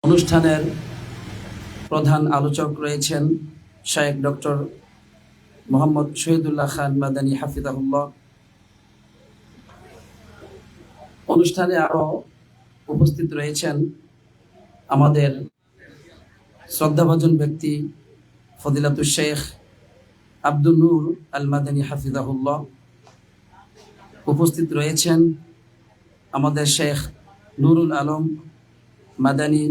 অনুষ্ঠানের প্রধান আলোচক রয়েছেন শায়েখ ডক্টর মোহাম্মদ শহীদুল্লাহ খান মাদানী হাফিজাহুল্লাহ। অনুষ্ঠানে আরো উপস্থিত রয়েছেন আমাদের শ্রদ্ধাভাজন ব্যক্তি ফজিলাতুল শেখ আব্দুল নূর আল মাদানী হাফিজাহুল্লাহ। উপস্থিত রয়েছেন আমাদের শেখ নুরুল আলম মাদানী,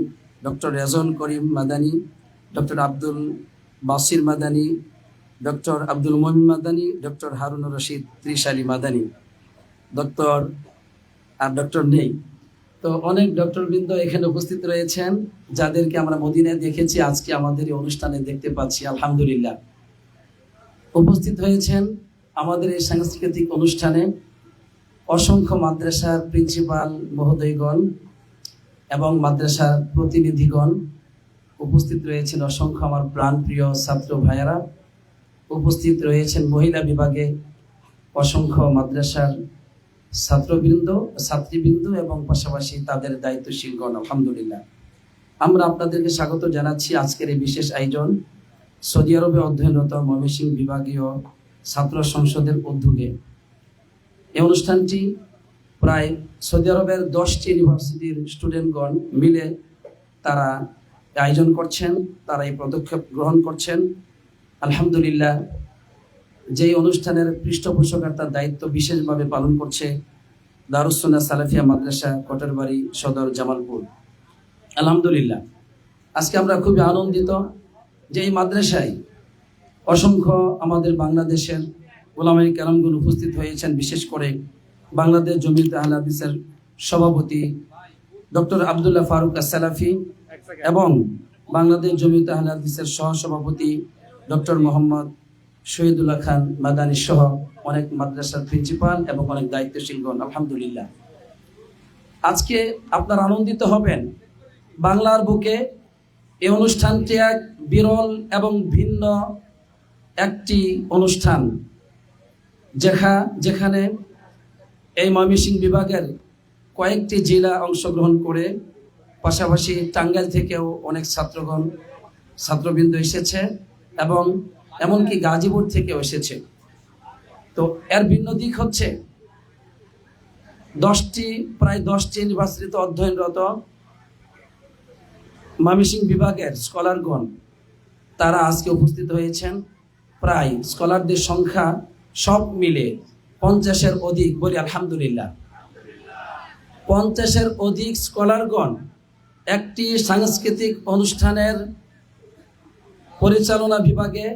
ডক্টর রেজল করিম মাদানী, ডক্টর আব্দুল বাসির Madani, doctor Abdul Momin Madani, doctor Harunur Rashid Trishali Madani, doctor নেই। তো অনেক ডক্টরবৃন্দ এখানে উপস্থিত রয়েছেন, যাদেরকে আমরা মদিনায় দেখেছি, আজকে আমাদের এই অনুষ্ঠানে দেখতে পাচ্ছি। আলহামদুলিল্লাহ। উপস্থিত হয়েছেন আমাদের এই সাংস্কৃতিক অনুষ্ঠানে অসংখ্য মাদ্রাসার প্রিন্সিপাল মহোদয়গণ এবং মাদ্রাসার প্রতিনিধিগণ। উপস্থিত রয়েছেন অসংখ্য আমার প্রাণপ্রিয় ছাত্র ভাইয়েরা। উপস্থিত রয়েছেন মহিলা বিভাগে অসংখ্য মাদ্রাসার ছাত্রবৃন্দ এবং পাশাপাশি তাদের দায়িত্বশীলগণ। আলহামদুলিল্লাহ, আমরা আপনাদেরকে স্বাগত জানাচ্ছি আজকের এই বিশেষ আয়োজন সৌদি আরবে অধ্যয়নরত ময়মনসিংহ বিভাগীয় ছাত্র সংসদের উদ্যোগে। এই অনুষ্ঠানটি প্রায় সৌদি আরবের 10টি ইউনিভার্সিটির স্টুডেন্টগণ মিলে তারা আয়োজন করছেন, তারা এই পদক্ষেপ গ্রহণ করছেন। আলহামদুলিল্লাহ, যেই অনুষ্ঠানের পৃষ্ঠপোষকতার দায়িত্ব বিশেষভাবে পালন করছে দারুস সুন্নাহ সালাফিয়া মাদ্রাসা কোটারবাড়ি সদর জামালপুর। আলহামদুলিল্লাহ, আজকে আমরা খুবই আনন্দিত যে এই মাদ্রাসায় অসংখ্য আমাদের বাংলাদেশের উলামায়ে কেরামগণ উপস্থিত হয়েছেন। বিশেষ করে বাংলাদেশ জমিয়তে আহলে হাদিসের সভাপতি ডক্টর আব্দুল্লাহ ফারুক আস-সালাফি এবং বাংলাদেশ জমিয়তে আহলে হাদিসের সহসভাপতি ডক্টর মোহাম্মদ শহীদুল্লাহ খান মাদানী সহ অনেক মাদ্রাসার প্রিন্সিপাল এবং অনেক দায়িত্বশীলগণ। আলহামদুলিল্লাহ, আজকে আপনারা আনন্দিত হবেন। বাংলার বুকে এই অনুষ্ঠানটি এক বিরল এবং ভিন্ন একটি অনুষ্ঠান, যেখানে এই ময়মনসিংহ বিভাগের কয়েকটি জেলা অংশগ্রহণ করে, পাশাপাশি টাঙ্গাইল থেকেও অনেক ছাত্রবৃন্দ এসেছে এবং এমনকি গাজীপুর থেকেও এসেছে। তো এর ভিন্ন দিক হচ্ছে প্রায় 10টি ইউনিভার্সিটিতে অধ্যয়নরত ময়মনসিংহ বিভাগের স্কলারগণ তারা আজকে উপস্থিত হয়েছেন। প্রায় স্কলারদের সংখ্যা সব মিলে 50-এর অধিক। বলি আলহামদুলিল্লাহ, 50-এর অধিক স্কলারগণ একটি সাংস্কৃতিক অনুষ্ঠানের পরিচালনা বিভাগে,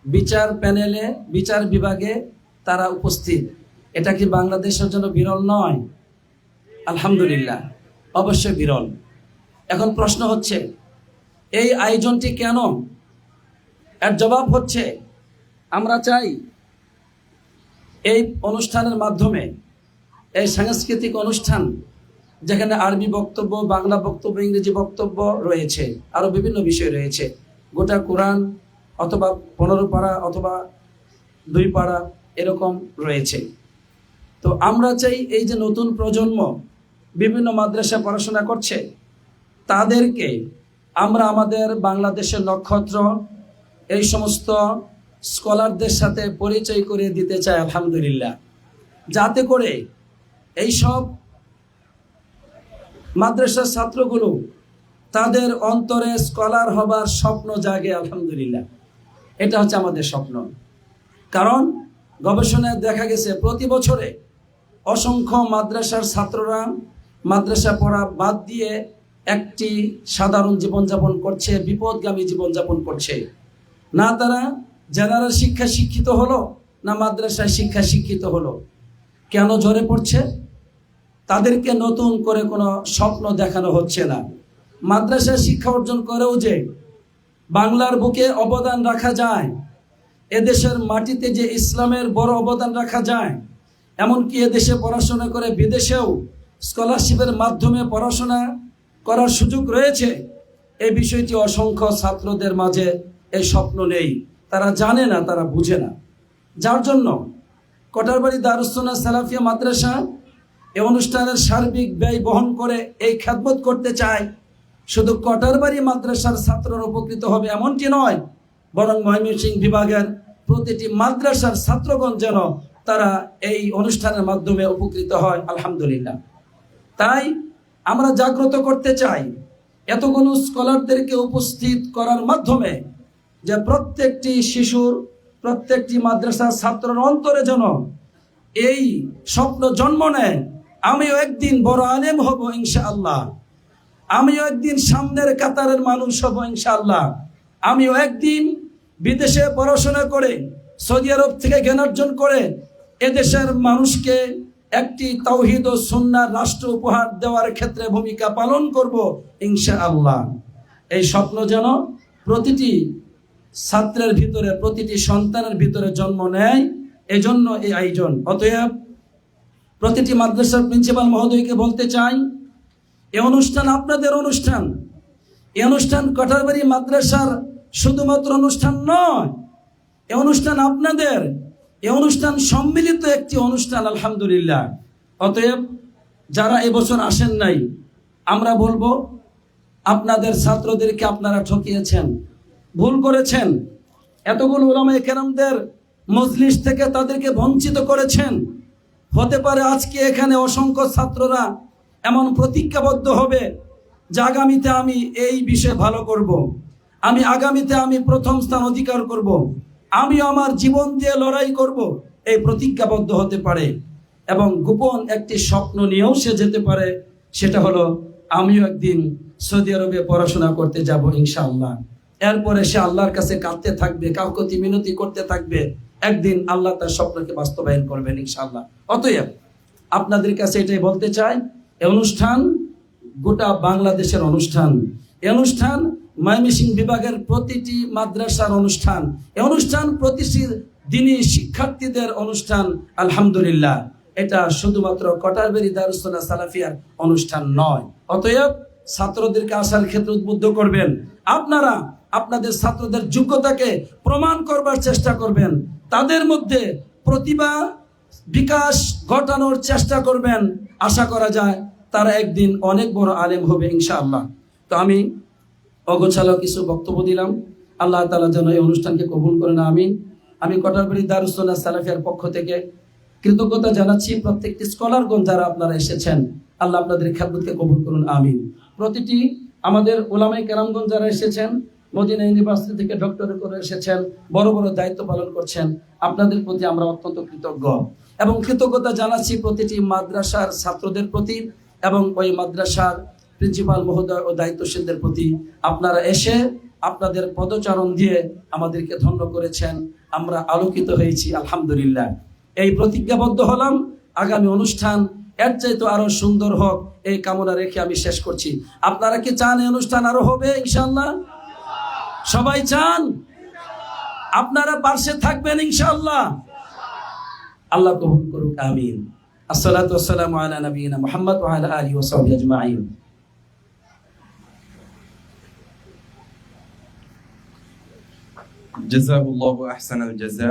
বিচার প্যানেলে, বিচার বিভাগে তারা উপস্থিত। এটা কি বাংলাদেশের জন্য বিরল নয়? আলহামদুলিল্লাহ, অবশ্যই বিরল। এখন প্রশ্ন হচ্ছে এই আয়োজনটি কেন? এর জবাব হচ্ছে আমরা চাই এই অনুষ্ঠানের মাধ্যমে, এই সাংস্কৃতিক অনুষ্ঠান যেখানে আরবি বক্তব্য, বাংলা বক্তব্য, ইংরেজি বক্তব্য রয়েছে, আরো বিভিন্ন বিষয় রয়েছে, গোটা কোরআন অথবা 15 পারা অথবা 2 পারা এরকম রয়েছে। তো আমরা চাই এই যে নতুন প্রজন্ম বিভিন্ন মাদ্রাসায় পড়াশোনা করছে, তাদেরকে আমরা আমাদের বাংলাদেশের নক্ষত্র এই সমস্ত স্কলারদের সাথে পরিচয় করে দিতে চাই। আলহামদুলিল্লাহ, যাতে করে এই সব মাদ্রাসার ছাত্রগুলো তাদের অন্তরে স্কলার হবার স্বপ্ন জাগে। আলহামদুলিল্লাহ, এটা হচ্ছে আমাদের স্বপ্ন। কারণ গবেষণায় দেখা গেছে প্রতি বছরে অসংখ্য মাদ্রাসার ছাত্ররা মাদ্রাসা পড়া বাদ দিয়ে একটি সাধারণ জীবনযাপন করছে, বিপদগামী জীবনযাপন করছে। না তারা জেনারেল শিক্ষা শিক্ষিত হলো, না মাদ্রাসায় শিক্ষা শিক্ষিত হলো। কেন ঝরে পড়ছে? তাদেরকে নতুন করে কোনো স্বপ্ন দেখানো হচ্ছে না। মাদ্রাসায় শিক্ষা অর্জন করেও যে বাংলার বুকে অবদান রাখা যায়, এদেশের মাটিতে যে ইসলামের বড় অবদান রাখা যায়, এমনকি এদেশে পড়াশোনা করে বিদেশেও স্কলারশিপের মাধ্যমে পড়াশোনা করার সুযোগ রয়েছে, এই বিষয়টি অসংখ্য ছাত্রদের মাঝে এই স্বপ্ন নেই। তারা জানে না, তারা বুঝে না। যার জন্য কোটারবাড়ি দারুস সুন্নাহ সালাফিয়া মাদ্রাসা এই অনুষ্ঠানের সার্বিক ব্যয় বহন করে এই খেদমত করতে চায়। শুধু কটারবাড়ি মাদ্রাসার ছাত্ররা উপকৃত হবে এমনটি নয়, বরং ময়মনসিংহ বিভাগের প্রতিটি মাদ্রাসার ছাত্রগণ যেন তারা এই অনুষ্ঠানের মাধ্যমে উপকৃত হয়, আলহামদুলিল্লাহ। তাই আমরা জাগ্রত করতে চাই এতগুলো স্কলারদেরকে উপস্থিত করার মাধ্যমে, যে প্রত্যেকটি শিশুর, প্রত্যেকটি মাদ্রাসার ছাত্রের অন্তরে যেন এই স্বপ্ন জন্ম নেয়, আমিও একদিন বড় আলেম হব ইনশাআল্লাহ, আমিও একদিন সামনের কাতারের মানুষ হব ইনশাআল্লাহ, আমিও একদিন বিদেশে পড়াশোনা করে সৌদি আরব থেকে জ্ঞান অর্জন করে এদেশের মানুষকে একটি তাওহীদ ও সুন্নাহর রাষ্ট্র উপহার দেওয়ার ক্ষেত্রে ভূমিকা পালন করব ইনশাআল্লাহ। এই স্বপ্ন যেন প্রতিটি ছাত্রের ভিতরে, প্রতিটি সন্তানের ভিতরে জন্ম নেয়, এজন্য এই আয়োজন। অতএব প্রতিটি মাদ্রাসার প্রিন্সিপাল মহোদয়কে বলতে চাই, এই অনুষ্ঠান আপনাদের অনুষ্ঠান, এই অনুষ্ঠান কটারবাড়ি মাদ্রাসার শুধুমাত্র অনুষ্ঠান নয়, এই অনুষ্ঠান আপনাদের, এই অনুষ্ঠান সম্মিলিত একটি অনুষ্ঠান, আলহামদুলিল্লাহ। অতএব যারা এবছর আসেন নাই, আমরা বলবো আপনাদের ছাত্রদেরকে আপনারা ঠকিয়েছেন, ভুল করেছেন, এতগুলো উলামায়ে কেরামদের মজলিস থেকে তাদেরকে বঞ্চিত করেছেন। হতে পারে আজকে এখানে অসংখ্য ছাত্ররা এমন প্রতিজ্ঞাবদ্ধ হবে যে আগামীতে আমি এই বিষয়ে ভালো করব, আমি আগামীতে আমি প্রথম স্থান অধিকার করব, আমি আমার জীবন দিয়ে লড়াই করব, এই প্রতিজ্ঞাবদ্ধ হতে পারে। এবং গোপন একটি স্বপ্ন নিয়েও সে যেতে পারে, সেটা হলো আমিও একদিন সৌদি আরবে পড়াশোনা করতে যাব ইনশাআল্লাহ। এরপরে সে আল্লাহর কাছে কাঁদতে থাকবে, কাকুতি মিনতি করতে থাকবে, একদিন আল্লাহ তার স্বপ্নকে বাস্তবায়ন করবেন ইনশাআল্লাহ। অতএব আপনাদের কাছে এটাই বলতে চাই, এই অনুষ্ঠান গোটা বাংলাদেশের অনুষ্ঠান, এই অনুষ্ঠান ময়মনসিংহ বিভাগের প্রতিটি মাদ্রাসার অনুষ্ঠান, এই অনুষ্ঠান প্রতিটি দিনী শিক্ষার্থীদের অনুষ্ঠান, আলহামদুলিল্লাহ। এটা শুধুমাত্র কটারবাড়ি দারুস সুন্নাহ সালাফিয়ার অনুষ্ঠান নয়। অতএব ছাত্রদেরকে আসার ক্ষেত্রে উদ্বুদ্ধ করবেন, আপনারা আপনাদের ছাত্রদের যোগ্যতাকে প্রমাণ করবার চেষ্টা করবেন, তাদের মধ্যে প্রতিভা বিকাশ ঘটানোর চেষ্টা করবেন। আশা করা যায় তারা একদিন অনেক বড় আলেম হবে ইনশাআল্লাহ। তো আমি অগোছালো কিছু বক্তব্য দিলাম, আল্লাহ তাআলা যেন এই অনুষ্ঠানকে কবুল করেন, আমিন। আমি কটারবাড়ি দারুস সুন্নাহ সালাফিয়ার পক্ষ থেকে কৃতজ্ঞতা জানাচ্ছি প্রত্যেকটি স্কলারগণ যারা আপনারা এসেছেন, আল্লাহ আপনাদের খেদমতকে কবুল করুন, আমিন। প্রতিটি আমাদের উলামায়ে কেরামগণ যারা এসেছেন, মদিনা ইউনিভার্সিটি থেকে ডক্টরেট করে এসেছেন, বড় বড় দায়িত্ব পালন করছেন, আপনাদের প্রতি আমরা অত্যন্ত কৃতজ্ঞ। এবং কৃতজ্ঞতা জানাচ্ছি প্রতিটি মাদ্রাসার ছাত্রদের প্রতি এবং ওই মাদ্রাসার প্রিন্সিপাল মহোদয় ও দায়িত্বশীলদের প্রতি। আপনারা এসে আপনাদের পদচারণ দিয়ে আমাদেরকে ধন্য করেছেন, আমরা আলোকিত হয়েছি, আলহামদুলিল্লাহ। এই প্রতিজ্ঞাবদ্ধ হলাম, আগামী অনুষ্ঠান এর চাইতে আরো সুন্দর হোক, এই কামনা রেখে আমি শেষ করছি। আপনারা কি চান এই অনুষ্ঠান আরো হবে ইনশাআল্লাহ? সবাই চান? আপনারা পাশে থাকবেন ইনশাআল্লাহ? আল্লাহ কবুল করুক, আমিন। আসসালাতু ওয়াসসালামু আলা নবিয়িনা মুহাম্মদ ওয়া আলা আলিহি ওয়া সাহবিহি আজমাইন। জাযাকুল্লাহু আহসানাল জাযা।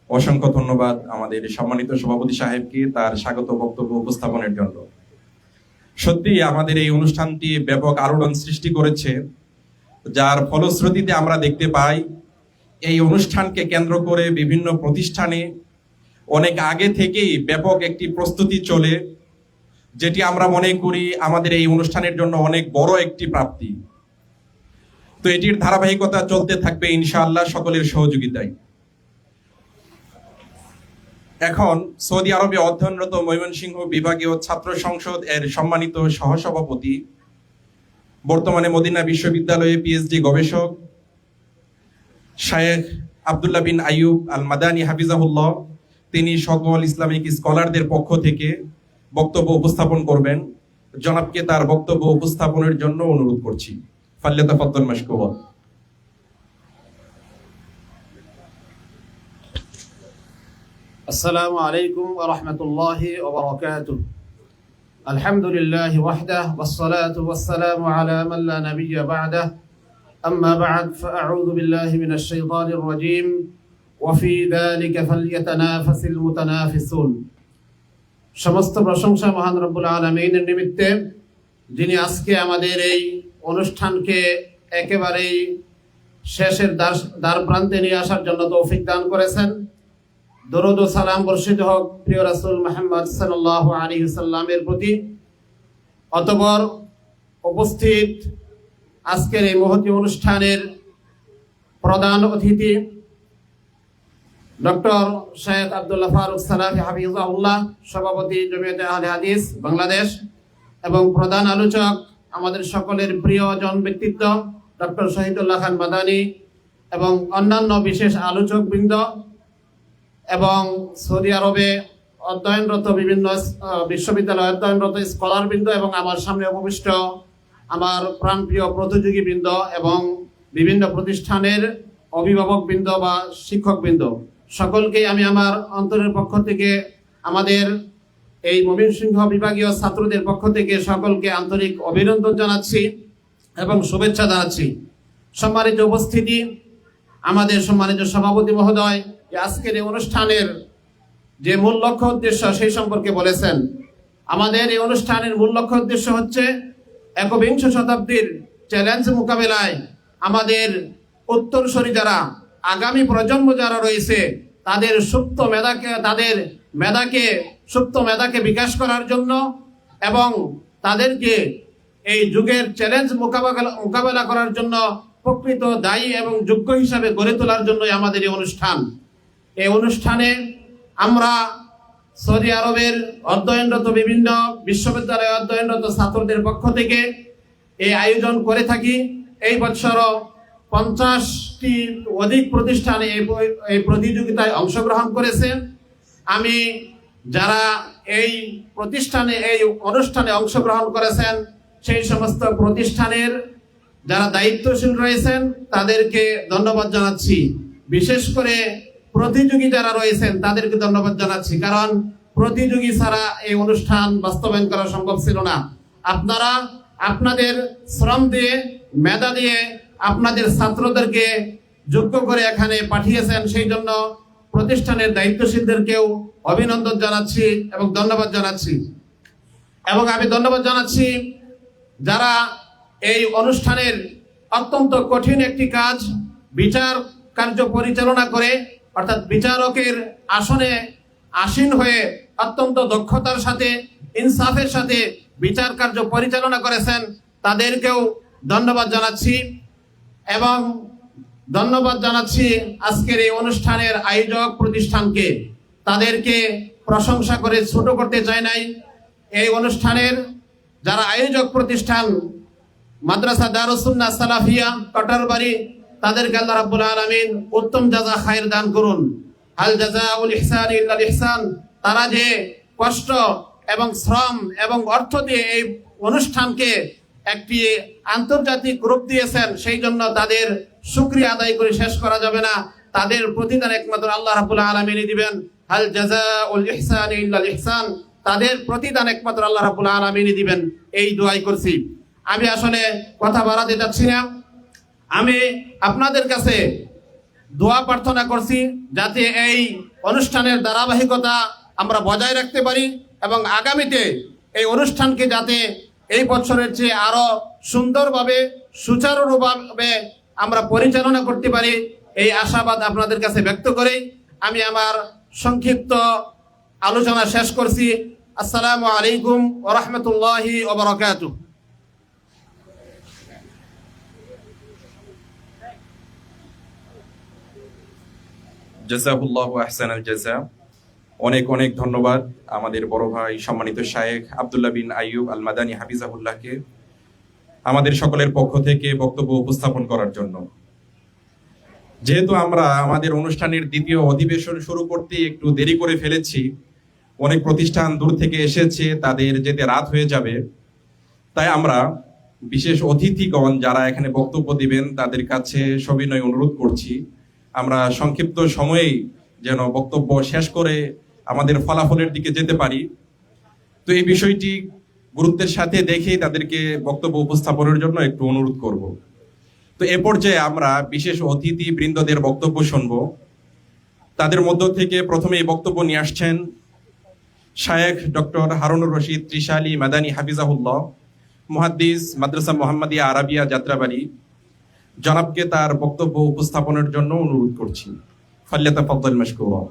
অসংখ্য ধন্যবাদ আমাদের সম্মানিত সভাপতি সাহেবকে তার স্বাগত বক্তব্য উপস্থাপনের জন্য। সত্যি আমাদের এই অনুষ্ঠানটি ব্যাপক আলোড়ন সৃষ্টি করেছে, যার ফলশ্রুতিতে আমরা দেখতে পাই এই অনুষ্ঠানকে কেন্দ্র করে বিভিন্ন প্রতিষ্ঠানে অনেক আগে থেকেই ব্যাপক একটি প্রস্তুতি চলে, যেটি আমরা মনে করি আমাদের এই অনুষ্ঠানের জন্য অনেক বড় একটি প্রাপ্তি। তো এটির ধারাবাহিকতা চলতে থাকবে ইনশাআল্লাহ সকলের সহযোগিতায়। এখন সৌদি আরবে অধ্যয়নরত ময়মনসিংহ বিভাগীয় ছাত্র সংসদ এর সম্মানিত সহসভাপতি, বর্তমানে মদিনা বিশ্ববিদ্যালয়ে পিএইচডি গবেষক শায়েখ আব্দুল্লাহ বিন আইয়ুব আল মাদানী হাফিজাহুল্লাহ, তিনি সকল ইসলামিক স্কলারদের পক্ষ থেকে বক্তব্য উপস্থাপন করবেন। জনাবকে তার বক্তব্য উপস্থাপনের জন্য অনুরোধ করছি। ফাল্যাতাফাদ্দাল মাশকুরা। السلام عليكم ورحمة الله وبركاته. الحمد لله وحده والصلاة والسلام على من لا نبي بعده. أما بعد فأعوذ بالله من الشيطان الرجيم وفي ذلك فليتنافس المتنافسون. সমস্ত প্রশংসা মহান রব্বুল আলামিনের নিমিত্তে, যিনি আজকে আমাদের এই অনুষ্ঠানকে একেবারেই শেষের দ্বার প্রান্তে নিয়ে আসার জন্য তৌফিক দান করেছেন। দরুদ ও সালাম বর্ষিত হোক প্রিয় রাসূল মুহাম্মদ সাল্লাল্লাহু আলাইহি সাল্লামের প্রতি। অতঃপর উপস্থিত আজকের এই মহতী অনুষ্ঠানের প্রধান অতিথি ডক্টর শেখ আব্দুল্লাহ ফারুক সালাফি হাফিজাহুল্লাহ, সভাপতি জমিয়তে আহলে হাদিস বাংলাদেশ, এবং প্রধান আলোচক আমাদের সকলের প্রিয় জন ব্যক্তিত্ব ডক্টর শহীদুল্লাহ খান মাদানী, এবং অন্যান্য বিশেষ আলোচকবৃন্দ, এবং সৌদি আরবে অধ্যয়নরত বিভিন্ন বিশ্ববিদ্যালয়ে অধ্যয়নরত স্কলারবৃন্দ, এবং আমার সামনে উপবিষ্ট আমার প্রাণপ্রিয় প্রতিযোগীবৃন্দ এবং বিভিন্ন প্রতিষ্ঠানের অভিভাবকবৃন্দ বা শিক্ষকবৃন্দ, সকলকে আমি আমার অন্তরের পক্ষ থেকে, আমাদের এই ময়মনসিংহ বিভাগীয় ছাত্রদের পক্ষ থেকে সকলকে আন্তরিক অভিনন্দন জানাচ্ছি এবং শুভেচ্ছা জানাচ্ছি। সম্মানিত উপস্থিতি, আমাদের সম্মানিত সভাপতি মহোদয় আজকের এই অনুষ্ঠানের যে মূল লক্ষ্য উদ্দেশ্য সেই সম্পর্কে বলেছেন। আমাদের এই অনুষ্ঠানের মূল লক্ষ্য উদ্দেশ্য হচ্ছে একবিংশ শতাব্দীর চ্যালেঞ্জ মোকাবেলায় আমাদের উত্তরসূরি যারা, আগামী প্রজন্ম যারা রয়েছে, তাদের সুপ্ত মেধাকে বিকাশ করার জন্য এবং তাদেরকে এই যুগের চ্যালেঞ্জ মোকাবেলা করার জন্য প্রকৃত দায়ী এবং যোগ্য হিসাবে গড়ে তোলার জন্যই আমাদের এই অনুষ্ঠান। এই অনুষ্ঠানে আমরা সৌদি আরবের অধ্যয়নরত বিভিন্ন বিশ্ববিদ্যালয়ে অধ্যয়নরত ছাত্রদের পক্ষ থেকে এই আয়োজন করে থাকি। এই বছর 50টি অধিক প্রতিষ্ঠানে এই প্রতিযোগিতায় অংশগ্রহণ করেছে। আমি যারা এই প্রতিষ্ঠানে এই অনুষ্ঠানে অংশগ্রহণ করেছেন সেই সমস্ত প্রতিষ্ঠানের যারা দায়িত্বশীল রয়েছেন তাদেরকে ধন্যবাদ জানাচ্ছি। বিশেষ করে প্রতিযোগী যারা রয়েছেন তাদেরকে ধন্যবাদ জানাচ্ছি, কারণ প্রতিযোগী ছাড়া এই অনুষ্ঠান বাস্তবায়ন করা সম্ভব ছিল না। আপনারা আপনাদের শ্রম দিয়ে, মেধা দিয়ে আপনাদের ছাত্রদেরকে যোগ্য করে এখানে পাঠিয়েছেন, সেই জন্য প্রতিষ্ঠানের দায়িত্বশীলদেরকেও অভিনন্দন জানাচ্ছি এবং ধন্যবাদ জানাচ্ছি। এবং আমি ধন্যবাদ জানাচ্ছি যারা এই অনুষ্ঠানের অত্যন্ত কঠিন একটি কাজ বিচার কার্য পরিচালনা করে, অর্থাৎ বিচারকের আসনে আসীন হয়ে অত্যন্ত দক্ষতার সাথে, ইনসাফের সাথে বিচার কার্য পরিচালনা করেছেন, তাদেরকেও ধন্যবাদ জানাচ্ছি। এবং ধন্যবাদ জানাচ্ছি আজকের এই অনুষ্ঠানের আয়োজক প্রতিষ্ঠানকে। তাদেরকে প্রশংসা করে ছোট করতে চাই নাই। এই অনুষ্ঠানের যারা আয়োজক প্রতিষ্ঠান মাদ্রাসা দারুস সুন্নাহ সালাফিয়া কটারবাড়ি, তাদেরকে আল্লাহ রাব্বুল আলামিন উত্তম জাযা খায়ের দান করুন। হাল জাযাউল ইহসান ইল্লাল ইহসান। তারা যে কষ্ট এবং শ্রম এবং অর্থ দিয়ে এই অনুষ্ঠানকে একটি আন্তর্জাতিক রূপ দিয়েছেন, সেই জন্য তাদের শুকরিয়া আদায় করে শেষ করা যাবে না। তাদের প্রতিদান একমাত্র আল্লাহ রাব্বুল আলামিনই দিবেন। হাল জাযাউল ইহসান ইল্লাল ইহসান। তাদের প্রতিদান একমাত্র আল্লাহ রাব্বুল আলামিনই দিবেন, এই দোয়াই করছি। আমি আসলে কথা বাড়াতে যাচ্ছি না। আমি আপনাদের কাছে দোয়া প্রার্থনা করছি যাতে এই অনুষ্ঠানের ধারাবাহিকতা আমরা বজায় রাখতে পারি এবং আগামীতে এই অনুষ্ঠানকে যাতে এই বছরের চেয়ে আরো সুন্দরভাবে, সুচারুভাবে আমরা পরিচালনা করতে পারি, এই আশাবাদ আপনাদের কাছে ব্যক্ত করে আমি আমার সংক্ষিপ্ত আলোচনা শেষ করছি। আসসালামু আলাইকুম ওয়া রাহমাতুল্লাহি ওয়া বারাকাতুহু। জাযাকুল্লাহু আহসানাল জাযা। অনেক অনেক ধন্যবাদ আমাদের বড় ভাই সম্মানিত শায়েখ আব্দুল্লাহ বিন আইয়ুব আল মাদানী হাফিজাহুল্লাহকে আমাদের সকলের পক্ষ থেকে বক্তব্য উপস্থাপন করার জন্য। যেহেতু আমরা আমাদের অনুষ্ঠানের দ্বিতীয় অধিবেশন শুরু করতে একটু দেরি করে ফেলেছি, অনেক প্রতিষ্ঠান দূর থেকে এসেছে, তাদের যেতে রাত হয়ে যাবে, তাই আমরা বিশেষ অতিথিগণ যারা এখানে বক্তব্য দিবেন তাদের কাছে সবিনয় অনুরোধ করছি আমরা সংক্ষিপ্ত সময়েই যেন বক্তব্য শেষ করে আমাদের ফলাফলের দিকে যেতে পারি। তো এই বিষয়টি গুরুত্বের সাথে দেখেই তাদেরকে বক্তব্য উপস্থাপনের জন্য একটু অনুরোধ করব। তো এ পর্যায়ে আমরা বিশেষ অতিথি বৃন্দদের বক্তব্য শুনব। তাদের মধ্য থেকে প্রথমে এই বক্তব্য নিয়ে আসছেন শায়েখ ডক্টর হারুনুর রশিদ ত্রিশালী মাদানী হাফিজাহুল্লাহ, মুহাদ্দিস মাদ্রাসা মুহাম্মাদিয়া আরাবিয়া যাত্রাবাড়ি জনাবকে তার বক্তব্য উপস্থাপনের জন্য অনুরোধ করছি। ফাল্যাতাফাদ্দাল মাশকুরা।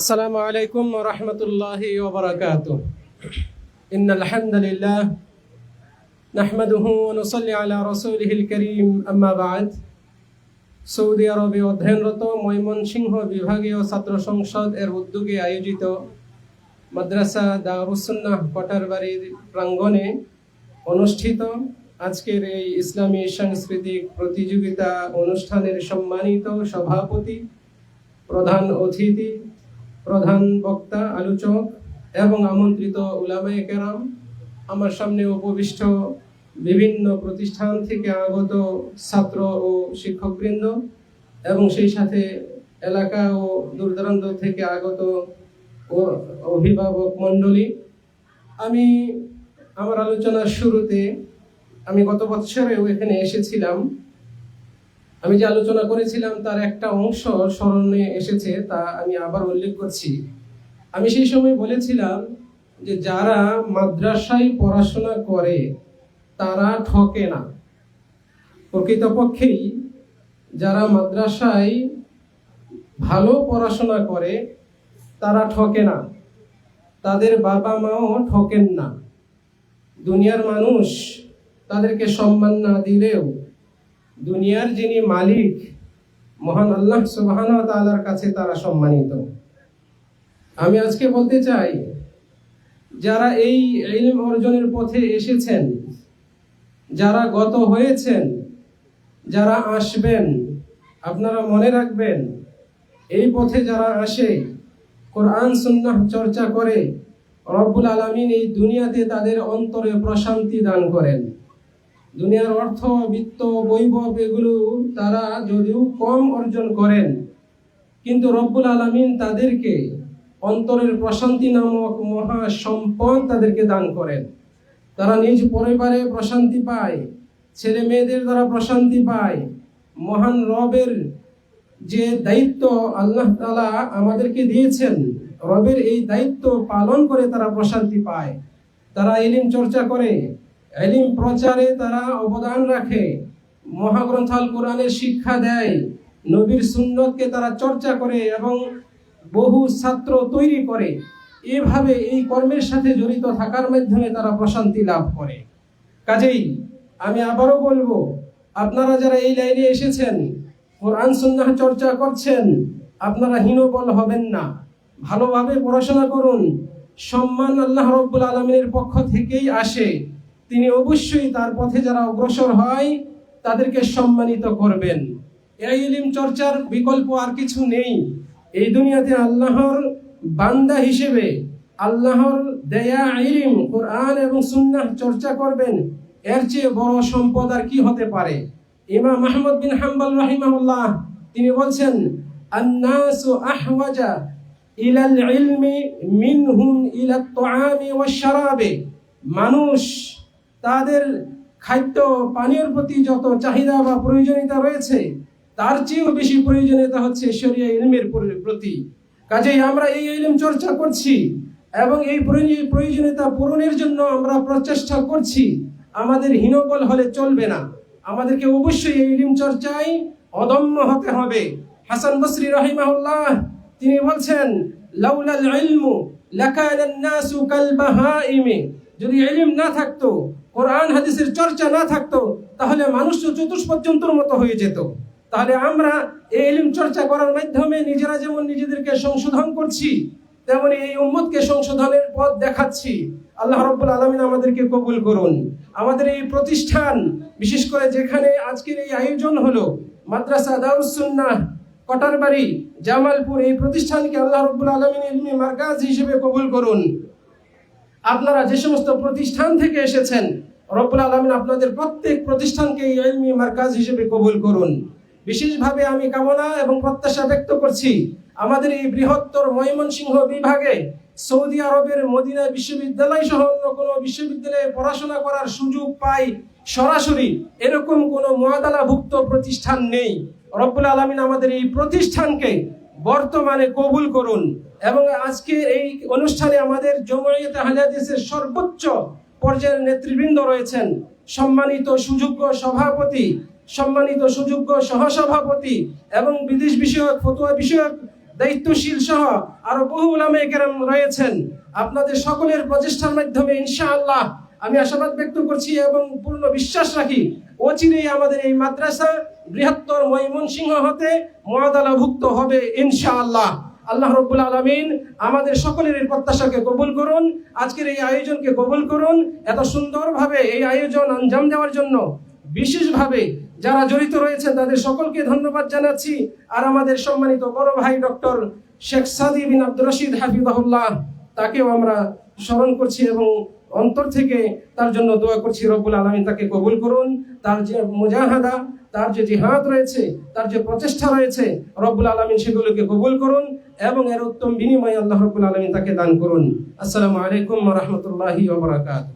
السلام عليكم ورحمة الله وبركاته. إن الحمد لله نحمده ونصلي على رسوله الكريم أما بعد. সৌদি আরবে অধ্যয়নরত ময়মনসিংহ বিভাগীয় ছাত্র সংসদ এর উদ্যোগে আয়োজিত মাদ্রাসা দারুস সুন্নাহ কটারবাড়ির প্রাঙ্গণে অনুষ্ঠিত আজকের এই ইসলামী সাংস্কৃতিক প্রতিযোগিতা অনুষ্ঠানের সম্মানিত সভাপতি, প্রধান অতিথি, প্রধান বক্তা, আলোচক এবং আমন্ত্রিত উলামায়ে কেরাম, আমার সামনে উপবিষ্ট বিভিন্ন প্রতিষ্ঠান থেকে আগত ছাত্র ও শিক্ষকবৃন্দ এবং সেই সাথে এলাকা ও দূরদূরান্ত থেকে আগত অভিভাবক মণ্ডলী, আমি আমার আলোচনার শুরুতে আমি গত বছরেও এখানে এসেছিলাম। আমি যে আলোচনা করেছিলাম তার একটা অংশ স্মরণে এসেছে, তা আমি আবার উল্লেখ করছি। আমি সেই সময় বলেছিলাম যে যারা মাদ্রাসায় পড়াশোনা করে তারা ঠকে না। প্রকৃতপক্ষেই যারা মাদ্রাসায় ভালো পড়াশোনা করে তারা ঠকে না, তাদের বাবা মাও ঠকেন না। দুনিয়ার মানুষ তাদেরকে সম্মান না দিলেও দুনিয়ার যিনি মালিক মহান আল্লাহ সুবহানাহু ওয়া তাআলার কাছে তারা সম্মানিত। আমি আজকে বলতে চাই, যারা এই ইলম অর্জনের পথে এসেছেন, যারা গত হয়েছেন, যারা আসবেন, আপনারা মনে রাখবেন এই পথে যারা আসে, কোরআন সুন্নাহ চর্চা করে, রব্বুল আলামিন এই দুনিয়াতে তাদের অন্তরে প্রশান্তি দান করেন। দুনিয়ার অর্থ, বিত্ত, বৈভব এগুলো তারা যদিও কম অর্জন করেন, কিন্তু রব্বুল আলামিন তাদেরকে অন্তরের প্রশান্তি নামক মহা সম্পদ তাদেরকে দান করেন। তারা নিজ পরিবারে প্রশান্তি পায়, ছেলে মেয়েদের দ্বারা প্রশান্তি পায়। মহান রবের যে দায়িত্ব আল্লাহ তাআলা আমাদেরকে দিয়েছেন, রবের এই দায়িত্ব পালন করে তারা প্রশান্তি পায়। তারা ইলম চর্চা করে, ইলম প্রচারে তারা অবদান রাখে, মহাগ্রন্থ আল কোরআনের শিক্ষা দেয়, নবীর সুন্নতকে তারা চর্চা করে এবং বহু ছাত্র তৈরি করে। এভাবে এই কর্মের সাথে জড়িত থাকার মাধ্যমে তারা প্রশান্তি লাভ করে। কাজেই আমি আবারও বলবো, আপনারা যারা এই লাইনে এসেছেন, কোরআন সুন্নাহ চর্চা করছেন, আপনারা হীনবল হবেন না, ভালোভাবে পড়াশোনা করুন। সম্মান আল্লাহ রাব্বুল আলামিনের পক্ষ থেকেই আসে। তিনি অবশ্যই তার পথে যারা অগ্রসর হয় তাদেরকে সম্মানিত করবেন। এই ইলম চর্চার বিকল্প আর কিছু নেই। এই দুনিয়াতে আল্লাহর বান্দা হিসেবে আল্লাহর দেয়া ইলম কোরআন এবং সুন্নাহ চর্চা করবেন, এর চেয়ে বড় সম্পদ আর কি হতে পারে? ইমাম আহমদ বিন হাম্বল রাহিমাহুল্লাহ তিনি বলছেন, আন-নাসু আহওয়াজা ইলাল ইলমি মিনহুম ইলাত তুআমি ওয়াশ-শারাবি। মানুষ তাদের খাদ্য পানীয়ের প্রতি যত চাহিদা বা প্রয়োজনীয়তা রয়েছে, তার চেয়েও বেশি প্রয়োজনীয়তা হচ্ছে শরীয়ত ইলমের প্রতি। কাজেই আমরা এই ইলম চর্চা করছি এবং এই প্রয়োজনীয়তা পূরণের জন্য আমরা প্রচেষ্টা করছি। আমাদের হীনবল হলে চলবে না, আমাদেরকে অবশ্যই এই ইলম চর্চায় অদম্য হতে হবে। হাসান বসরি রাহিমাহুল্লাহ তিনি বলছেন, লাউলাল ইলমু লাকানান নাসু কাল বাহাইমি। যদি ইলম না থাকতো, কোরআন হাদিসের চর্চা না থাকতো, তাহলে মানুষ চতুষ্পদ জন্তুর মতো হয়ে যেত। তাহলে আমরা এই ইলম চর্চা করার মাধ্যমে নিজেরা যেমন নিজেদেরকে সংশোধন করছি, তেমনি এই উম্মতকে সংশোধনের পথ দেখাচ্ছি। আল্লাহ রাব্বুল আলামিন আমাদেরকে কবুল করুন। আমাদের এই প্রতিষ্ঠান, বিশেষ করে যেখানে আজকের এই আয়োজন হলো, মাদ্রাসা দারুস সুন্নাহ কটারবাড়ি জামালপুর, এই প্রতিষ্ঠানকে আল্লাহ রাব্বুল আলামিন ইলমি মারকাজ হিসেবে কবুল করুন। আপনারা যে সমস্ত প্রতিষ্ঠান থেকে এসেছেন, রব্বুল আলামিন আপনাদের প্রত্যেক প্রতিষ্ঠানকে এই ইলমি মারকাজ হিসেবে কবুল করুন। বিশেষভাবে আমি কামনা এবং প্রত্যাশা ব্যক্ত করছি আমাদের এই বৃহত্তর ময়মনসিংহ বিভাগে সৌদি আরবের মদিনা বিশ্ববিদ্যালয় সহ অন্য কোনো বিশ্ববিদ্যালয়ে পড়াশোনা করার সুযোগ পাই সরাসরি, এরকম কোনো মুআদালাভুক্ত প্রতিষ্ঠান নেই। রব্বুল আলামিন আমাদের এই প্রতিষ্ঠানকে বর্তমানে কবুল করুন এবং আজকে এই অনুষ্ঠানে আমাদের জমিয়তে আহলে হাদিসের সর্বোচ্চ পর্যায়ের নেতৃবৃন্দ রয়েছেন, সম্মানিত সুযোগ্য সভাপতি, সম্মানিত সুযোগ্য সহসভাপতি এবং বিদেশ বিষয়ক ফতোয়া বিষয়ক দায়িত্বশীল সহ আরো বহু উলামায়ে কেরাম রয়েছেন। আপনাদের সকলের প্রচেষ্টার মাধ্যমে ইনশাআল্লাহ আমি আশাবাদ ব্যক্ত করছি এবং পূর্ণ বিশ্বাস রাখি অচিরেই আমাদের এই মাদ্রাসা বৃহত্তর ময়মনসিংহ হতে মুআদালাভুক্ত হবে ইনশাআল্লাহ। আল্লাহ রাব্বুল আলামিন আমাদের সকলের এই প্রত্যাশাকে কবুল করুন, আজকের এই আয়োজনকে কবুল করুন। এত সুন্দরভাবে এই আয়োজন আঞ্জাম দেওয়ার জন্য বিশেষভাবে যারা জড়িত রয়েছেন তাদের সকলকে ধন্যবাদ জানাচ্ছি। আর আমাদের সম্মানিত বড় ভাই ডক্টর শেখ সাদি বিন আব্দুর রশিদ হাফিজাহুল্লাহ, তাকেও আমরা স্মরণ করছি এবং অন্তর থেকে তার জন্য দোয়া করছি রব্বুল আলামিন তাকে কবুল করুন। তার যে মুজাহাদা, তার যে জিহাদ রয়েছে, তার যে প্রচেষ্টা রয়েছে, রব্বুল আলামিন সেগুলোকে কবুল করুন এবং এর উত্তম বিনিময়ে আল্লাহ রব্বুল আলামিন তাকে দান করুন। আসসালামু আলাইকুম ওয়া রাহমাতুল্লাহি ওয়া বারাকাতুহু।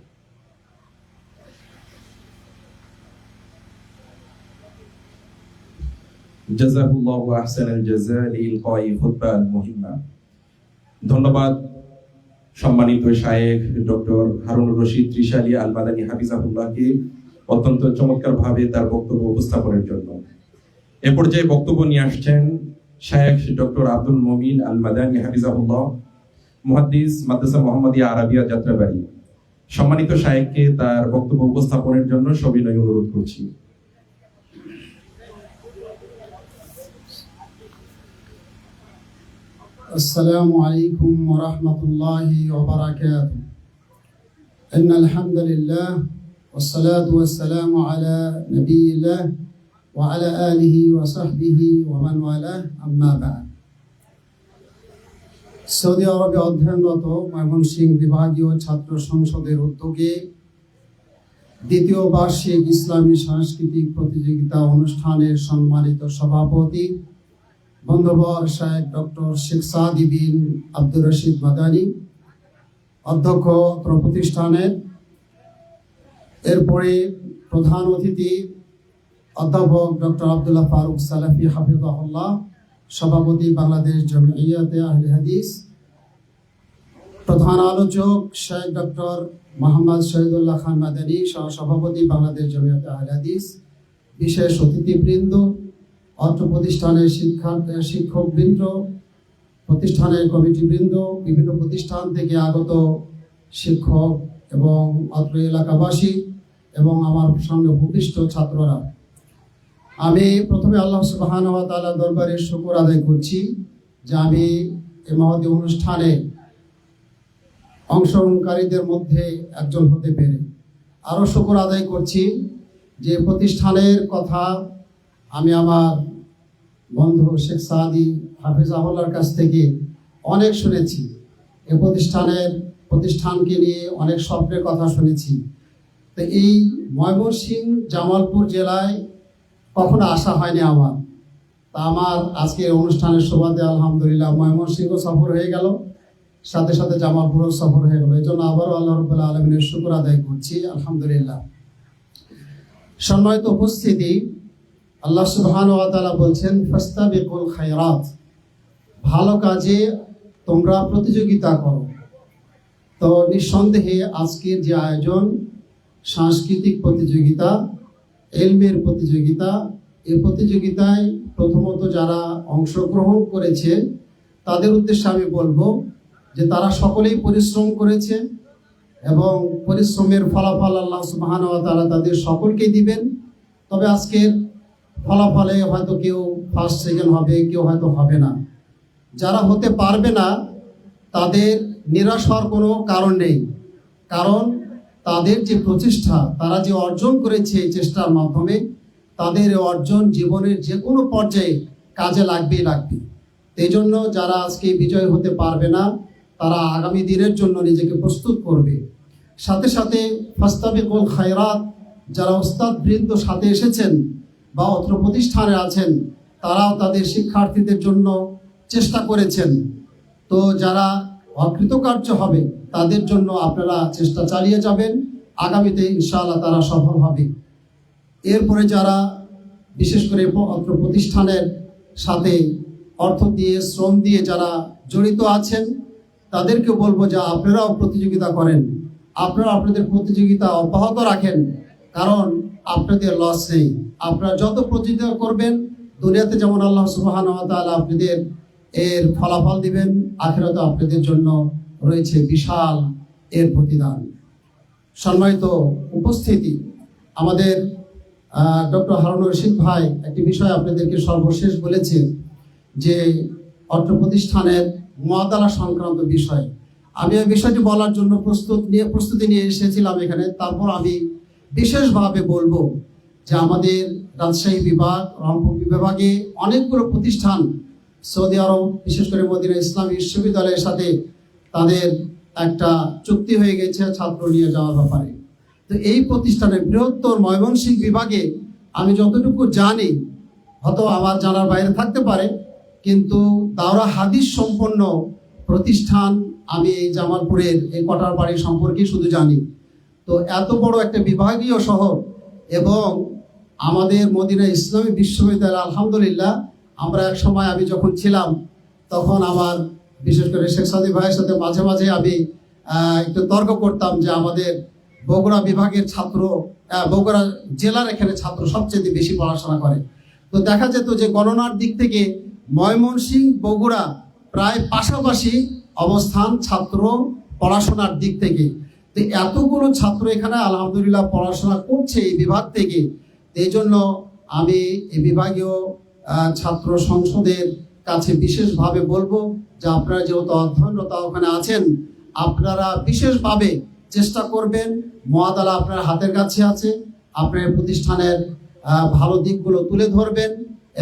জাযাকুল্লাহু আহসানাল জাযা লিলকাই খুতবাত মুহিম্মা। ধন্যবাদ সম্মানিত শায়েখ ডক্টর হারুনুর রশিদ ত্রিশালী আল মাদানী হাফিজাহুল্লাহকে অত্যন্ত চমৎকারভাবে তার বক্তব্য উপস্থাপনের জন্য। এ পর্যায়ে বক্তব্য নিয়ে আসছেন শায়েখ ডক্টর আব্দুল মুমিন আল মাদানী হাফিজাহুল্লাহ, মুহাদ্দিস মাদ্রাসা মুহাম্মাদিয়া আরাবিয়া যাত্রাবাড়ি। সম্মানিত শায়েখকে তার বক্তব্য উপস্থাপনের জন্য সবিনয় অনুরোধ করছি। السلام عليكم ورحمة الله وبركاته. إن الحمد لله والصلاة والسلام على نبي الله وعلى آله وصحبه ومن والاه أما بعد. সৌদি আরবে অধ্যয়নরত ময়মনসিংহ বিভাগীয় ছাত্র সংসদের উদ্যোগে দ্বিতীয় বার্ষিক ইসলামী সাংস্কৃতিক প্রতিযোগিতা অনুষ্ঠানের সম্মানিত সভাপতি বন্ধুবর শায়েখ ডক্টর শেখ সাদি বিন আব্দুর রশিদ মাদানী, অধ্যক্ষ প্রতিষ্ঠানের, এরপরে প্রধান অতিথি অধ্যাপক ডক্টর আব্দুল্লাহ ফারুক সালাফি হাফিজাহুল্লাহ, সভাপতি বাংলাদেশ জমিয়তে আহলে হাদিস, প্রধান আলোচক শায়েখ ডক্টর মোহাম্মদ শহীদুল্লাহ খান মাদানী, সভাপতি বাংলাদেশ জমিয়তে আহলে হাদিস, বিশেষ অতিথিবৃন্দ, অত্র প্রতিষ্ঠানের শিক্ষকবৃন্দ, প্রতিষ্ঠানের কমিটিবৃন্দ, বিভিন্ন প্রতিষ্ঠান থেকে আগত শিক্ষক এবং অত্র এলাকাবাসী এবং আমার সঙ্গে ভূপিষ্ঠ ছাত্ররা, আমি প্রথমে আল্লাহ সুবহানাহু ওয়া তাআলার দরবারে শুকর আদায় করছি যে আমি এই মহতী অনুষ্ঠানে অংশগ্রহণকারীদের মধ্যে একজন হতে পেরে। আরও শুকর আদায় করছি যে প্রতিষ্ঠানের কথা আমি আমার বন্ধু শেখ সাদি হাফিজাহুল্লাহর কাছ থেকে অনেক শুনেছি। এই প্রতিষ্ঠানকে নিয়ে অনেক স্বপ্নের কথা শুনেছি। তো এই ময়মনসিংহ জামালপুর জেলায় কখনো আসা হয়নি আমার। তা আমার আজকের অনুষ্ঠানের সুবাদে আলহামদুলিল্লাহ ময়মনসিংহ সফর হয়ে গেল, সাথে সাথে জামালপুরও সফর হয়ে গেল। এই জন্য আবারও আল্লাহ রাব্বুল আলামিনের শুকর আদায় করছি আলহামদুলিল্লাহ। সম্মানিত উপস্থিতি, আল্লাহ সুবহানাহু ওয়া তাআলা বলছেন ফাস্তাবিকুল খায়রাত, ভালো কাজে তোমরা প্রতিযোগিতা করো। তো নিঃসন্দেহে আজকের যে আয়োজন, সাংস্কৃতিক প্রতিযোগিতা, ইলমের প্রতিযোগিতা, এই প্রতিযোগিতায় প্রথমত যারা অংশগ্রহণ করেছে তাদের উদ্দেশ্যে আমি বলবো যে তারা সকলেই পরিশ্রম করেছে এবং পরিশ্রমের ফলাফল আল্লাহ সুবহানাহু ওয়া তাআলা তাদের সকলকেই দিবেন। তবে আজকের ফলাফলে হয়তো কেউ ফার্স্ট সেকেন্ড হবে, কেউ হয়তো হবে না। যারা হতে পারবে না তাদের নিরাশ হওয়ার কোনো কারণ নেই, কারণ তাদের যে প্রচেষ্টা, তারা যে অর্জন করেছে এই চেষ্টার মাধ্যমে, তাদের অর্জন জীবনের যে কোনো পর্যায়ে কাজে লাগবেই লাগবে। এই জন্য যারা আজকে বিজয় হতে পারবে না তারা আগামী দিনের জন্য নিজেকে প্রস্তুত করবে। সাথে সাথে ফাস্তাবিকুল খায়রাত, যারা ওস্তাদ বৃন্দ সাথে এসেছেন বা অত্র প্রতিষ্ঠানে আছেন, তারাও তাদের শিক্ষার্থীদের জন্য চেষ্টা করেছেন। তো যারা অকৃতকার্য হবে তাদের জন্য আপনারা চেষ্টা চালিয়ে যাবেন, আগামীতে ইনশাআল্লাহ তারা সফল হবে। এরপরে যারা বিশেষ করে অত্র প্রতিষ্ঠানের সাথে অর্থ দিয়ে শ্রম দিয়ে যারা জড়িত আছেন তাদেরকে বলবো যে আপনারাও প্রতিযোগিতা করেন, আপনারা আপনাদের প্রতিযোগিতা অব্যাহত রাখেন, কারণ আপনাদের লস নেই। আপনারা যত প্রতিযোগিতা করবেন দুনিয়াতে যেমন আল্লাহ সুবহানাহু ওয়া তাআলা আপনাদের এর ফলাফল দিবেন, আখিরাতে আপনাদের জন্য রয়েছে বিশাল এর প্রতিদান। সম্মানিত উপস্থিতি, আমাদের ডক্টর হারুন রশিদ ভাই একটি বিষয় আপনাদেরকে সর্বশেষ বলেছেন যে অর্থ প্রতিষ্ঠানের মুআদালা সংক্রান্ত বিষয়। আমি এই বিষয়টি বলার জন্য প্রস্তুতি নিয়ে এসেছিলাম এখানে। তারপর আমি বিশেষভাবে বলবো যে আমাদের রাজশাহী বিভাগ, রংপুর বিভাগে অনেকগুলো প্রতিষ্ঠান সৌদি আরব, বিশেষ করে মদিনা ইসলামী বিশ্ববিদ্যালয়ের সাথে তাদের একটা চুক্তি হয়ে গেছে ছাত্র নিয়ে যাওয়ার ব্যাপারে। তো এই প্রতিষ্ঠানের বৃহত্তর ময়মনসিংহ বিভাগে আমি যতটুকু জানি, হয়তো আমার জানার বাইরে থাকতে পারে, কিন্তু দাওরা হাদিস সম্পন্ন প্রতিষ্ঠান আমি এই জামালপুরের এই কটার বাড়ি সম্পর্কে শুধু জানি। তো এত বড় একটা বিভাগীয় শহর এবং আমাদের মদিনা ইসলামী বিশ্ববিদ্যালয়, আলহামদুলিল্লাহ আমরা এক সময় আমি যখন ছিলাম তখন আমার বিশেষ করে শেখ সাদি ভাইয়ের সাথে মাঝে মাঝে আমি একটু তর্ক করতাম যে আমাদের বগুড়া বিভাগের ছাত্র, বগুড়া জেলার এখানে ছাত্র সবচেয়ে বেশি পড়াশোনা করে। তো দেখা যেত যে গণনার দিক থেকে ময়মনসিংহ বগুড়া প্রায় পাশাপাশি অবস্থান ছাত্র পড়াশোনার দিক থেকে। তো এতগুলো ছাত্র এখানে আলহামদুলিল্লাহ পড়াশোনা করছে এই বিভাগ থেকে। এই জন্য আমি এই বিভাগীয় ছাত্র সংসদের কাছে বিশেষভাবে বলবো যে আপনারা যেহেতু অধ্যয়নরত ওখানে আছেন, আপনারা বিশেষভাবে চেষ্টা করবেন, মুআদালা আপনার হাতের কাছে আছে, আপনার প্রতিষ্ঠানের ভালো দিকগুলো তুলে ধরবেন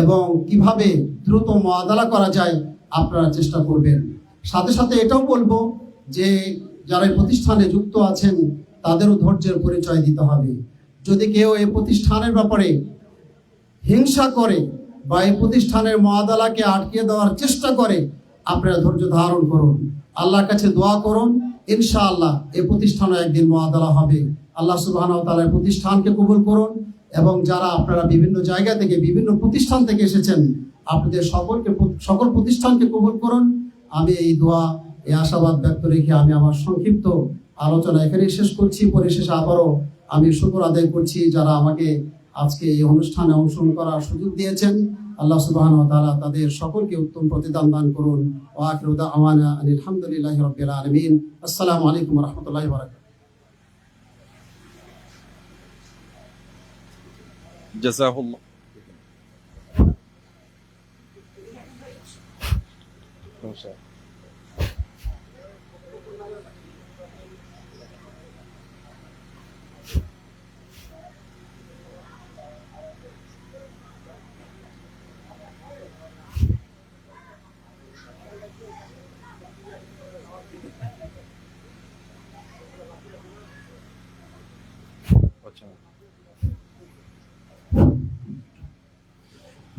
এবং কিভাবে দ্রুত মুআদালা করা যায় আপনারা চেষ্টা করবেন। সাথে সাথে এটাও বলবো যে যারা এই প্রতিষ্ঠানে যুক্ত আছেন তাদেরও ধৈর্যের পরিচয় দিতে হবে। যদি কেউ এই প্রতিষ্ঠানের ব্যাপারে হিংসা করে বা এই প্রতিষ্ঠানের মুআদালাকে আটকে দেওয়ার চেষ্টা করে, আপনারা ধৈর্য ধারণ করুন, আল্লাহর কাছে দোয়া করুন, ইনশাআল্লাহ এই প্রতিষ্ঠানও একদিন মুআদালা হবে। আল্লাহ সুবহানাহু ওয়া তাআলা এই প্রতিষ্ঠানকে কবুল করুন এবং যারা আপনারা বিভিন্ন জায়গা থেকে বিভিন্ন প্রতিষ্ঠান থেকে এসেছেন আপনাদের সকল প্রতিষ্ঠানকে কবুল করুন। আমি এই দোয়া, এই আশাবাদ ব্যক্ত রেখে আমি আমার সংক্ষিপ্ত আলোচনা এখানেই শেষ করছি। পরিশেষে আবারও আমি শুকর আদায় করছি যারা আমাকে আজকে এই অনুষ্ঠানে অংশগ্রহণ করার সুযোগ দিয়েছেন। আল্লাহ সুবহানাহু ওয়া তাআলা তাদের সকলকে উত্তম প্রতিদান দান করুন। ওয়া আখিরু দাওয়ানা আলহামদুলিল্লাহি রাব্বিল আলামিন। আসসালামু আলাইকুম ওয়া রাহমাতুল্লাহি ওয়া বারাকাতুহু। জাযাকুল্লাহ।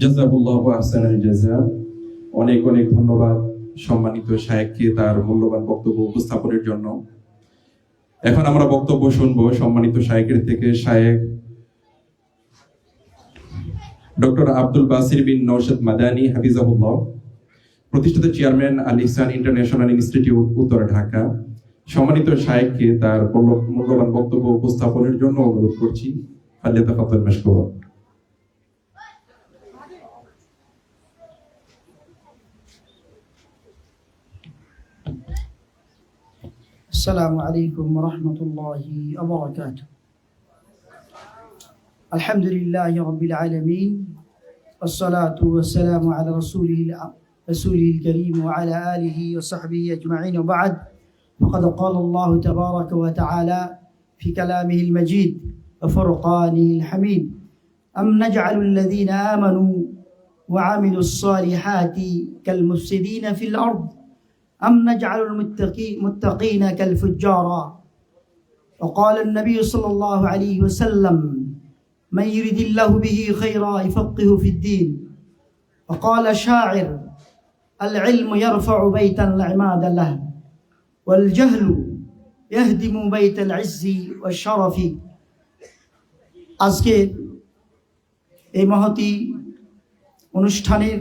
জাযাকুল্লাহু আহসানাল জাযা। অনেক অনেক ধন্যবাদ সম্মানিত শায়েখকে তার মূল্যবান বক্তব্য উপস্থাপনের জন্য। এখন আমরা বক্তব্য শুনবো সম্মানিত শায়েখের থেকে। শায়েখ ডক্টর আব্দুল বাসির বিন নওশাদ মাদানী হাফিজাহুল্লাহ, প্রতিষ্ঠাতা চেয়ারম্যান আল ইহসান ইন্টারন্যাশনাল ইনস্টিটিউট, উত্তর ঢাকা। সম্মানিত শায়েখকে তার মূল্যবান বক্তব্য উপস্থাপনের জন্য অনুরোধ করছি। ফালিয়াতাফাদ্দাল মাশকুরা। السلام عليكم ورحمة الله وبركاته. الحمد لله رب العالمين، والصلاة والسلام على رسوله الكريم وعلى آله وصحبه أجمعين، وبعد. فقد قال الله تبارك وتعالى في كلامه المجيد وفرقانه الحميد: أم نجعل الذين آمنوا وعملوا الصالحات كالمفسدين في الأرض أم نجعل المتقين كالفجار. وقال النبي صلى الله عليه وسلم: من يرد الله به خيرا يفقه في الدين. وقال شاعر: العلم يرفع بيتا العماد له والجهل يهدم بيت العز والشرف আজকে এই মহতী অনুষ্ঠানের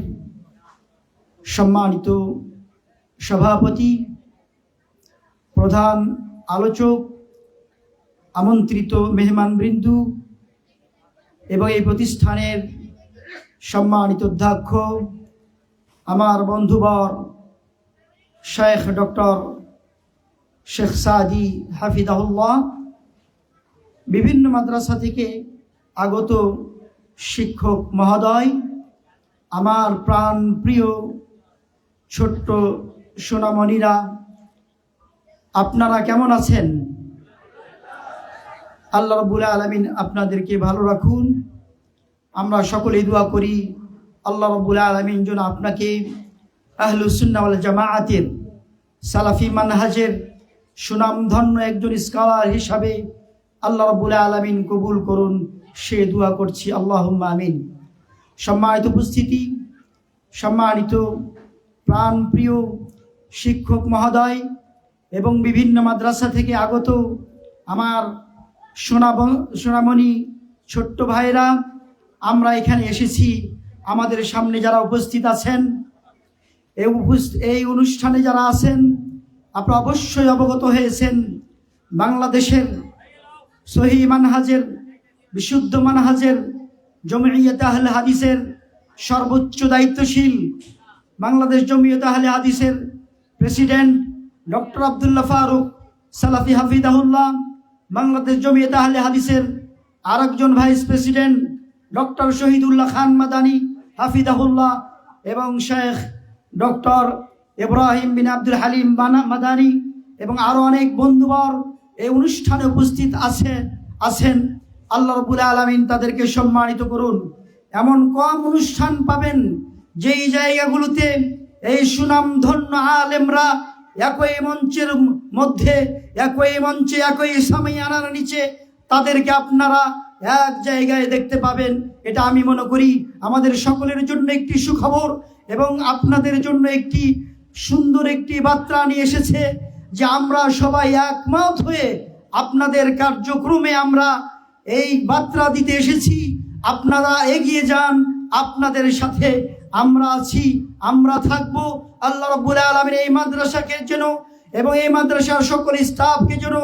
সম্মানিত সভাপতি, প্রধান আলোচক, আমন্ত্রিত মেহমানবৃন্দ এবং এই প্রতিষ্ঠানের সম্মানিত অধ্যক্ষ, আমার বন্ধুবর শেখ ডক্টর শেখ সাদি হাফিজাহুল্লাহ, বিভিন্ন মাদ্রাসা থেকে আগত শিক্ষক মহোদয়, আমার প্রাণ প্রিয় ছোট্ট সোনামণিরা, আপনারা কেমন আছেন? আল্লাহ রাব্বুল আলামিন আপনাদেরকে ভালো রাখুন। আমরা সকলেই দোয়া করি আল্লাহ রাব্বুল আলামিন যেন আপনাকে আহলুস সুন্নাহ ওয়াল জামাআতের সালাফি মানহাজের সুনামধন্য একজন স্কলার হিসাবে আল্লাহ রাব্বুল আলামিন কবুল করুন, সে দোয়া করছি, আল্লাহুম্মা আমিন। সম্মানিত উপস্থিতি, সম্মানিত প্রাণপ্রিয় শিক্ষক মহোদয় এবং বিভিন্ন মাদ্রাসা থেকে আগত আমার সোনামণি ছোট্ট ভাইরা, আমরা এখানে এসেছি। আমাদের সামনে যারা উপস্থিত আছেন, এই অনুষ্ঠানে যারা আছেন, আপনারা অবশ্যই অবগত হয়েছেন বাংলাদেশের সহিহ মানহাজের, বিশুদ্ধ মানহাজের, জমিয়তে আহলে হাদিসের সর্বোচ্চ দায়িত্বশীল বাংলাদেশ জমিয়তে আহলে হাদিসের প্রেসিডেন্ট ডক্টর আব্দুল্লাহ ফারুক সালাফি হাফিজাহুল্লাহ, বাংলাদেশ জমিয়তে আহলে হাদিসের আরেকজন vice president doctor Shahidullah Khan Madani হাফিজাহুল্লাহ এবং শেখ ডক্টর ইব্রাহিম বিন আব্দুল হালিম মাদানী এবং আরো অনেক বন্ধুবর এই অনুষ্ঠানে উপস্থিত আছেন। আল্লাহ রাব্বুল আলামিন তাদেরকে সম্মানিত করুন। এমন কম অনুষ্ঠান পাবেন যেই জায়গাগুলোতে এই সুনামধন্য আলেমরা একই মঞ্চের মধ্যে, একই মঞ্চে, একই সামিয়ানার নিচে তাদেরকে আপনারা এক জায়গায় দেখতে পাবেন। এটা আমি মনে করি আমাদের সকলের জন্য একটি সুখবর এবং আপনাদের জন্য একটি সুন্দর একটি বার্তা নিয়ে এসেছে যে আমরা সবাই একমত হয়ে আপনাদের কার্যক্রমে আমরা এই বার্তা দিতে এসেছি। আপনারা এগিয়ে যান, আপনাদের সাথে আমরা আছি, আমরা থাকবো। আল্লাহ রাব্বুল আলামিন এই মাদ্রাসাকে যেন এবং এই মাদ্রাসার সকল স্টাফকে যেন,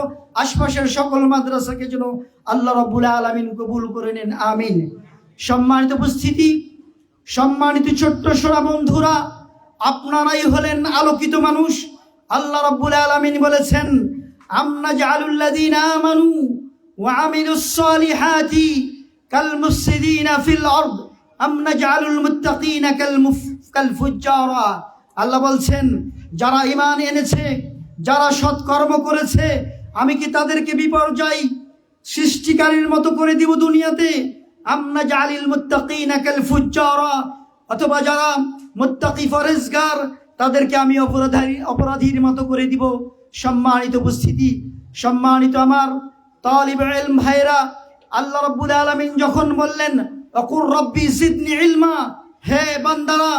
আশপাশের সকল মাদ্রাসাকে যেন আল্লাহ রাব্বুল আলামিন কবুল করে নেন, আমিন। সম্মানিত উপস্থিতি, সম্মানিত ছোট্ট সোনা বন্ধুরা, আপনারাই হলেন আলোকিত মানুষ। আল্লাহ রাব্বুল আলামিন বলেছেন, আমনা জাআলুল্লাযীনা আমানু ওয়া আমিলুস সালিহাতি কাল মুফসিদিনা ফিল আরদ আম নাজআলুল মুত্তাকিনা কাল ফুজ্জারা। আল্লাহ বলছেন, যারা ঈমান এনেছে, যারা সৎকর্ম করেছে, আমি কি তাদেরকে বিপর্যয় সৃষ্টিকারীর মতো করে দিব দুনিয়াতে? আম নাজআলুল মুত্তাকিনা কাল ফুজ্জারা, অথবা যারা মুত্তাকি ফরেজগার তাদেরকে আমি অপরাধীর মতো করে দিব। সম্মানিত উপস্থিতি, সম্মানিত আমার তালিবে ইলম ভাইরা, আল্লাহ রাব্বুল আলামিন যখন বললেন আকুর রব্বি জিদনি ইলমা, হে বান্দারা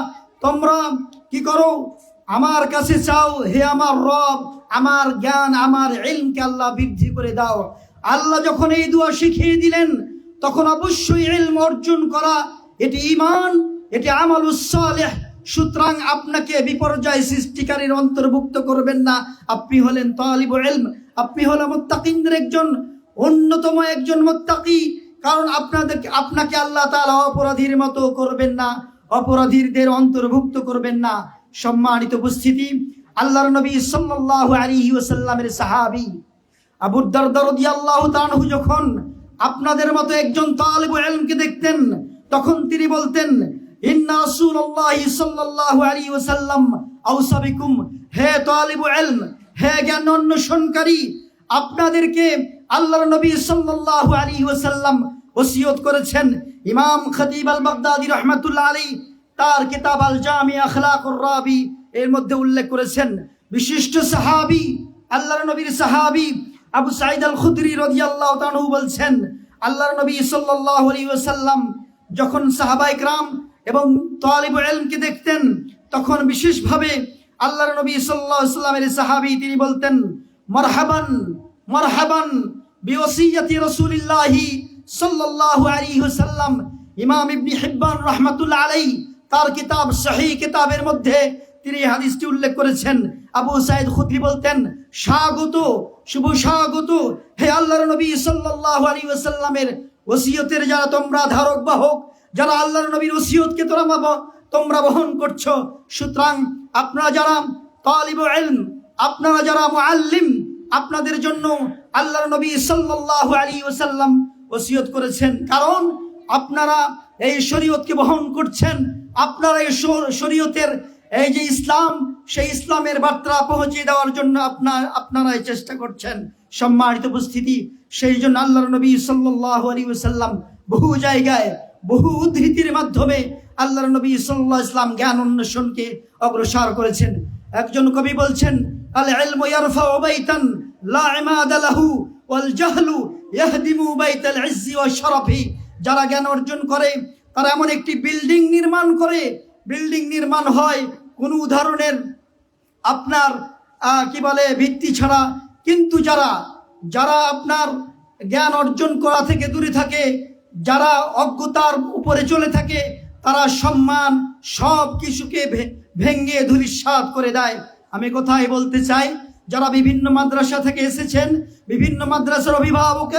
তোমরা কি করো? আমার কাছে চাও, হে আমার রব, আমার জ্ঞান, আমার ইলমকে আল্লাহ বৃদ্ধি করে দাও। আল্লাহ যখন এই দোয়া শিখিয়ে দিলেন, তখন অবশ্যই ইলম অর্জন করা এটি ঈমান, এটি আমালুস সালেহ। সুতরাং আপনাকে বিপর্যয় সৃষ্টিকারীর অন্তর্ভুক্ত করবেন না। আপনি হলেন তালিবুল ইলম, আপনি হলেন মুত্তাকিনদের একজন অন্যতম একজন মুত্তাকি, কারণ আপনাকে আল্লাহ তাআলা অপরাধীর মতো করবেন না, অপরাধীদের অন্তর্ভুক্ত করবেন না। সম্মানিত উপস্থিতি, আল্লাহর নবী সাল্লাল্লাহু আলাইহি ওয়াসাল্লামের সাহাবী আবু দারদা রাদিয়াল্লাহু তাআলা আনহু যখন আপনাদের মতো একজন তালিবুল ইলমকে দেখতেন, তখন তিনি বলতেন, ইন্না রাসূলুল্লাহি সাল্লাল্লাহু আলাইহি ওয়াসাল্লাম আওসা বিকুম, হে তালিবুল ইলম, হে জ্ঞান অন্বেষণকারী, আপনাদেরকে আল্লাহর নবী সাল্লাল্লাহু আলাইহি ওয়াসাল্লাম ওসিয়ত করেছেন। ইমাম খতিব আল বাগদাদি রাহমাতুল্লাহ আলাইহি তার কিতাব আল জামি আখলাকুর রাবি এর মধ্যে উল্লেখ করেছেন, বিশিষ্ট সাহাবী, আল্লাহর নবীর সাহাবী আবু সাঈদ আল খুদরি রাদিয়াল্লাহু তাআলা বলছেন, আল্লাহর নবী সাল্লাল্লাহু আলাইহি ওয়াসাল্লাম যখন সাহাবায়ে কেরাম এবং তালিবুল ইলমকে দেখতেন, তখন বিশেষভাবে আল্লাহর নবী সাল্লাল্লাহু আলাইহি ওয়াসাল্লামের সাহাবী তিনি বলতেন, মারহাবান মারহাবান বিওসিয়্যাতি রাসূলিল্লাহি সাল্লাল্লাহু আলাইহি ওয়াসাল্লাম। ইমাম ইবনে হিব্বান রাহমাতুল্লাহ আলাইহি তার কিতাব সহিহ কিতাবের মধ্যে তিনি এই হাদিসটি উল্লেখ করেছেন। আবু সাঈদ খুদরি বলতেন, স্বাগত, শুভ স্বাগত হে আল্লাহর নবী সাল্লাল্লাহু আলাইহি ওয়াসাল্লামের ওসিয়তের যারা তোমরা ধারক বাহক, যারা আল্লাহর নবীর ওসিয়তকে তোমরা বহন করছো। সুতরাং আপনারা যারা তালিবুল ইলম, আপনারা যারা মুআল্লিম, আপনাদের জন্য আল্লাহর নবী সাল্লাল্লাহু আলাইহি ওয়াসাল্লাম ওসিয়ত করেছেন, কারণ আপনারা এই শরীয়তকে বহন করছেন, আপনারা এই শরীয়তের এই যে ইসলাম, সেই ইসলামের বার্তা পৌঁছে দেওয়ার জন্য আপনারা চেষ্টা করছেন। সম্মানিত উপস্থিতি, সেই জন্য আল্লাহর নবী সাল্লাল্লাহু আলাইহি ওয়াসাল্লাম বহু জায়গায় বহু উদ্ধৃতির মাধ্যমে আল্লাহর নবী সাল্লাল্লাহু আলাইহি ওয়াসাল্লাম জ্ঞান অন্বেষণকে অগ্রসর করেছেন। একজন কবি বলছেন, আল ইলমু ইয়ারফাউ বাইতান লা ইমাদা লাহু ওয়াল জাহলু ইয়াহদিমু বাইতাল ইজ্জি ওয়াশ শারাফি। যারা জ্ঞান অর্জন করে তারা এমন একটি বিল্ডিং নির্মাণ করে, বিল্ডিং নির্মাণ হয় কোনো উদাহরণের আপনার ভিত্তি ছাড়া। কিন্তু যারা আপনার জ্ঞান অর্জন করা থেকে দূরে থাকে, যারা অজ্ঞতার উপরে চলে থাকে, তারা সম্মান সব কিছুকে ভেঙে ধূলিসাৎ করে দেয়। আমি কোথায় বলতে চাই, যারা বিভিন্ন মাদ্রাসা থেকে এসেছেন, বিভিন্ন মাদ্রাসার অভিভাবক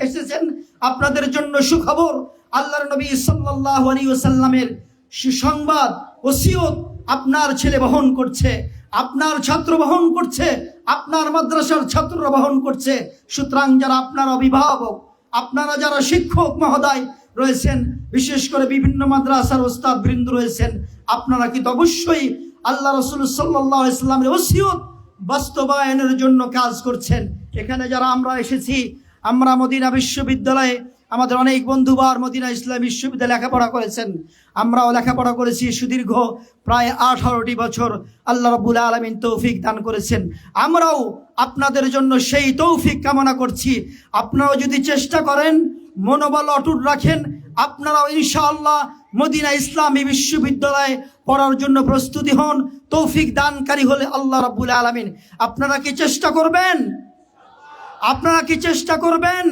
এসেছেন, আপনাদের জন্য সুখবর, আল্লাহর নবী সাল্লাল্লাহু আলাইহি ওয়াসাল্লামের সুসংবাদ ওসিয়ত আপনার ছেলে বহন করছে, আপনার ছাত্র বহন করছে, আপনার মাদ্রাসার ছাত্ররা বহন করছে। সুতরাং যারা আপনার অভিভাবক, আপনারা যারা শিক্ষক মহোদয় রয়েছেন, বিশেষ করে বিভিন্ন মাদ্রাসার ওস্তাদ বৃন্দ রয়েছেন, আপনারা কিন্তু অবশ্যই আল্লাহ রাসূল সাল্লাল্লাহু আলাইহি ওয়াসাল্লামের ওসিয়ত বাস্তবায়নের জন্য কাজ করছেন। এখানে যারা আমরা এসেছি, আমরা মদিনা বিশ্ববিদ্যালয়ে আমাদের অনেক বন্ধুবার মদিনা ইসলামী বিশ্ববিদ্যালয়ে লেখাপড়া করেছেন, আমরাও লেখাপড়া করেছি সুদীর্ঘ প্রায় 18টি বছর। আল্লাহ রাব্বুল আলামিন তৌফিক দান করেছেন। আমরাও আপনাদের জন্য সেই তৌফিক কামনা করছি। আপনারাও যদি চেষ্টা করেন, মনোবল অটুট রাখেন, আপনারাও ইনশাআল্লাহ মদিনা ইসলামী বিশ্ববিদ্যালয়ে পড়ার জন্য প্রস্তুতি হন। তৌফিক দানকারী হলে আল্লাহ রাব্বুল আলামিন। আপনারা কি চেষ্টা করবেন? আপনারা কি চেষ্টা করবেন?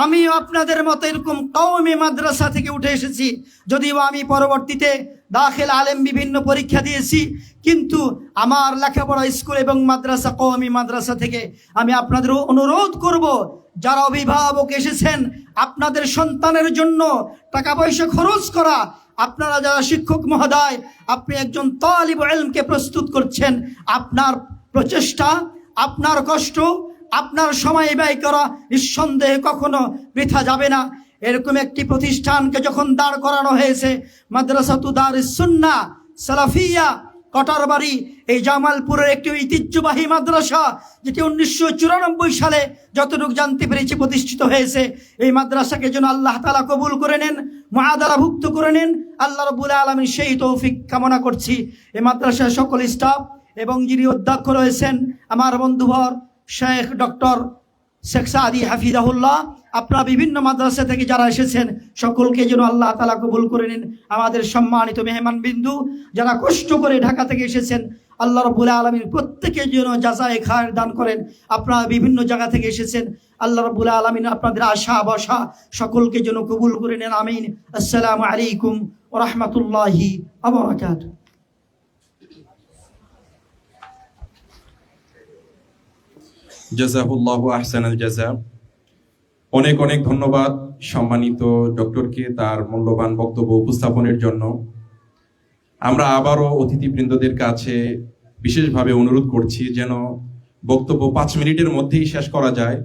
আমিও আপনাদের মতো এরকম কওমি মাদ্রাসা থেকে উঠে এসেছি, যদিও আমি পরবর্তীতে দাখিল আলেম বিভিন্ন পরীক্ষা দিয়েছি, কিন্তু আমার লেখাপড়া স্কুল এবং মাদ্রাসা কওমি মাদ্রাসা থেকে। আমি আপনাদের অনুরোধ করব, যারা অভিভাবক এসেছেন, আপনাদের সন্তানের জন্য টাকা পয়সা খরচ করা, আপনারা যারা শিক্ষক মহোদয়, আপনি একজন তালিবুল ইলমকে প্রস্তুত করছেন, আপনার প্রচেষ্টা, আপনার কষ্ট, আপনার সময় ব্যয় করা নিঃসন্দেহে কখনো বৃথা যাবে না। এরকম একটি প্রতিষ্ঠানকে যখন দাঁড় করানো হয়েছে, মাদ্রাসাতু দারুস সুন্নাহ সালাফিয়া কটারবাড়ি, এই জামালপুরের একটি ঐতিহ্যবাহী মাদ্রাসা, যেটি 1994 সালে যতটুকু জানতে পেরেছি প্রতিষ্ঠিত হয়েছে। এই মাদ্রাসাকে যেন আল্লাহ তাআলা কবুল করে নেন, মুআদালাভুক্ত করে নেন, আল্লাহ রাব্বুল আলামিন সেই তৌফিক কামনা করছি। এই মাদ্রাসার সকল স্টাফ এবং যিনি অধ্যক্ষ রয়েছেন, আমার বন্ধুবর শেখ ডক্টর শেখ সাদি হাফিজাহুল্লাহ, আপনারা বিভিন্ন মাদ্রাসা থেকে যারা এসেছেন, সকলকে যেন আল্লাহ তাআলা কবুল করে নেন। আমাদের সম্মানিত মেহমান বিন্দু যারা কষ্ট করে ঢাকা থেকে এসেছেন, আল্লাহ রাব্বুল আলামিন প্রত্যেকের যেন জাযায়ে খায়র দান করেন। আপনারা বিভিন্ন জায়গা থেকে এসেছেন, আল্লাহ রাব্বুল আলামিন আপনাদের আশা বসা সকলকে যেন কবুল করে নেন। আমিন। আসসালামু আলাইকুম ওয়া রাহমাতুল্লাহি ওয়া বারাকাতুহু। জাযাহুল্লাহু আহসানাল জাযা। অনেক অনেক ধন্যবাদ সম্মানিত ডক্টরকে তার মূল্যবান বক্তব্য উপস্থাপনের জন্য। আমরা আবারও অতিথিবৃন্দদের কাছে বিশেষভাবে অনুরোধ করছি যেন বক্তব্য 5 মিনিটের মধ্যেই শেষ করা যায়,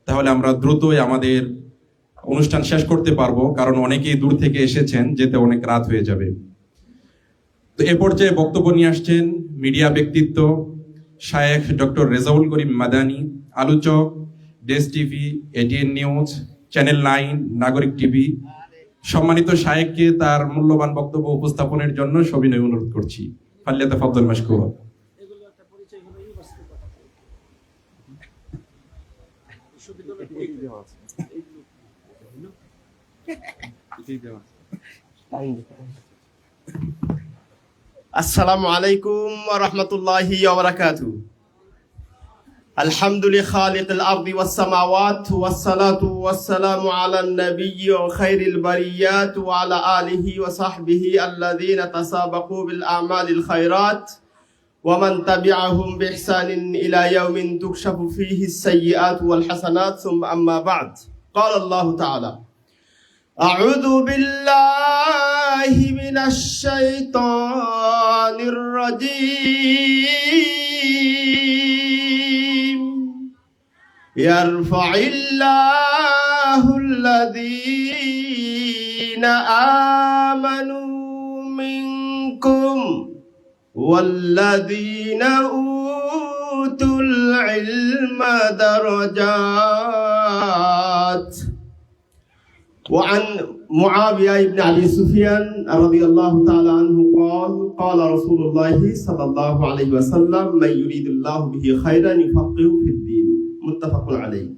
তাহলে আমরা দ্রুতই আমাদের অনুষ্ঠান শেষ করতে পারবো, কারণ অনেকেই দূর থেকে এসেছেন, যেতে অনেক রাত হয়ে যাবে। তো এ পর্যায়ে বক্তব্য নিয়ে আসছেন মিডিয়া ব্যক্তিত্ব শায়েখ ডক্টর রেজাউল করিম মাদানী, আলোচক দেশ টিভি, এটিএন নিউজ, চ্যানেল 9, নাগরিক টিভি। সম্মানিত শায়েখকে তার মূল্যবান বক্তব্য উপস্থাপনের জন্য সবিনয় অনুরোধ করছি। ফালিয়াতাফাদ্দাল মাশকুরা। আসসালামু আলাইকুম ওয়া রাহমাতুল্লাহি ওয়া বারাকাতুহু। আলহামদুলিল্লাহি খালিকিল আরদি ওয়াস সামাওয়াতি ওয়াস সালাতু ওয়াস সালামু আলান নাবিয়্যি ওয়া খায়রিল বারিয়াত ওয়া আলা আলিহি ওয়া সাহবিহি আল্লাযীনা তাসাবাকু বিল আমালিল খায়রাত ওয়া মান তাবি'আহুম বিইহসানিন ইলা ইয়াউমিন তুকশাফু ফীহি আস-সাইয়্যাতু ওয়াল হাসানাত সুম্মা আম্মা বা'দ। ক্বালা আল্লাহু তাআলা আউযু বিল্লাহি মিনাশ শাইতানির রাজীম। ইয়ারফা'িল্লাহুল্লাযীনা আমানু মিনকুম ওয়াল্লাযীনা উতুল ইলমা দারাজাত। وعن معاوية بن أبي سفيان رضي الله تعالى عنه قال قال رسول الله صلى الله عليه وسلم من يريد الله به خيرا يفقهه في الدين متفق عليه।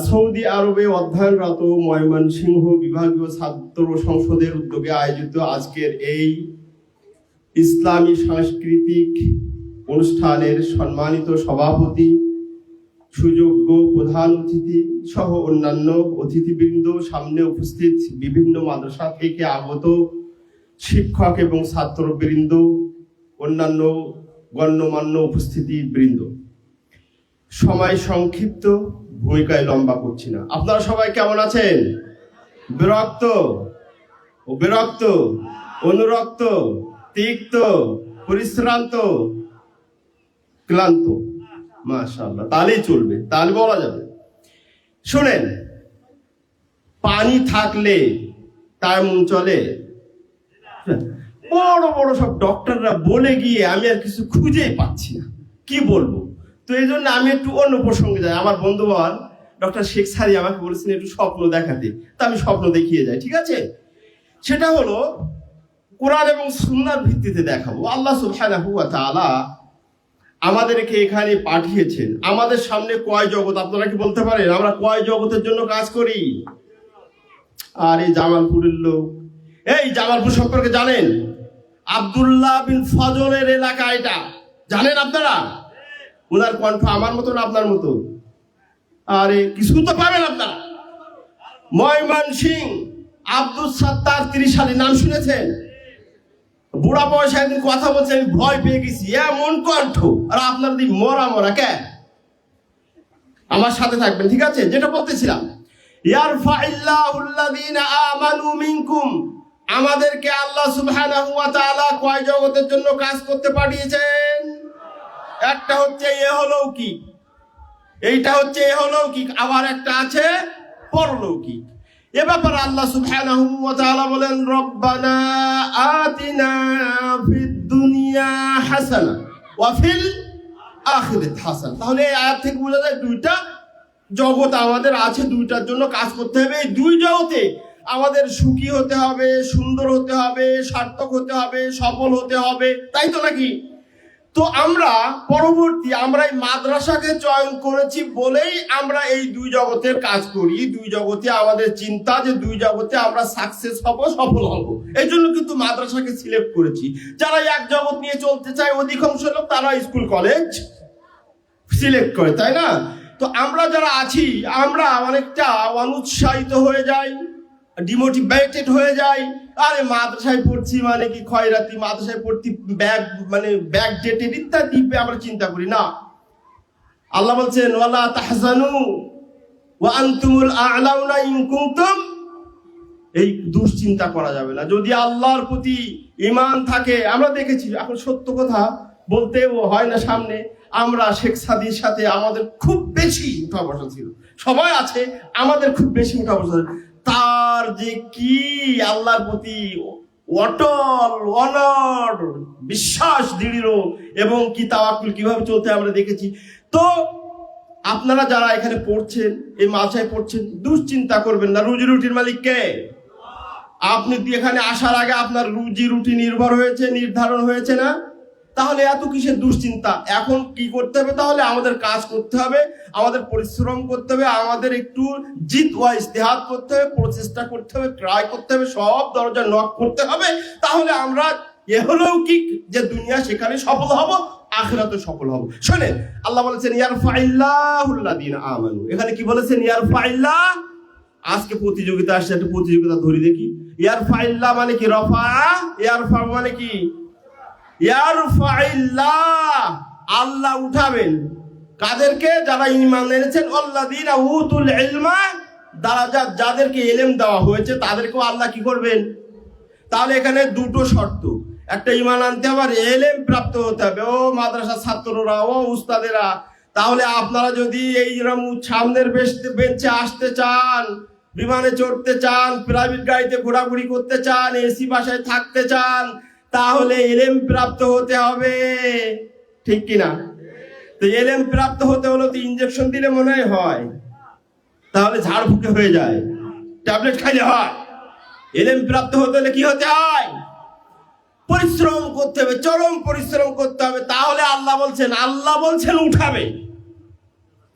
সৌদি আরবে অধ্যয়নরত ময়মনসিংহ বিভাগীয় ছাত্র সংসদের উদ্যোগে আয়োজিত আজকের এই ইসলামী সাংস্কৃতিক অনুষ্ঠানের সম্মানিত সভাপতি, সুযোগ্য প্রধান অতিথি সহ অন্যান্য অতিথিবৃন্দ, সামনে উপস্থিত বিভিন্ন মাদ্রাসা থেকে আগত শিক্ষক এবং ছাত্রবৃন্দ, অন্যান্য গণ্যমান্য উপস্থিতিবৃন্দ, সময় সংক্ষিপ্ত, ভূমিকায় লম্বা করছি না। আপনারা সবাই কেমন আছেন? বিরক্ত, অনুরক্ত, তিক্ত, পরিশ্রান্ত, ক্লান্ত? মাশাআল্লাহ, তাহলেই চলবে, তাহলে বলা যাবে। শোনেন, পানি থাকলে তেমন চলে। বড় বড় সব ডক্টররা বলে গিয়ে আমি আর কিছু খুঁজেই পাচ্ছি না, কি বলবো। তো এই জন্য আমি একটু অন্য প্রসঙ্গে যাই। আমার বন্ধুবান ডক্টর শেখ সারি আমাকে বলেছেন একটু স্বপ্ন দেখাতে, তা আমি স্বপ্ন দেখিয়ে যাই, ঠিক আছে? সেটা হলো কোরআন এবং সুন্নাহর ভিত্তিতে দেখাবো। আল্লাহ সুবহানাহু ওয়া তাআলা আমাদেরকে এখানে পাঠিয়েছেন। আমাদের সামনে কয় জগৎ, আপনারা কি বলতে পারেন আমরা কয় জগতের জন্য কাজ করি? আর এই জামালপুরের লোক, এই জামালপুর সম্পর্কে জানেন? আব্দুল্লাহ বিন ফজলের এলাকা এটা, জানেন আপনারা? ওনার কণ্ঠ আমার মতো না আপনার মতো? আরে কিছু তো পাবেন আপনারা। ময়মনসিংহ আব্দুল সাত্তার 30 সালে নাম শুনেছেন? বুড়া বয়সে একদিন কথা বলছে, আমি ভয় পেয়ে গেছি, এমন কণ্ঠ। আর আপনার দিন মরা কে? আমার সাথে থাকবেন, ঠিক আছে? যেটা বলতেছিলাম, ইয়ারফা'িল্লাহুল্লাযীনা আমানু মিনকুম, আমাদেরকে আল্লাহ সুবহানাহু ওয়া তাআলা কয় জগতের জন্য কাজ করতে পাঠিয়েছেন? একটা হচ্ছে ইহলৌকিক, এইটা হচ্ছে ইহলৌকিক, আবার একটা আছে পরলৌকিক। এ ব্যাপারে আল্লাহ সুবহানাহু ওয়া তাআলা বলেন, রব্বানা আতিনা ফিদ দুনিয়া হাসানা ওয়া ফিল আখিরাতি হাসানা। তাহলে এই আয়াত থেকে বোঝা যায় দুইটা জগৎ আমাদের আছে, দুইটার জন্য কাজ করতে হবে। এই দুই জগতে আমাদের সুখী হতে হবে, সুন্দর হতে হবে, সার্থক হতে হবে, সফল হতে হবে, তাই তো নাকি? তো আমরা এই মাদ্রাসাকে চয়ন করেছি বলেই আমরা এই দুই জগতের কাজ করি। দুই জগতে আমাদের চিন্তা যে দুই জগতে আমরা সাকসেস হব, সফল হব, এই জন্য কিন্তু মাদ্রাসাকে সিলেক্ট করেছি। যারা এক জগৎ নিয়ে চলতে চায় অধিকাংশ লোক তারা স্কুল কলেজ সিলেক্ট করে, তাই না? তো আমরা যারা আছি আমরা অনেকটা অনুৎসাহিত হয়ে যাই, ডিমোটিভেটেড হয়ে যায়। আরে মাদ্রাসায় পড়ছি মানে কি খয়রাতি, মাদ্রাসায় পড়ছি ব্যাক ডেটেড ইত্যাদি আমরা চিন্তা করি না। আল্লাহ বলছেন, ওয়ালা তাহজানু ওয়া আনতুমুল আ'লাউনা ইন কুনতুম। এই দুশ্চিন্তা করা যাবে না যদি আল্লাহর প্রতি ঈমান থাকে। আমরা দেখেছি, এখন সত্য কথা বলতেও হয় না সামনে, আমরা শেখ সাদির সাথে আমাদের খুব বেশি উঠা বসা ছিল। সবাই আছে, আমাদের খুব বেশি উঠা বসা। তার যে কি আল্লাহর প্রতি অটল অনড় বিশ্বাস দৃঢ় এবং কি তাওয়াক্কুল কিভাবে চলতে আমরা দেখেছি। তো আপনারা যারা এখানে পড়ছেন, এই মাদ্রাসায় পড়ছেন, দুশ্চিন্তা করবেন না। রুজি রুটির মালিক কে? আপনি এখানে আসার আগে আপনার রুজি রুটি নির্ধারণ হয়েছে না? তাহলে এত কিসের দুশ্চিন্তা? এখন কি করতে হবে? তাহলে আমাদের কাজ করতে হবে, আমাদের পরিশ্রম করতে হবে, আমাদের একটু জিদ ওয়া ইজতিহাদ করতে হবে, প্রচেষ্টা করতে হবে, ট্রাই করতে হবে, সব দরজা নক করতে হবে। তাহলে আমরা ইহলৌকিক যে দুনিয়া সেখানে সফল হব, আখিরাতে সফল হব। শুনেন, আল্লাহ বলেছেন ইয়ারফাইল্লাহুল্লাযীনা আমানু। এখানে কি বলেছেন? ইয়ারফাইল্লাহ। আজকে প্রতিযোগিতা আসছে, একটা প্রতিযোগিতা ধরি দেখি। ইয়ারফাইল্লাহ মানে কি? রফা। ইয়ারফা মানে কি? ইয়ারফাইল্লাহ, আল্লাহ উঠাবেন কাদেরকে? যারা ঈমান এনেছেন। আল্লাযীনা উতুল ইলমা, দারাজাত, যাদেরকে ইলম দেওয়া হয়েছে তাদেরকেও আল্লাহ কি করবেন? তাহলে এখানে দুটো শর্ত, একটা ঈমান আনতে হবে আর ইলম প্রাপ্ত হতে হবে। ও মাদ্রাসার ছাত্ররা, ও উস্তাদেরা, তাহলে আপনারা যদি এইরকম সামনের বেঞ্চে আসতে চান, বিমানে চড়তে চান, প্রাইভেট গাড়িতে ঘোরাঘুরি করতে চান, এসি বাসায় থাকতে চান, তাহলে ইলম প্রাপ্ত হতে হবে, ঠিক কিনা? তো ইলম প্রাপ্ত হতে হলো তো ইনজেকশন দিলে মনে হয়, তাহলে ঝাড়ফুঁকে হয়ে যায়, ট্যাবলেট খাইলে হয়। ইলম প্রাপ্ত হতে হলে কি হতে হয়? পরিশ্রম করতে হবে, চরম পরিশ্রম করতে হবে। তাহলে আল্লাহ বলছেন উঠাবে।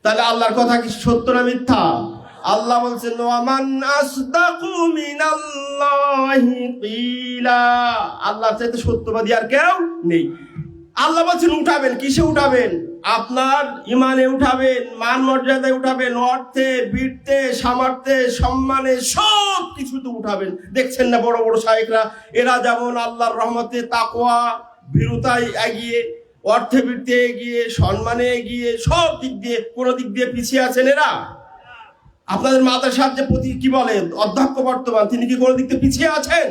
তাহলে আল্লাহর কথা কি সত্য না মিথ্যা? আল্লাহ বলছেন ওয়ামান আসদাকু মিনাল্লাহি কিলা, আল্লাহর চাইতে সত্যবাদী আর কেউ নেই। আল্লাহ বলছেন উঠাবেন। কিসে উঠাবেন? আপনার ইমানে উঠাবেন, মান মর্যাদায় উঠাবেন, অর্থে, বীরতে, সামর্থ্যে, সম্মানে, সব কিছুতে উঠাবেন। দেখছেন না বড় বড় শায়েখরা, এরা যেমন আল্লাহর রহমতে তাকওয়া ভীরুতায় এগিয়ে, অর্থে বৃত্তে এগিয়ে, সম্মানে এগিয়ে, সব দিক দিয়ে কোনো দিক দিয়ে পিছিয়ে আছেন এরা? আপনাদের মাদ্রাসার যে কি বলে অধ্যক্ষ বর্তমান, তিনি কি কোনো দিক দিয়ে পিছিয়ে আছেন?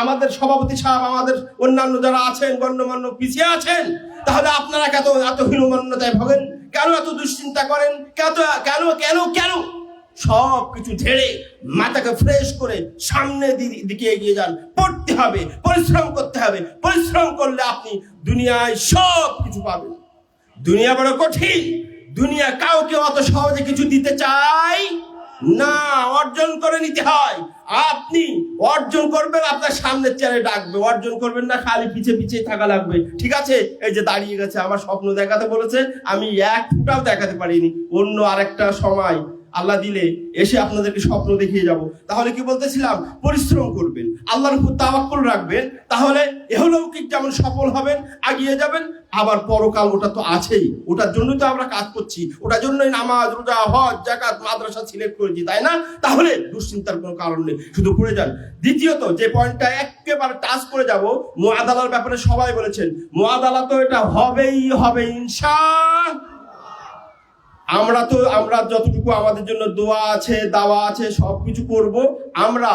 আমাদের সভাপতি সাহেব, আমাদের অন্যান্য যারা আছেন গণ্যমান্য পিছিয়ে আছেন? তাহলে আপনারা এত হীনমান্যতায় ভোগেন কেন? এত দুশ্চিন্তা করেন কেন? কেন কেন কেন? সব কিছু ঝেড়ে মাথাকে ফ্রেশ করে সামনের দিকে এগিয়ে যান। পড়তে হবে, পরিশ্রম করতে হবে। পরিশ্রম করলে আপনি দুনিয়ায় সব কিছু পাবেন। দুনিয়া বড় কঠিন, দুনিয়া কাউকে অত সহজে কিছু দিতে চায় না, অর্জন করে নিতে হয়। আপনি অর্জন করবেন, আপনার সামনের চেয়ারে ডাকবে। অর্জন করবেন না, খালি পিছিয়ে থাকা লাগবে। ঠিক আছে, এই যে দাঁড়িয়ে গেছে, আমার স্বপ্ন দেখাতে বলেছে, আমি এক ফুটাও দেখাতে পারিনি। অন্য আরেকটা সময় আল্লাহ দিলে এসে আপনাদেরকে স্বপ্ন দেখিয়ে যাব। তাহলে কি বলতেছিলাম? পরিশ্রম করবেন, আল্লাহর উপর তাওয়াক্কুল রাখবেন, তাহলে ইহলৌকিক যেমন সফল হবেন, এগিয়ে যাবেন। আবার পরকাল ওটা তো আছেই, ওটার জন্যই তো আমরা কাজ করছি, ওটার জন্যই নামাজ, রোজা, হজ, যাকাত, মাদ্রাসা সিলেক্ট করেছি, তাই না? তাহলে দুশ্চিন্তার কোনো কারণ নেই, শুধু পড়ে যান। দ্বিতীয়ত যে পয়েন্টটা একেবারে টাচ করে যাব, মুআদালার ব্যাপারে সবাই বলেছেন মুআদালা তো এটা হবেই হবে ইনশাআল্লাহ। আমরা যতটুকু আমাদের জন্য দোয়া আছে, দাওয়া আছে, সবকিছু করব আমরা।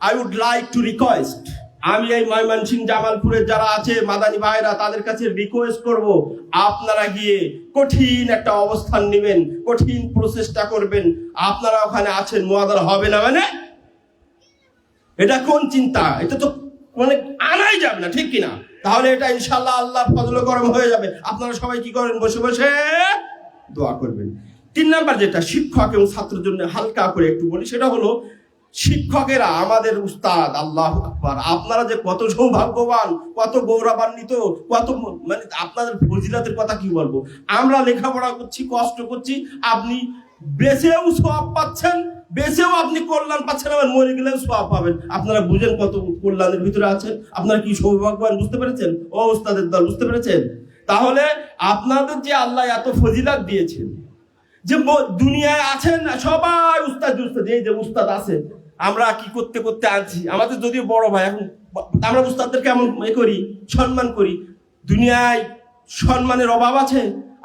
I would like to request, আমি এই ময়মনসিংহ জামালপুরের যারা আছে মাদানী ভাইরা, তাদের কাছে রিকোয়েস্ট করব, আপনারা গিয়ে কঠিন একটা অবস্থান নেবেন, কঠিন প্রচেষ্টা করবেন। আপনারা ওখানে আছেন, মুআদালা হবে না মানে এটা কোন চিন্তা? এটা তো মানে আনাই যাবে না, ঠিক কিনা? তাহলে এটা ইনশাআল্লাহ আল্লাহর ফজলে করম হয়ে যাবে। আপনারা সবাই কি করেন? বসে বসে দোয়া করবেন। 3 নাম্বার যেটা শিক্ষক এবং ছাত্রের জন্য হালকা করে একটু বলি, সেটা হলো শিক্ষকেরা আমাদের উস্তাদ। আল্লাহু আকবার, আপনারা যে কত সৌভাগ্যবান, কত গৌরবান্বিত, কত মানে আপনাদের ফজিলতের কথা কি বলবো। আমরা লেখাপড়া করছি, কষ্ট করছি, আপনি বেঁচেও সওয়াব পাচ্ছেন, বেঁচেও আপনি কল্যাণ পাচ্ছেন, আবার মরে গেলেও সওয়াব পাবেন। আপনারা বুঝেন কত কল্যাণের ভিতরে আছেন, আপনারা কি সৌভাগ্যবান, বুঝতে পেরেছেন? ও উস্তাদের দল, বুঝতে পেরেছেন? তাহলে আপনাদের যে আল্লাহ এত ফজিলত দিয়েছেন, যে দুনিয়ায় আছেন সবাই উস্তাদ, এই যে উস্তাদ আছে, আমরা কি করতে করতে আনছি, আমাদের যদিও বড় ভাই, এখন আমরা উস্তাদদেরকে এমন করি, সম্মান করি। দুনিয়ায় সম্মানের অভাব আছে,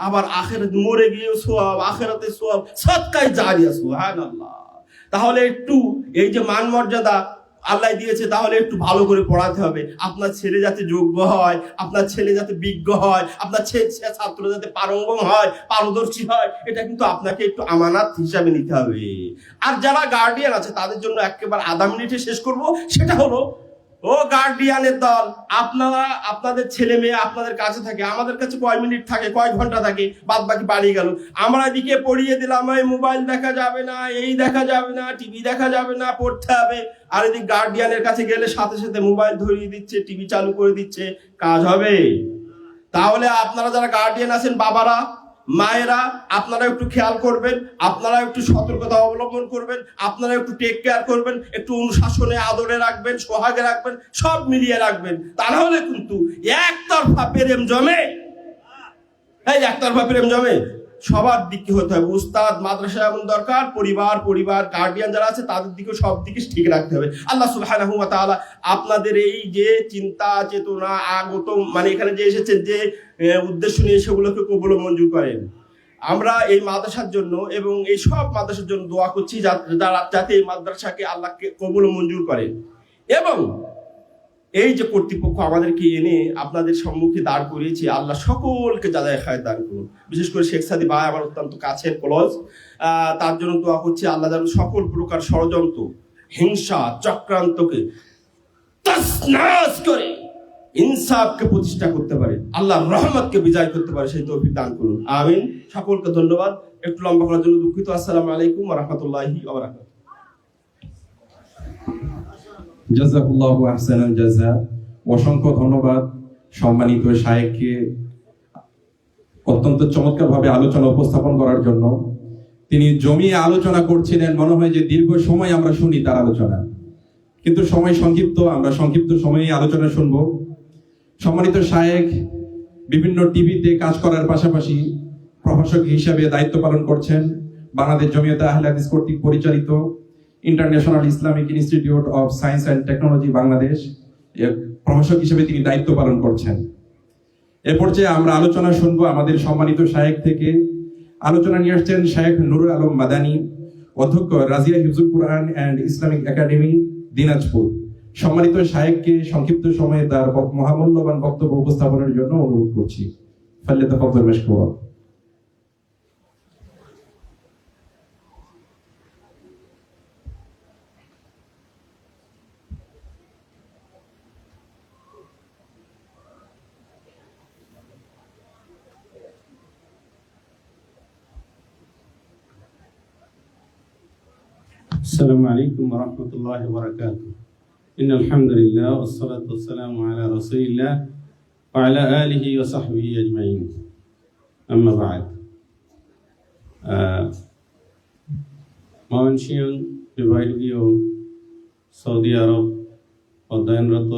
আবার আখিরাত মরে গিয়েও সওয়াব, আখিরাতে সওয়াব, সাদকায়ে জারিয়া, সুবহানাল্লাহ। তাহলে একটু এই যে মান মর্যাদা আল্লাহ দিয়েছে, তাহলে একটু ভালো করে পড়াতে হবে। আপনার ছেলে যাতে যোগ্য হয়, আপনার ছেলে যাতে বিজ্ঞ হয়, আপনার ছাত্র যাতে পারঙ্গম হয়, পারদর্শী হয়, এটা কিন্তু আপনাকে একটু আমানত হিসাবে নিতে হবে। আর যারা গার্ডিয়ান আছে তাদের জন্য একেবারে আধা মিনিটে শেষ করব, সেটা হলো ও গার্ডিয়ানের দল, আপনারা আপনাদের ছেলে মেয়ে আপনাদের কাছে থাকে, আমাদের কাছে কয় মিনিট থাকে, কয় ঘন্টা থাকে, বাদ বাকি বাড়ি গেল। আমরা এদিকে পড়িয়ে দিলাম, এই মোবাইল দেখা যাবে না, এই দেখা যাবে না, টিভি দেখা যাবে না, পড়তে হবে। আর এদিকে গার্ডিয়ানের কাছে গেলে সাথে সাথে মোবাইল ধরিয়ে দিচ্ছে, টিভি চালু করে দিচ্ছে, কাজ হবে? তাহলে আপনারা যারা গার্ডিয়ান আছেন, বাবারা, মায়েরা, আপনারা একটু খেয়াল করবেন, আপনারা একটু সতর্কতা অবলম্বন করবেন, আপনারা একটু টেক কেয়ার করবেন, একটু অনুশাসনে আদরে রাখবেন, সোহাগে রাখবেন, সব মিলিয়ে রাখবেন। তা না হলে কিন্তু একতরফা প্রেম জমে, একতরফা প্রেম জমে। সবার দিকে হতে হবে। উস্তাদ, মাদ্রাসা এমন দরকার, পরিবার গার্ডিয়ান যারা আছে তাদের দিকে সব দিকে ঠিক রাখতে হবে। আল্লাহ সুবহানাহু ওয়া তাআলা আপনাদের এই যে চিন্তা চেতনা আগত মানে এখানে যে এসেছেন যে উদ্দেশ্য নিয়ে, সেগুলোকে কবুল ও মঞ্জুর করেন। আমরা এই মাদ্রাসার জন্য এবং এই সব মাদ্রাসার জন্য দোয়া করছি যাতে এই মাদ্রাসাকে আল্লাহ কবুল ও মঞ্জুর করেন। এবং এই যে কর্তৃপক্ষ আমাদেরকে এনে আপনাদের সম্মুখে দাঁড় করিয়েছে, আল্লাহ সকলকে যাদের খায় দান করুন। বিশেষ করে শেখ সাদি ভাই আমার অত্যন্ত কাছের ক্লোজ, তার জন্য দোয়া করছি আল্লাহ যেন সকল প্রকার ষড়যন্ত্র, হিংসা, চক্রান্তকে তছনছ করে ইনসাফকে প্রতিষ্ঠা করতে পারে, আল্লাহর রহমতকে বিজয় করতে পারে, সেই তৌফিক দান করুন। আমিন। সকলকে ধন্যবাদ। একটু লম্বা করার জন্য দুঃখিত। আসসালামু আলাইকুম ওয়া রাহমাতুল্লাহি ওয়া বারাকাতুহু। জাযাকুল্লাহু আহসানাল জাযা। অসংখ্য ধন্যবাদ সম্মানিত শায়েখকে অত্যন্ত চমৎকারভাবে আলোচনা উপস্থাপন করার জন্য। তিনি জমিয়ে আলোচনা করছিলেন, মনে হয় যে দীর্ঘ সময় আমরা শুনি তার আলোচনা, কিন্তু সময় সংক্ষিপ্ত, আমরা সংক্ষিপ্ত সময়ে আলোচনা শুনবো। সম্মানিত শায়েখ বিভিন্ন টিভিতে কাজ করার পাশাপাশি প্রভাষক হিসাবে দায়িত্ব পালন করছেন। বাংলাদেশ জমিয়তে আহলে হাদিস কর্তৃক পরিচালিত international Islamic institute of science and technology Bangladesh এর প্রভাষক হিসেবে তিনি দায়িত্ব পালন করছেন। এ পর্যায়ে আমরা আলোচনা শুনবো আমাদের সম্মানিত শায়েখ থেকে। আলোচনা নিয়ে আসছেন শায়েখ নুরুল আলম মাদানী, অধ্যক্ষ রাজিয়া হিফজুল কুরআন অ্যান্ড ইসলামিক একাডেমি, দিনাজপুর। সম্মানিত শায়েখকে সংক্ষিপ্ত সময়ে তার মহামূল্যবান বক্তব্য উপস্থাপনের জন্য অনুরোধ করছি। ফালিয়াতাফাদ্দাল মাশকুরা। السلام عليكم ورحمة الله وبركاته. إن الحمد لله والصلاة والسلام على رسول الله وعلى آله وصحبه أجمعين. أما بعد. ময়মনসিংহ বিভাগীয় সৌদি আরব অধ্যয়নরত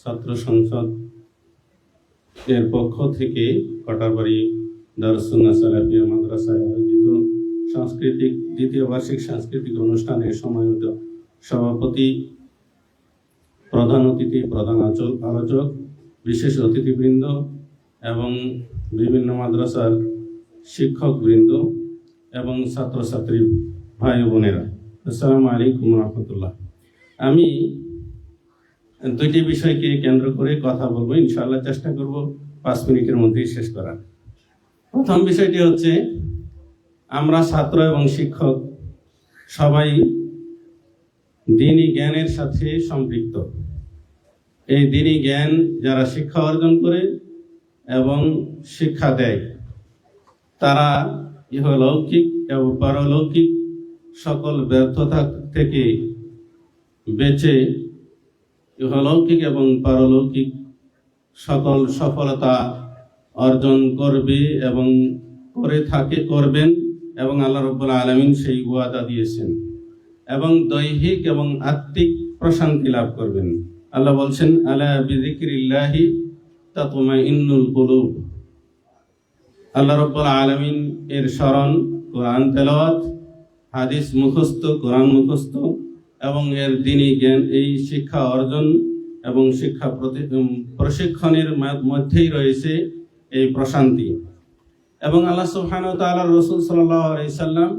ছাত্র সংসদ এর পক্ষ থেকে কটারবাড়ি দারুস সুন্নাহ সালাফিয়া মাদ্রাসায় আয়োজিত সাংস্কৃতিক দ্বিতীয় বার্ষিক সাংস্কৃতিক অনুষ্ঠানের সময়ত সভাপতি, প্রধান অতিথি, প্রধান আলোচক, বিশেষ অতিথিবৃন্দ এবং বিভিন্ন মাদ্রাসার শিক্ষকবৃন্দ এবং ছাত্রছাত্রী ভাই বোনেরা, আসসালামু আলাইকুম রহমতুল্লাহ। আমি দুইটি বিষয়কে কেন্দ্র করে কথা বলবো, ইনশাআল্লাহ চেষ্টা করব 5 মিনিটের মধ্যেই শেষ করার। প্রথম বিষয়টি হচ্ছে, আমরা ছাত্র এবং শিক্ষক সবাই দ্বীনি জ্ঞানের সাথে সম্পৃক্ত। এই দ্বীনি জ্ঞান যারা শিক্ষা অর্জন করে এবং শিক্ষা দেয়, তারা ইহলৌকিক এবং পারলৌকিক সকল ব্যর্থতা থেকে বেঁচে ইহলৌকিক এবং পারলৌকিক সকল সফলতা অর্জন করবে এবং করবেন এবং আল্লাহ রাব্বুল আলামিন সেই ওয়াদা দিয়েছেন, এবং দৈহিক এবং আত্মিক প্রশান্তি লাভ করবেন। আল্লাহ বলছেন, আলা বিযিকরিল্লাহি তাতমাইন্নুল কুলুব। আল্লাহ রাব্বুল আলামিন এর স্মরণ, কোরআন তেলাওয়াত, হাদিস মুখস্থ, কোরআন মুখস্থ এবং এর দ্বীনি জ্ঞান, এই শিক্ষা অর্জন এবং শিক্ষা প্রশিক্ষণের মধ্যেই রয়েছে এই প্রশান্তি। এবং আল্লাহ সুবহানাহু ওয়া তাআলা রাসূল সাল্লাল্লাহু আলাইহি সাল্লাম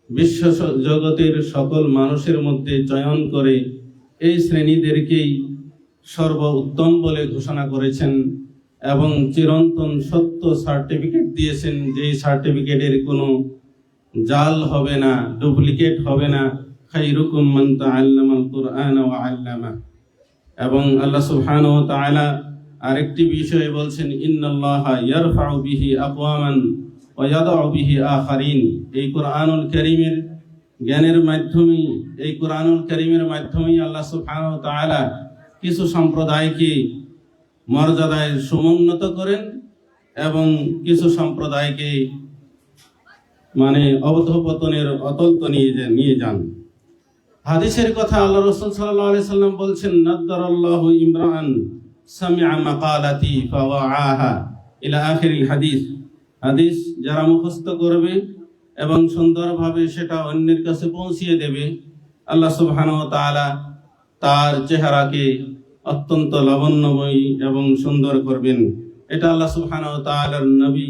বিশ্ব জগতের সকল মানুষের মধ্যে চয়ন করে এই শ্রেণীদেরকেই সর্বোত্তম বলে ঘোষণা করেছেন এবং চিরন্তন সত্য সার্টিফিকেট দিয়েছেন, যে সার্টিফিকেটের কোনো জাল হবে না, ডুপ্লিকেট হবে না। খায়রুকুম মান তাআল্লামাল কুরআন ওয়া আল্লামা। এবং আল্লাহ সুবহানাহু ওয়া তাআলা আরেকটি বিষয়ে বলছেন, ইন্নাল্লাহা ইয়ারফাউ বিহি আকওয়ামান ওয়া ইয়াদাউ বিহি আখারিন। এই কোরআনুল কারীমের জ্ঞানের মাধ্যমেই, এই কোরআনুল কারীমের মাধ্যমেই আল্লাহ সুবহানাহু ওয়া তাআলা কিছু সম্প্রদায়কে মর্যাদায় সমুন্নত করেন এবং কিছু সম্প্রদায়কে অবধপতনের অতলত নিয়ে যান। হাদিসের কথা আল্লাহ রাসূল সাল্লাল্লাহু আলাইহি সাল্লাম বলছেন, নাদ্দারাল্লাহু ইমরান সামিআ মাকালাতি ফাওয়াআহা ইলা আখিরিল হাদিস। হাদিস যারা মুখস্থ করবে এবং সুন্দরভাবে সেটা অন্যের কাছে পৌঁছিয়ে দেবে, আল্লাহ সুবহানাহু ওয়া তাআলা তার চেহারাকে অত্যন্ত লাবণ্যময়ী এবং সুন্দর করবেন। এটা আল্লাহ সুবহানাহু ওয়া তাআলার নবী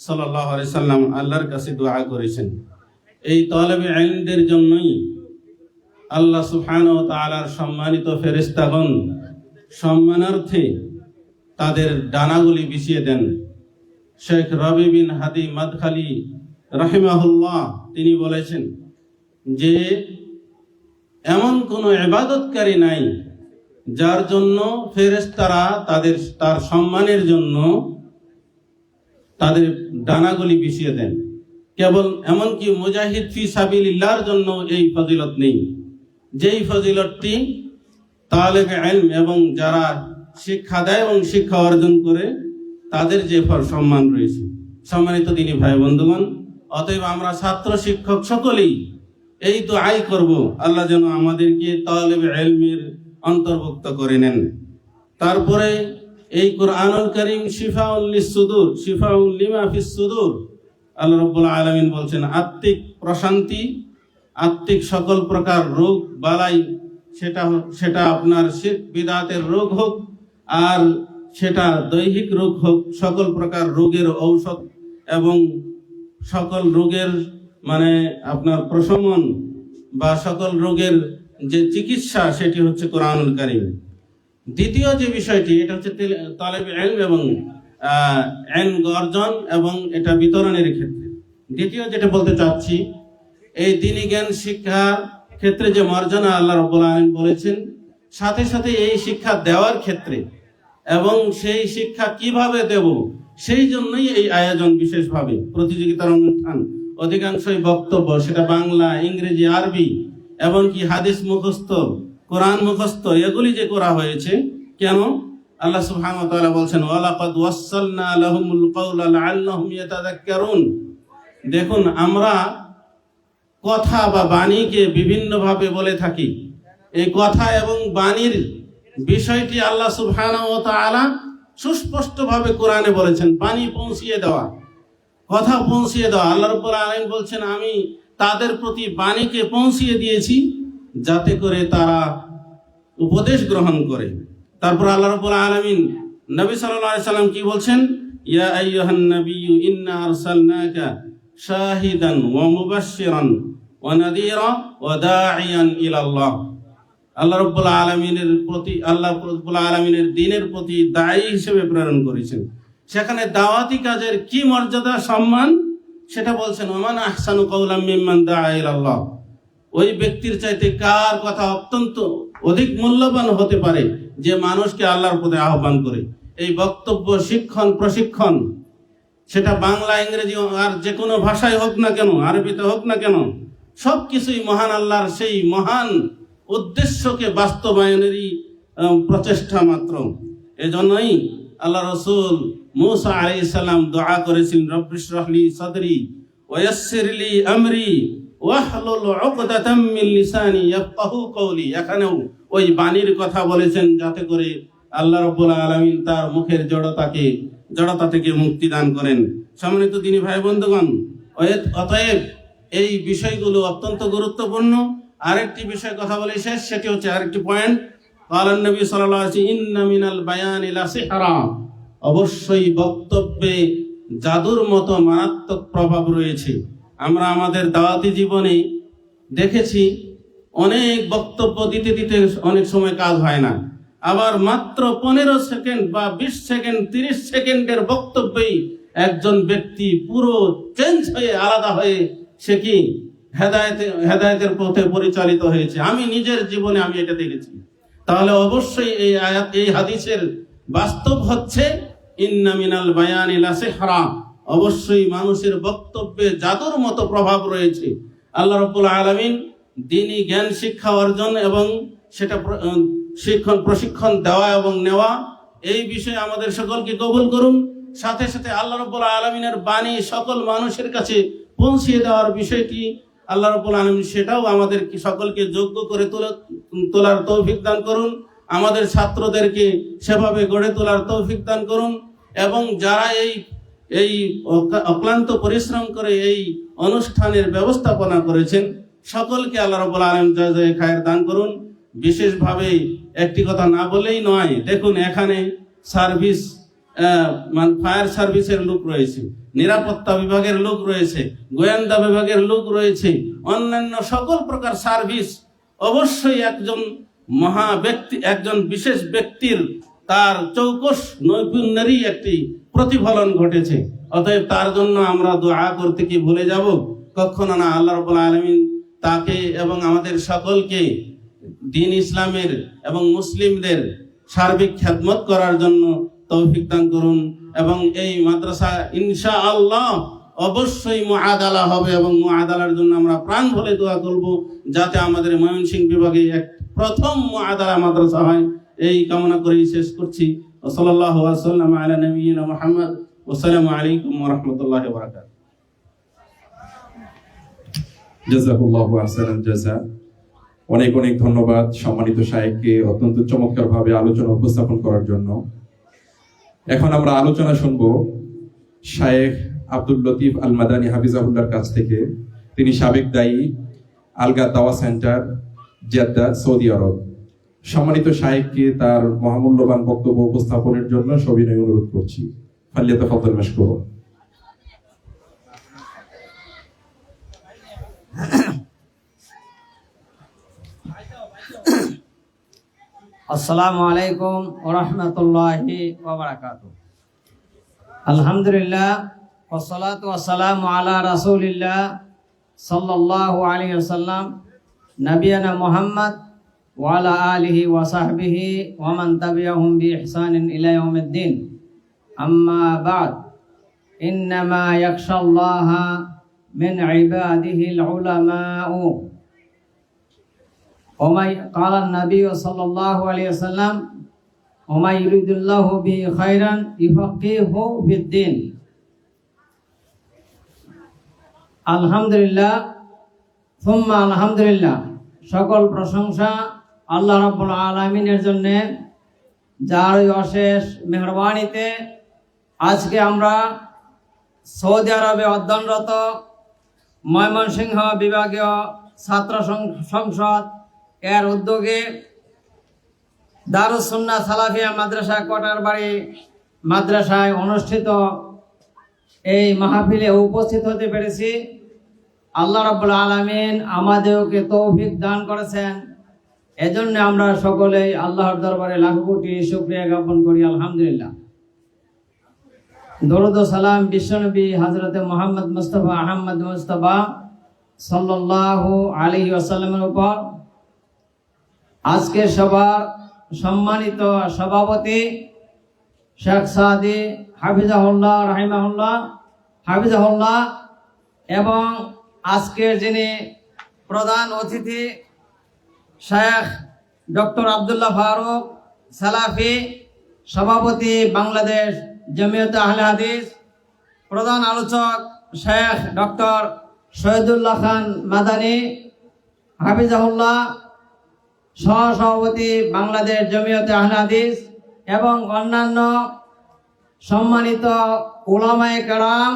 সাল্লাল্লাহু আলাইহি সাল্লাম আল্লাহর কাছে দোয়া করেছেন। এই তালেবে ইলমদের জন্যই আল্লাহ সুবহানাহু ওয়া তাআলার সম্মানিত ফেরেশতাগণ সম্মানার্থে তাদের ডানাগুলি বিছিয়ে দেন। শেখ রবি বিন হাদি মাদখালি রাহিমাহুল্লাহ তিনি বলেছেন যে এমন কোনো ইবাদতকারী নাই যার জন্য ফেরেশতারা তার সম্মানের জন্য তাদের ডানাগুলি বিছিয়ে দেন। কেবল এমনকি মুজাহিদ ফি সাবিলিল্লাহর জন্য এই ফজিলত নেই, যেই ফজিলতটি তালেবে ইলম এবং যারা শিক্ষা দেয় এবং শিক্ষা অর্জন করে তাদের যে সম্মান রয়েছে। সম্মানিত দিনী ভাই বন্ধুগণ, অতএব আমরা ছাত্র শিক্ষক সকলেই এই দোয়াই করব, আল্লাহ যেন আমাদেরকে তালেবে ইলমের অন্তর্ভুক্ত করে নেন। তারপরে এই কুরআনুল কারীম শিফাউল লিসসুদুর, শিফাউল লিমা ফিস সুদুর। আল্লাহ রাব্বুল আলামিন বলছেন আত্মিক প্রশান্তি, আত্মিক সকল প্রকার রোগ বালাই, সেটা আপনার শিরক বিদআতের রোগ হোক আর সেটা দৈহিক রোগ হোক, সকল প্রকার রোগের ঔষধ এবং সকল রোগের আপনার প্রশমন বা সকল রোগের যে চিকিৎসা সেটি হচ্ছে কোরআনুল কারীম। দ্বিতীয় যে বিষয়টি এটা হচ্ছে তালেবে ইলম এবং ইলম অর্জন এবং এটা বিতরণের ক্ষেত্রে। দ্বিতীয় যেটা বলতে চাচ্ছি, এই দ্বীনি জ্ঞান শিক্ষার ক্ষেত্রে যে মর্যাদা আল্লাহ রাব্বুল আলামিন বলেছেন, সাথে সাথে এই শিক্ষা দেওয়ার ক্ষেত্রে এবং সেই শিক্ষা কিভাবে দেব সেই জন্যই এই আয়োজন। বিশেষভাবে প্রতিযোগিতার অনুষ্ঠান, অধিকাংশই বক্তব্য সেটা বাংলা, ইংরেজি, আরবি, এমনকি হাদিস মুখস্থ, কোরআন মুখস্থ, এগুলি যে করা হয়েছে কেন? আল্লাহ সুবহানাহু ওয়া তাআলা বলছেন ওয়ালাকাদ ওয়াসসালনা লাহুমুল কাওলা লাআল্লাহুম ইয়াতাযাক্কারুন। দেখুন, আমরা কথা বা বাণীকে বিভিন্নভাবে বলে থাকি। এই কথা এবং বাণীর বিষয়টি আল্লাহ সুবহানাহু ওয়া তাআলা সুস্পষ্টভাবে কোরআনে বলেছেন, বাণী পৌঁছিয়ে দেওয়া, কথা পৌঁছিয়ে দেওয়া। আল্লাহ রাব্বুল আলামিন বলছেন আমি তাদের প্রতি বাণীকে পৌঁছিয়ে দিয়েছি যাতে করে তারা উপদেশ গ্রহণ করে। তারপর আল্লাহ রাব্বুল আলামিন নবী সাল্লাল্লাহু আলাইহি সাল্লাম কি বলছেন? ইয়া আইয়ুহান নাবিয়্যু ইন্না আরসালনাকা শাহিদান ওয়া মুবাশশিরান ওয়া নাযীরা ওয়া দাঈয়ান ইলাল্লাহ। আল্লাহ রাব্বুল আলামিনের প্রতি, আল্লাহ রাব্বুল আলামিনের দ্বীনের প্রতি দায়ী হিসেবে প্রেরণ করেছেন। সেখানে দাওয়াতি কাজের কি মর্যাদা, সম্মান সেটা বলছেন ওমান আহসানু কাওলাম মিম্মান দাআ ইলাল্লাহ। ওই ব্যক্তির চাইতে কার কথা অত্যন্ত অধিক মূল্যবান হতে পারে যে মানুষকে আল্লাহর পথে আহ্বান করে। এই বক্তব্য, শিক্ষণ, প্রশিক্ষণ সেটা বাংলা, ইংরেজি আর যে কোনো ভাষায় হোক না কেন, আরবিতে হোক না কেন, সব কিছুই মহান আল্লাহর সেই মহান উদ্দেশ্যকে বাস্তবায়নেরই প্রচেষ্টা মাত্র। এজন্যই আল্লাহ রাসূল মুসা আলাইহিস সালাম দোয়া করেছিলেন রব্বিশরাহ লি সাদরি ওয়া ইয়াসসির লি আমরি ওয়াহলুল উকদাতাম মিন লিসানি ইয়াফকাহু কওলি। এখানেও ওই বাণীর কথা বলেছেন যাতে করে আল্লাহ রাব্বুল আলামিন তার মুখের জড়তা থেকে মুক্তি দান করেন। সম্মানিত দ্বীনি ভাই বন্ধুগণ, অতএব এই বিষয়গুলো অত্যন্ত গুরুত্বপূর্ণ। আরেকটি বিষয় কথা বলে শেষ, সেটি হচ্ছে আরেকটি পয়েন্ট। কালান নবী সাল্লাল্লাহু আলাইহি ওয়াসাল্লাম ইন্না মিনাল বায়ানি লা সিহরা। অবশ্যই বক্তব্যে জাদুর মতো মারাত্মক প্রভাব রয়েছে। আমরা আমাদের দাওয়াতি জীবনে দেখেছি অনেক বক্তব্য দিতে দিতে অনেক সময় কাজ হয় না, আবার মাত্র 15 সেকেন্ড বা 20 সেকেন্ড 30 সেকেন্ডের বক্তব্যেই একজন ব্যক্তি পুরো চেঞ্জ হয়ে, আলাদা হয়ে সে কি হেদায়েতের পথে পরিচালিত হয়েছে। আমি নিজের জীবনে আমি এটা দেখেছি। তাহলে অবশ্যই এই আয়াত, এই হাদিসের বাস্তব হচ্ছে ইন্না মিনাল বায়ানি লা সিহরা। অবশ্যই মানুষের বক্তব্যে জাদুর মতো প্রভাব রয়েছে। আল্লাহ রাব্বুল আলামিন দ্বীনি জ্ঞান শিক্ষা অর্জন এবং সেটা শিক্ষণ, প্রশিক্ষণ দেওয়া এবং নেওয়া এই বিষয়ে আমাদের সকলকে কবুল করুন। সাথে সাথে আল্লাহ রাব্বুল আলামিনের বাণী সকল মানুষের কাছে পৌঁছিয়ে দেওয়ার বিষয়টি আল্লাহ রাব্বুল আলামিন সেটাও আমাদের সকলকে যোগ্য করে তোলার তৌফিক দান করুন। আমাদের ছাত্রদেরকে সেভাবে গড়ে তোলার তৌফিক দান করুন এবং যারা এই অক্লান্ত পরিশ্রম করে এই অনুষ্ঠানের ব্যবস্থাপনা করেছেন সকলকে আল্লাহ রাব্বুল আলামিন জাযায়ে খায়ের দান করুন। বিশেষভাবে একটি কথা না বলেই নয়, দেখুন এখানে সার্ভিস ফায়ার সার্ভিসের লোক রয়েছে, নিরাপত্তা বিভাগের লোক রয়েছে, গোয়েন্দা বিভাগের লোক রয়েছে, অন্যান্য সকল প্রকার সার্ভিস। অবশ্যই একজন মহা ব্যক্তি, একজন বিশেষ ব্যক্তির তার চৌকস নৈপুণ্যেরই একটি প্রতিফলন ঘটেছে। অতএব তার জন্য আমরা দোয়া করতে কি ভুলে যাব? কখনো না। আল্লাহ রাব্বুল আলামিন তাকে এবং আমাদের সকলকে দ্বীন ইসলামের এবং মুসলিমদের সার্বিক খেদমত করার জন্য তৌফিক দান করুন এবং এই মাদ্রাসা ইনশাআল্লাহ অবশ্যই মুআদালা হবে এবং মুআদালার জন্য আমরা প্রাণ ভরে দোয়া করব যাতে আমাদের ময়মনসিংহ বিভাগে এক প্রথম মুআদালা মাদ্রাসা হয়। এই কামনা করেই শেষ করছি। সাল্লাল্লাহু আলাইহি ওয়াসাল্লাম আলা নবিয়িনা মুহাম্মদ। আসসালামু আলাইকুম ওয়া রাহমাতুল্লাহি ওয়া বারাকাতুহু। জাযাকুল্লাহু আহসানাল জাযা। অনেক অনেক ধন্যবাদ সম্মানিত শায়েখকে অত্যন্ত চমৎকারভাবে আলোচনা উপস্থাপন করার জন্য। এখন আমরা আলোচনা শুনব শায়েখ আব্দুল লতিফ আল মাদানী হাফিজাহুল্লাহর কাছ থেকে। তিনি সাবেক দায়ী আলগা দাওয়া সেন্টার, জেদ্দা, সৌদি আরব। সম্মানিত শায়েখকে তার মহামূল্যবান বক্তব্য উপস্থাপনের জন্য সবিনয় অনুরোধ করছি। ফালিয়াতাফাদ্দাল মাশকুরা। আসসালামু আলাইকুম ওয়া রাহমাতুল্লাহি ওয়া বারাকাতুহু। আলহামদুলিল্লাহ ওয়াসসালাতু ওয়াসসালামু আলা রাসূলিল্লাহ সাল্লাল্লাহু আলাইহি ওয়াসাল্লাম নবিয়ানা মুহাম্মদ ওয়া আলা আলিহি ওয়া সাহবিহি ওয়া মান তাবিআহুম বিইহসানিন ইলা ইয়াউমিদ্দিন। আম্মা বা'দ, ইন্নামা ইয়াখশাল্লাহা মিন ইবাদিহিল উলামাউ। قال النبي صلى الله عليه وسلم وما يريد الله به خيرا يفقهه في الدين। আলহামদুলিল্লাহ সুম্মা আলহামদুলিল্লাহ। সকল প্রশংসা আল্লাহ রাব্বুল আলামিনের জন্য, যার অশেষ মেহেরবানিতে আজকে আমরা সৌদি আরবে অধ্যয়নরত ময়মনসিংহ বিভাগীয় ছাত্র সংসদ এর উদ্যোগে দারুস সুন্নাহ সালাফিয়া মাদ্রাসা কোটারবাড়ি মাদ্রাসায় অনুষ্ঠিত এই মাহফিলে উপস্থিত হতে পেরেছি। আল্লাহ রাব্বুল আলামিন আমাদেরকে তৌফিক দান করেছেন, এজন্য আমরা সকলেই আল্লাহর দরবারে লাখ কোটি শুকরিয়া জ্ঞাপন করি। আলহামদুলিল্লাহ। দরুদ ও সালাম বিশ্বনবী হযরতে মুহাম্মদ মুস্তাফা আহমদ মুস্তাফা সাল্লাল্লাহু আলাইহি ওয়াসাল্লামের উপর। আজকে সবার সম্মানিত সভাপতি শেখ সাদি হাফিজাহুল্লাহ হাফিজাহুল্লাহ এবং আজকের যিনি প্রধান অতিথি শেখ ডক্টর আব্দুল্লাহ ফারুক সালাফি, সভাপতি বাংলাদেশ জমিয়তে আহলে হাদিস, প্রধান আলোচক শেখ ডক্টর শহীদুল্লাহ খান মাদানী হাফিজাহুল্লাহ, সহসভাপতি বাংলাদেশ জমিয়তে আহলে হাদিস এবং অন্যান্য সম্মানিত উলামায়ে কেরাম,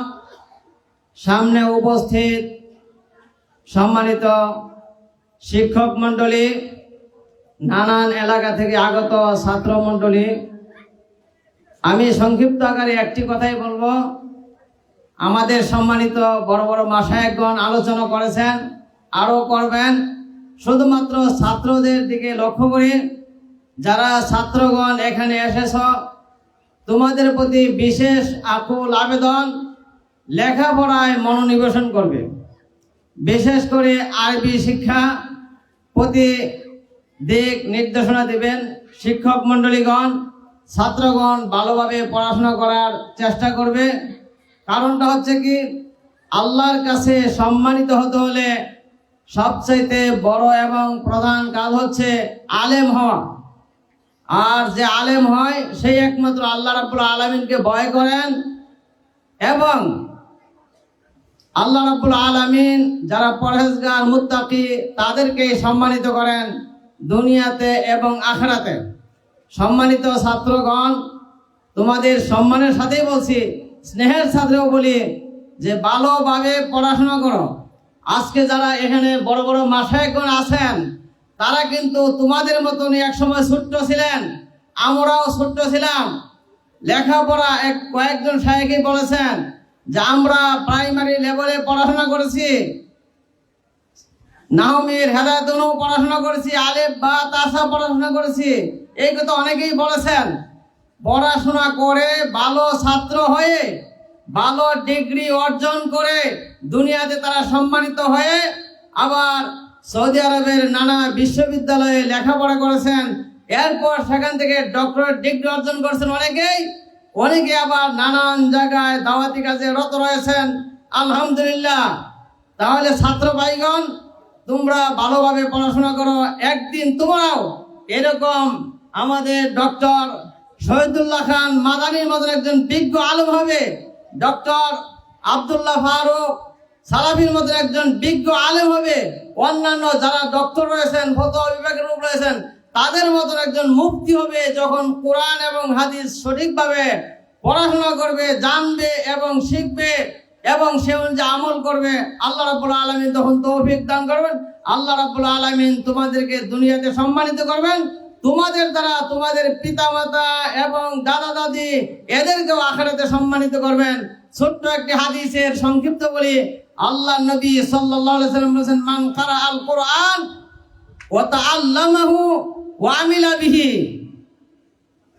সামনে উপস্থিত সম্মানিত শিক্ষক মণ্ডলী, নানান এলাকা থেকে আগত ছাত্র মণ্ডলী, আমি সংক্ষিপ্ত আকারে একটি কথাই বলবো। আমাদের সম্মানিত বড় বড় মাশায়েখগণ আলোচনা করেছেন, আরও করবেন। শুধুমাত্র ছাত্রদের দিকে লক্ষ্য করে, যারা ছাত্রগণ এখানে এসেছ, তোমাদের প্রতি বিশেষ আকুল আবেদন, লেখাপড়ায় মনোনিবেশন করবে। বিশেষ করে আরবি শিক্ষা প্রতি দিক নির্দেশনা দেবেন শিক্ষক মণ্ডলীগণ। ছাত্রগণ ভালোভাবে পড়াশোনা করার চেষ্টা করবে। কারণটা হচ্ছে কি, আল্লাহর কাছে সম্মানিত হতে হলে সবচাইতে বড় এবং প্রধান কাজ হচ্ছে আলেম হওয়া। আর যে আলেম হয় সেই একমাত্র আল্লাহ রাব্বুল আলামিনকে ভয় করেন এবং আল্লাহ রাব্বুল আলামিন যারা পরহেজগার মুত্তাকি তাদেরকে সম্মানিত করেন দুনিয়াতে এবং আখিরাতে। সম্মানিত ছাত্রগণ, তোমাদের সম্মানের সাথেই বলছি, স্নেহের সাথেও বলি যে ভালোভাবে পড়াশোনা করো। আজকে যারা এখানে বড় বড় মাশায়েখগণ আছেন তারা কিন্তু তোমাদের মতনই একসময় ছোট্ট ছিলেন, আমরাও ছোট্ট ছিলাম। লেখাপড়া কয়েকজন শায়েখই বলেছেন যে আমরা প্রাইমারি লেভেলে পড়াশোনা করেছি, নাহমির হেদায়েতুনও পড়াশোনা করেছি, আলিফ বা তাসা পড়াশোনা করেছি, এই কথা অনেকেই বলেছেন। পড়াশোনা করে ভালো ছাত্র হয়ে ভালো ডিগ্রি অর্জন করে দুনিয়াতে তারা সম্মানিত হয়ে আবার সৌদি আরবের নানা বিশ্ববিদ্যালয়ে লেখাপড়া করেছেন, এরপর সেখান থেকে ডক্টরেট ডিগ্রি অর্জন করেছেন অনেকে আবার নানান জায়গায় দাওয়াতি কাজে রত রয়েছেন, আলহামদুলিল্লাহ। তাহলে ছাত্র ভাইগণ, তোমরা ভালোভাবে পড়াশোনা করো, একদিন তোমরাও এরকম আমাদের ডক্টর শহীদুল্লাহ খান মাদানির মতন একজন বিজ্ঞ আলেম হবে, ডক্টর আব্দুল্লাহ ফারুক সালাফির মতন একজন বিজ্ঞ আলেম হবে, অন্যান্য যারা ডক্টর রয়েছেন, ফতোয়া বিভাগের লোক রয়েছেন, তাদের মতন একজন মুফতি হবে, যখন কোরআন এবং হাদিস সঠিকভাবে পড়াশোনা করবে, জানবে এবং শিখবে এবং সে অনুযায়ী আমল করবে। আল্লাহ রাব্বুল আলামিন তখন তৌফিক দান করবেন। আল্লাহ রাব্বুল আলামিন তোমাদেরকে দুনিয়াতে সম্মানিত করবেন, তোমাদের দ্বারা তোমাদের পিতামাতা এবং দাদা দাদি এদেরকেও আখিরাতে সম্মানিত করবেন। ছোট্ট একটি হাদিসের সংক্ষিপ্ত বলি, আল্লাহ নবী সাল্লাল্লাহু আলাইহি ওয়াসাল্লাম বলেছেন, মান কারা আল কোরআন ওয়া তাআল্লামাহু ওয়া আমিলা বিহি,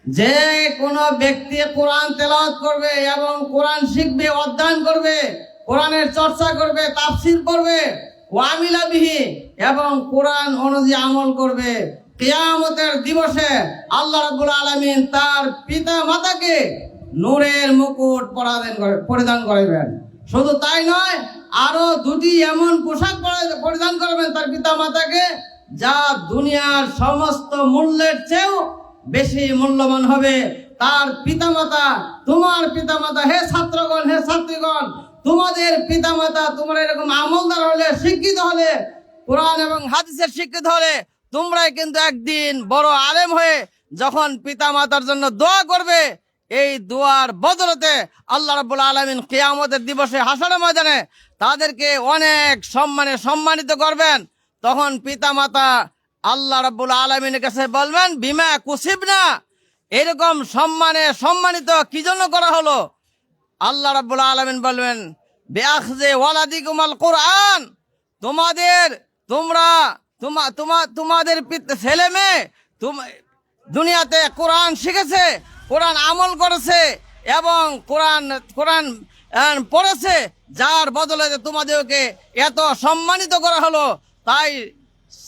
যে কোনো ব্যক্তি কোরআন তেলাওয়াত করবে এবং কোরআন শিখবে, অধ্যয়ন করবে, কোরআনের চর্চা করবে, তাফসীর করবে, ওয়া আমিলা বিহি, এবং কোরআন অনুযায়ী আমল করবে, কিয়ামতের দিবসে আল্লাহ রাব্বুল আলামিন তার পিতা মাতাকে নূরের মুকুট পরিধান করাবেন। শুধু তাই নয়, আরো দুটি এমন পোশাক পরিধান করবেন তার পিতা মাতাকে, যা দুনিয়ার সমস্ত মূল্যের চেয়েও বেশি মূল্যবান হবে। তার পিতামাতা, তোমার পিতামাতা, হে ছাত্রগণ, হে ছাত্রীগণ, তোমাদের পিতামাতা তোমরা এরকম আমলদার হলে, শিক্ষিত হলে, কোরআন এবং হাদিসের শিক্ষিত হলে, তোমরাই কিন্তু একদিন বড় আলেম হয়ে যখন পিতামাতার জন্য দোয়া করবে, এই দোয়ার বদলতে আল্লাহ রাব্বুল আলামিন কিয়ামতের দিবসে হাসরের ময়দানে তাদেরকে অনেক সম্মানে সম্মানিত করবেন। তখন পিতামাতা আল্লাহ রাব্বুল আলামিনের কাছে বলবেন, বিমা কুসিবনা, এরকম সম্মানে সম্মানিত কি জন্য করা হলো? আল্লাহ রাব্বুল আলামিন বলবেন, বিআখযি ওয়ালাদিকুমাল কুরআন, তোমাদের ছেলে মেয়ে দুনিয়াতে কোরআন শিখেছে, কোরআন আমল করেছে এবং কোরআন পড়েছে, যার বদলে তোমাদেরকে এত সম্মানিত করা হলো। তাই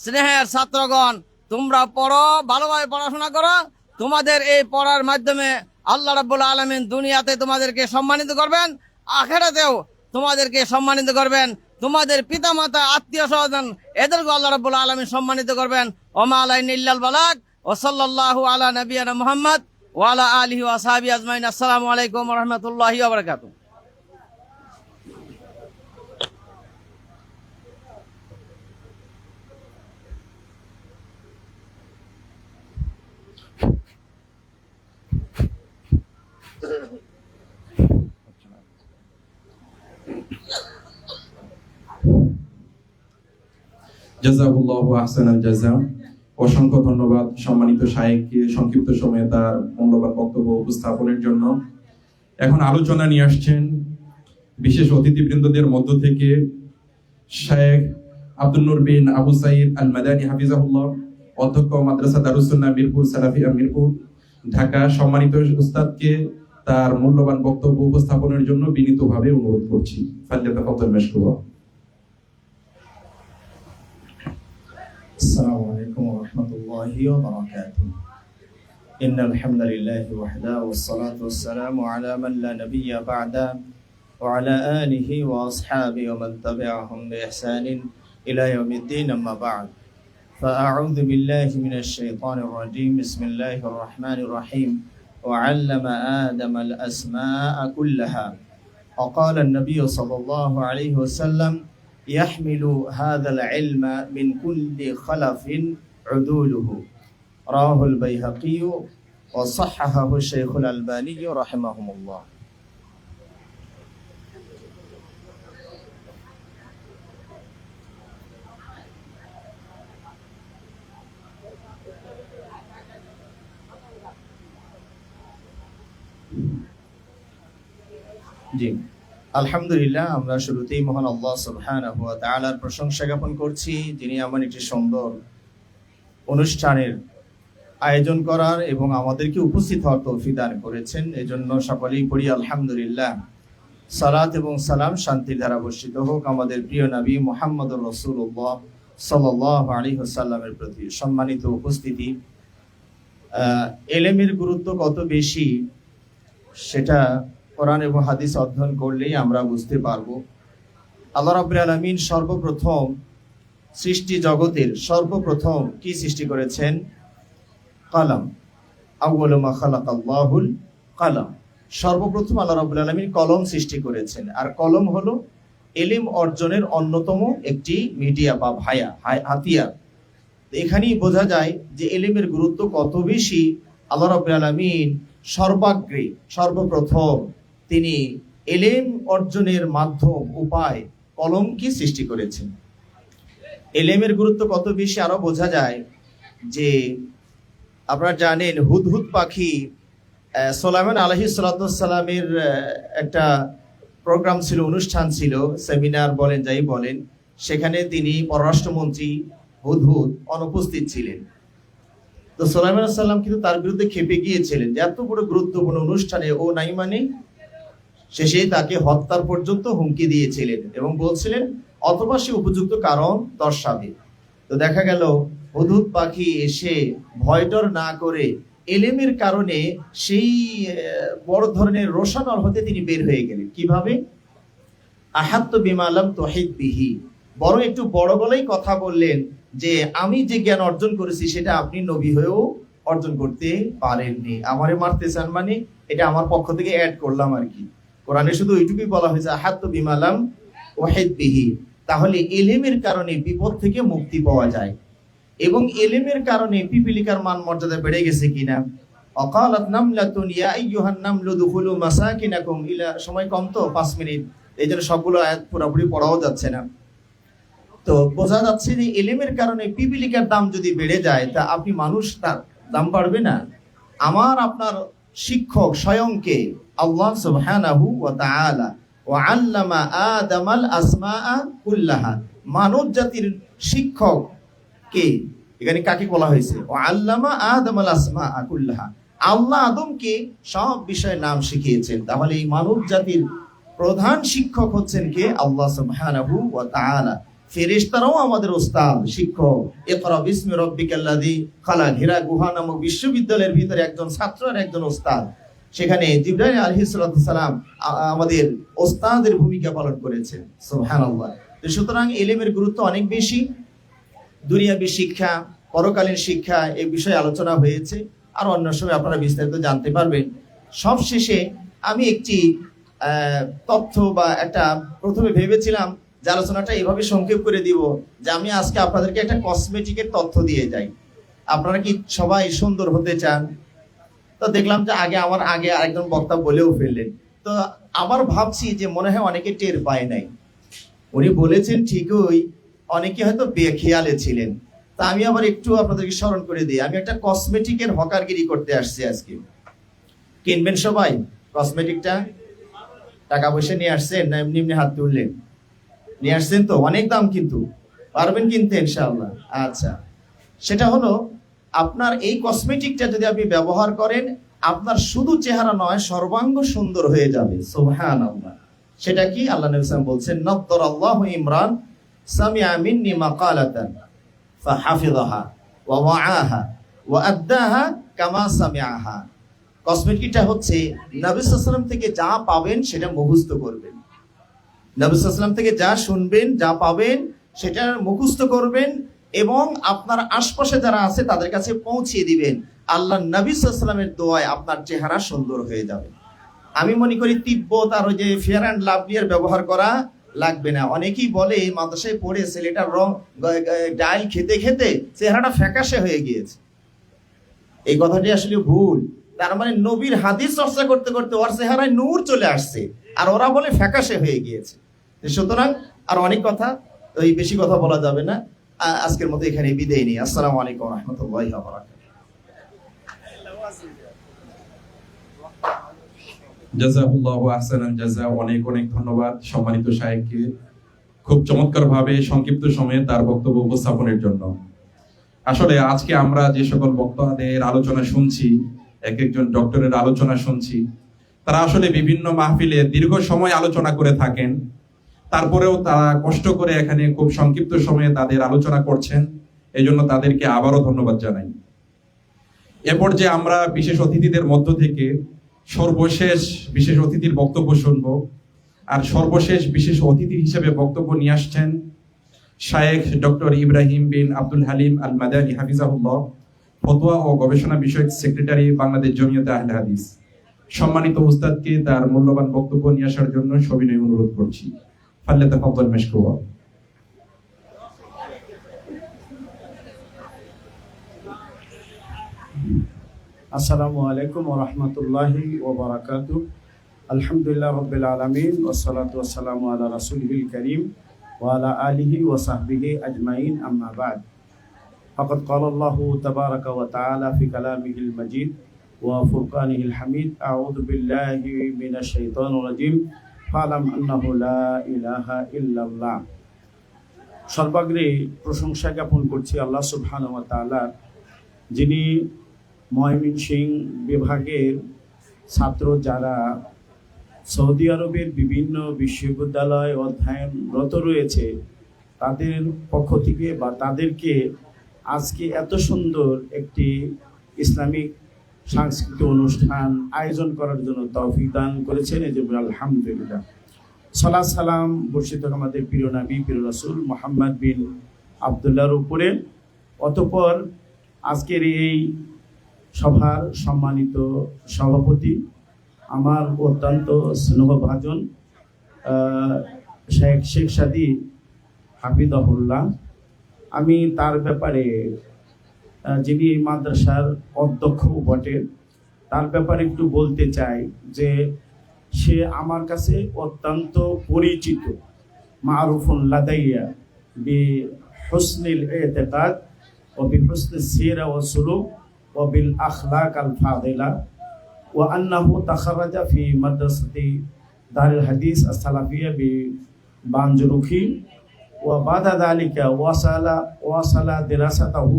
স্নেহের ছাত্রগণ, তোমরা পড়ো, ভালোভাবে পড়াশোনা করো। তোমাদের এই পড়ার মাধ্যমে আল্লাহ রাব্বুল আলামিন দুনিয়াতে তোমাদেরকে সম্মানিত করবেন, আখিরাতেও তোমাদেরকে সম্মানিত করবেন। তোমাদের পিতামাতা, আত্মীয় স্বজন, এদেরকে আল্লাহ রাব্বুল আলামিন সম্মানিত করবেন। ওমা আলাইনা ইল্লাল বালাগ ওয়া সাল্লাল্লাহু আলা নবিয়িনা মুহাম্মদ ওয়া আলা আলিহি ওয়া আসহাবিহি আজমাইন। আসসালামু আলাইকুম ওয়া রাহমাতুল্লাহি ওয়া বারাকাতুহু। জাযাকুল্লাহু আহসানাল জাযা। অসংখ্য ধন্যবাদ সম্মানিত শায়েখকে সংক্ষিপ্ত সময়ে তার মূল্যবান বক্তব্য উপস্থাপনের জন্য। এখন আলোচনা নিয়ে আসছেন বিশেষ অতিথিবৃন্দদের মধ্য থেকে শায়েখ আব্দুল নূর বিন আবু সাঈদ আল মাদানী হাফিজাহুল্লাহ, অধ্যক্ষ মাদ্রাসা দারুস সুন্নাহ মিরপুর সালাফিয়া মিরপুর, ঢাকা। সম্মানিত উস্তাদকে তার মূল্যবান বক্তব্য উপস্থাপনের জন্য বিনীতভাবে অনুরোধ করছি। ফালিয়াতাফাদ্দাল মাশকুরা। السلام عليكم ورحمة الله وبركاته. إن الحمد لله وحده والصلاة والسلام على من لا نبي بعده وعلى آله وأصحابه ومن تبعهم بإحسان إلى يوم الدين. أما بعد فأعوذ بالله من الشيطان الرجيم بسم الله الرحمن الرحيم وعلم آدم الأسماء كلها وقال النبي صلى الله عليه وسلم يحمل هذا العلم من كل خلف عدوله رواه البيهقي وصححه الشيخ الألباني رحمهم الله জি আলহামদুলিল্লাহ, আমরা শুরুতেই মহান আল্লাহ সুবহানাহু ওয়া তাআলার প্রশংসা জ্ঞাপন করছি, যিনি এমন একটি সুন্দর অনুষ্ঠানের আয়োজন করার এবং আমাদেরকে উপস্থিত হওয়ার তৌফিক দান করেছেন। এজন্য সকলেই পড়ি আলহামদুলিল্লাহ। সালাত এবং সালাম শান্তির ধারা বর্ষিত হোক আমাদের প্রিয় নবী মুহাম্মদুর রাসূলুল্লাহ সাল্লাল্লাহু আলাইহি ওয়াসাল্লামের প্রতি। সম্মানিত উপস্থিতি, ইলমের গুরুত্ব কত বেশি সেটা কোরআন এবং হাদিস অধ্যয়ন করলেই আমরা বুঝতে পারবো। আল্লাহ রাব্বুল আলামিন সর্বপ্রথম সৃষ্টি জগতের সর্বপ্রথম কি সৃষ্টি করেছেন? কলম। আউয়ালু মা খালাকাল্লাহুল কলম। সর্বপ্রথম আল্লাহ রাব্বুল আলামিন কলম সৃষ্টি করেছেন, আর কলম হলো ইলম অর্জনের অন্যতম একটি মিডিয়া বা হাতিয়ার। এখানেই বোঝা যায় যে ইলমের গুরুত্ব কত বেশি। আল্লাহ রাব্বুল আলামিন সর্বাগ্রে সর্বপ্রথম তিনি ইলম অর্জনের মাধ্যম উপায় কলমকে সৃষ্টি করেছেন। ইলমের গুরুত্ব কত বেশি আরো বোঝা যায় যে আপনারা জানেন হুদহুদ পাখি সুলাইমান আলাইহিস সালামের একটা প্রোগ্রাম ছিল, অনুষ্ঠান ছিল, সেমিনার বলেন যাই বলেন, সেখানে তিনি পররাষ্ট্রমন্ত্রী হুদহুদ অনুপস্থিত ছিলেন। তো সুলাইমান সাল্লাম কিন্তু তার বিরুদ্ধে খেপে গিয়েছিলেন যে এত বড় গুরুত্বপূর্ণ অনুষ্ঠানে ও নাই, মানে শেষে তাকে হত্যার পর্যন্ত হুমকি দিয়েছিলেন এবং বলছিলেন অথবা সে উপযুক্ত কারণ দর্শাবে। তো দেখা গেল হুদহুদ পাখি এসে ভয়ডর না করে ইলমের কারণে সেই বড় ধরনের রোশানল হতে তিনি বের হয়ে গেলেন। কিভাবে? আহাত্তু বিমা লাম তুহিত বিহি, বড় একটু বড় বলেই কথা বললেন যে আমি যে জ্ঞান অর্জন করেছি সেটা আপনি নবী হয়েও অর্জন করতে পারেননি। আমারে মারতে চান মানে এটা আমার পক্ষ থেকে অ্যাড করলাম আর কি। কোরআনে শুধু ওইটুকুই বলা হয়েছে আহাত্তু বিমা লাম তুহিত বিহি। তাহলে ইলমের কারণে বিপদ থেকে মুক্তি পাওয়া যায় এবং ইলমের কারণে পিপিলিকার মান মর্যাদা বেড়ে গেছে কিনা। অকালাত নামলাতুন ইয়া আইয়ুহান নামলু দুখুলু মাসাকিনাকুম ইলা, সময় কম তো 5 মিনিট, এইজন্য সবগুলো আয়াত পুরোপুরি পড়াও যাচ্ছে না। তো বোঝা যাচ্ছে যে ইলমের কারণে পিপিলিকার দাম যদি বেড়ে যায় তা আপনি মানুষ, তার দাম বাড়বে না। আমার আপনার শিক্ষক স্বয়ংকে আল্লাহ সুবহানাহু ওয়া তাআলা ওয়া আল্লামা আদামাল আসমাআ কুল্লাহা, মানব জাতির শিক্ষক কে? এখানে কাকে বলা হয়েছে? ওয়া আল্লামা আদামাল আসমাআ কুল্লাহা, আল্লাহ আদমকে সব বিষয়ে নাম শিখিয়েছেন। তাহলে এই মানব জাতির প্রধান শিক্ষক হচ্ছেন কে? আল্লাহ সুবহানাহু ওয়া তাআলা। ফেরেশতারাও আমাদের ওস্তাদ, শিক্ষক। ইকরা বিসমি রাব্বিকাল্লাযী খালাক, হীরা গুহা নামক বিশ্ববিদ্যালয়ের ভিতরে একজন ছাত্র আর একজন ওস্তাদ। সেখানে জিবরাইল আলাইহিস সালাম আমাদের ওস্তাদের ভূমিকা পালন করেছেন। সুবহানাল্লাহ। তো সুতরাং ইলমের গুরুত্ব অনেক বেশি। দুনিয়াবী শিক্ষা, পরকালীন শিক্ষা, এই বিষয়ে আলোচনা হয়েছে, আর অন্য সময় আপনারা বিস্তারিত জানতে পারবেন। সবশেষে আমি একটি তথ্য বা একটা প্রথমে ভেবেছিলাম যে আলোচনাটা এভাবে সংক্ষেপ করে দিব যে আমি আজকে আপনাদেরকে একটা কসমেটিকের তথ্য দিয়ে যাই। আপনারা কি সবাই সুন্দর হতে চান? তো দেখলাম যে আমার আগে আরেকজন বক্তা বলেও ফেললেন। তো আবার ভাবছি যে মনে হয় অনেকে টের পায় নাই। উনি বলেছেন ঠিকই, অনেকে হয়তো বেখেয়ালে ছিলেন। তা আমি আবার একটু আপনাদেরকে স্মরণ করে দিই, আমি একটা কসমেটিকের হকারগিরি করতে আসছি আজকে। কিনবেন সবাই কসমেটিকটা? টাকা পয়সা নিয়ে আসছেন না এমনি এমনি হাত তুললেন? নিয়ে আসছেন তো? অনেক দাম কিন্তু, পারবেন কিনতে ইনশাআল্লাহ। আচ্ছা, সেটা হলো আপনার এই কসমেটিকটা যদি আপনি ব্যবহার করেন, আপনার শুধু চেহারা নয় সর্বাঙ্গ সুন্দর হয়ে যাবে। সুবহানাল্লাহ। সেটা কি? আল্লাহ নবী সাল্লাল্লাহু আলাইহি ওয়াসাল্লাম বলছেন, নাদ্দারাল্লাহু ইমরান সামিআ মিন্নি মাকালাতান ফাহাফিযাহা ওয়া ওয়াআহা ওয়া আদ্দাহা কামা সামিআহা। কসমেটিকটা হচ্ছে নবী সাল্লাল্লাহু আলাইহি ওয়াসাল্লাম থেকে যা পাবেন সেটা মুখস্থ করবেন। নবী সাল্লাল্লাহু আলাইহি ওয়াসাল্লাম থেকে যা শুনবেন, যা পাবেন সেটা মুখস্থ করবেন এবং আপনার আশপাশে যারা আছে তাদের কাছে পৌঁছিয়ে দিবেন। আল্লাহ নবী সাল্লাল্লাহু আলাইহি ওয়াসাল্লামের দোয়ায় আপনার চেহারা সুন্দর হয়ে যাবে। আমি মনে করি তিব্বত আর ওই যে ফেয়ার অ্যান্ড লাভলির ব্যবহার করা লাগবে না। অনেকেই বলে মাদ্রাসায় পড়ে ছেলেটার রং ডাল খেতে খেতে চেহারাটা ফ্যাকাশে হয়ে গিয়েছে। এই কথাটি আসলে ভুল। তার মানে নবীর হাদিস চর্চা করতে করতে ওর চেহারায় নূর চলে আসছে, আর ওরা বলে ফ্যাকাশে হয়ে গিয়েছে। সুতরাং আর অনেক কথা, ওই বেশি কথা বলা যাবে না। আজকের মতো এখানে বিদায় নিই। আসসালামু আলাইকুম ওয়া রাহমাতুল্লাহি ওয়া বারাকাতুহু। জাযাকুল্লাহু আহসানাল জাযা। অনেক অনেক ধন্যবাদ সম্মানিত শায়েখকে খুব চমৎকার ভাবে সংক্ষিপ্ত সময়ে তার বক্তব্য উপস্থাপনের জন্য। আসলে আজকে আমরা যে সকল বক্তাদের আলোচনা শুনছি, এক একজন ডক্টরের আলোচনা শুনছি, তারা আসলে বিভিন্ন মাহফিলে দীর্ঘ সময় আলোচনা করে থাকেন, তারপরেও তারা কষ্ট করে এখানে খুব সংক্ষিপ্ত সময়ে তাদের আলোচনা করছেন। এই জন্য তাদেরকে আবারও ধন্যবাদ জানাই। এ পর্যায়ে আমরা বিশেষ অতিথিদের মধ্য থেকে সর্বশেষ বিশেষ অতিথির বক্তব্য শুনবো। আর সর্বশেষ বিশেষ অতিথি হিসেবে বক্তব্য নিয়ে আসছেন শায়েখ ডক্টর ইব্রাহিম বিন আব্দুল হালিম আল মাদানী হাফিজাহুল্লাহ, ফতোয়া ও গবেষণা বিষয়ক সেক্রেটারি, বাংলাদেশ জমিয়তে আহলে হাদিস। সম্মানিত উস্তাদকে তার মূল্যবান বক্তব্য নিয়ে আসার জন্য সবিনয় অনুরোধ করছি। ফাল্যাতাফাদ্দাল মাশকুরা। আসসালামু আলাইকুম ওয়া রাহমাতুল্লাহি ওয়া বারাকাতুহু। আলহামদুলিল্লাহ রাব্বিল আলামিন ওয়াসসালাতু ওয়াসসালামু আলা রাসূলিল কারীম ওয়া আলা আলিহি ওয়া সাহবিহি আজমাইন, আম্মা বা'দ। ফাকাদ ক্বালা আল্লাহু তাবারাকা ওয়া তাআলা ফি কালামিহিল মাজিদ ওয়া ফুরকানিহিল হামিদ। আউযু বিল্লাহি মিনাশ শাইতানির রাজীম। ফালাম আন্নাহু লা ইলাহা ইল্লাল্লাহ। সর্বাগ্রে প্রশংসা জ্ঞাপন করছি আল্লাহ সুবহানাহু ওয়া তাআলা, যিনি ময়মনসিংহ বিভাগের ছাত্র যারা সৌদি আরবের বিভিন্ন বিশ্ববিদ্যালয় অধ্যয়নরত রয়েছে তাদের পক্ষ থেকে বা তাদেরকে আজকে এত সুন্দর একটি ইসলামিক সাংস্কৃতিক অনুষ্ঠান আয়োজন করার জন্য তৌফিক দান করেছেন। এই যে আলহামদুলিল্লাহ। সালাত সালাম বর্ষিত আমাদের প্রিয় নবী প্রিয় রাসূল মুহাম্মদ বিন আব্দুল্লাহর উপরে। অতঃপর আজকের এই সভার সম্মানিত সভাপতি, আমার অত্যন্ত স্নেহভাজন শেখ সাদি হাফিজাহুল্লাহ, আমি তার ব্যাপারে, যিনি মাদ্রাসার অধ্যক্ষ বটে, তার ব্যাপারে একটু বলতে চাই যে সে আমার কাছে অত্যন্ত পরিচিত। মারুফুন লাদাইয়া বি হুসনিল ইতিকাদ ও বি হুসনিস সিরা ওয়া সুলুক ওয়া বিল আখলাক আল ফাদিলা ওয়া আন্নাহু তাখারাজা ফি মাদ্রাসাতি দারুল হাদিস আস-সালাফিয়া বি বানজুরুখি ওয়া বাদা যালিকা ওয়াসালা দিরাসাতাহু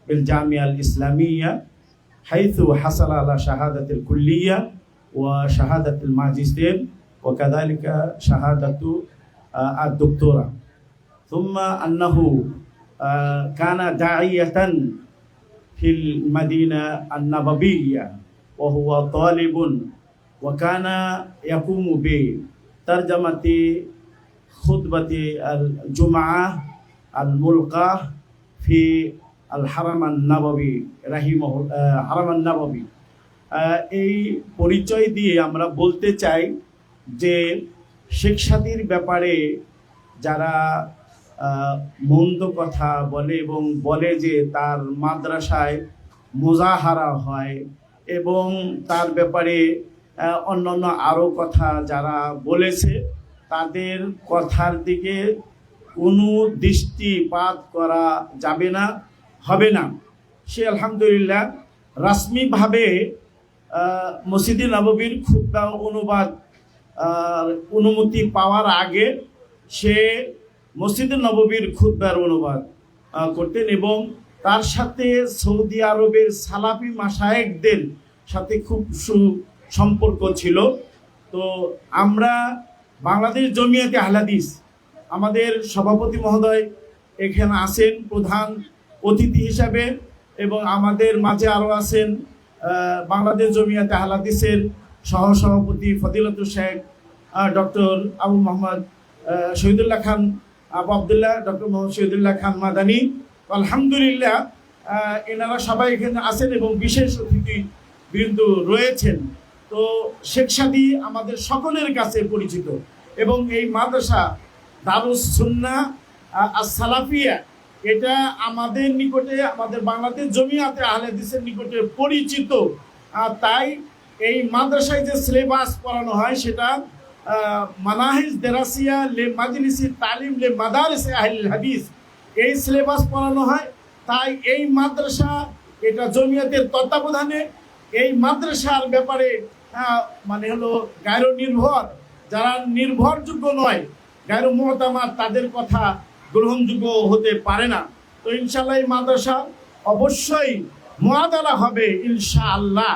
বিল জামিয়া আল ইসলামিয়া হাইথু হাসালা আলা শাহাদাতিল কুল্লিয়া ওয়া শাহাদাতুল magister ওয়া কাযালিকা শাহাদাতু ad-doktora। থুম্মা আন্নাহু কানা দাঈয়াতান ফিল মাদিনা আন-নাবাবিয়্যা ওয়া হুয়া তালিবুন ওয়া কানা ইয়াকুমু বি তারজামাতি খুতবাতি আল-জুমআহ আল-মুলকাহ ফি আল-হারাম আন-নাবাবী হারাম আন-নাবাবী। এই পরিচয় দিয়ে আমরা বলতে চাই যে শেখ সাদির ব্যাপারে যারা মন্দ কথা বলে এবং বলে যে তার মাদ্রাসায় মুজাহারা হয় এবং তার ব্যাপারে অন্যান্য আরও কথা যারা বলেছে, তাদের কথার দিকে কোনো দৃষ্টিপাত করা যাবে না, হবে না। সে আলহামদুলিল্লাহ রাসমিভাবে মসজিদে নববীর খুতবা অনুবাদ অনুমতি পাওয়ার আগে সে মসজিদে নববীর খুতবার অনুবাদ করতেন এবং তার সাথে সৌদি আরবের সালাফি মাশায়েখদের সাথে খুব সুসম্পর্ক ছিল। তো আমরা বাংলাদেশ জমিয়তে আহলে হাদিস, আমাদের সভাপতি মহোদয় এখানে আছেন প্রধান অতিথি হিসাবে এবং আমাদের মাঝে আরও আছেন বাংলাদেশ জমিয়তে আহলে হাদিসের সহসভাপতি ফজিলাতুল Sheikh doctor Abu Mohammad Shahidullah Khan Abu Abdullah, doctor Mohammad Shahidullah Khan Madani আলহামদুলিল্লাহ এনারা সবাই এখানে আছেন এবং বিশেষ অতিথি বিন্দু রয়েছেন। তো শেখ সাদী আমাদের সকলের কাছে পরিচিত এবং এই মাদ্রাসা দারুস সুন্নাহ আস-সালাফিয়া এটা আমাদের নিকটে, আমাদের বাংলাদেশ জমিয়াতে আহলে হাদিসের নিকটে পরিচিত। তাই এই মাদ্রাসায় যে সিলেবাস পড়ানো হয় সেটা মানাহিজ দেরাসিয়া লে মাজলিসি তালিম লে মাদারিস আহলে হাদিস, এই সিলেবাস পড়ানো হয়। তাই এই মাদ্রাসা এটা জমিয়াতের তত্ত্বাবধানে। এই মাদ্রাসার ব্যাপারে মানে হলো গায়র নির্ভর, যারা নির্ভরযোগ্য নয়, গায়র মুতামাদ, তাদের কথা গ্রহণযোগ্য হতে পারে না। তো ইনশাআল্লাহ এই মাদ্রাসা অবশ্যই মুআদালা হবে ইনশাআল্লাহ।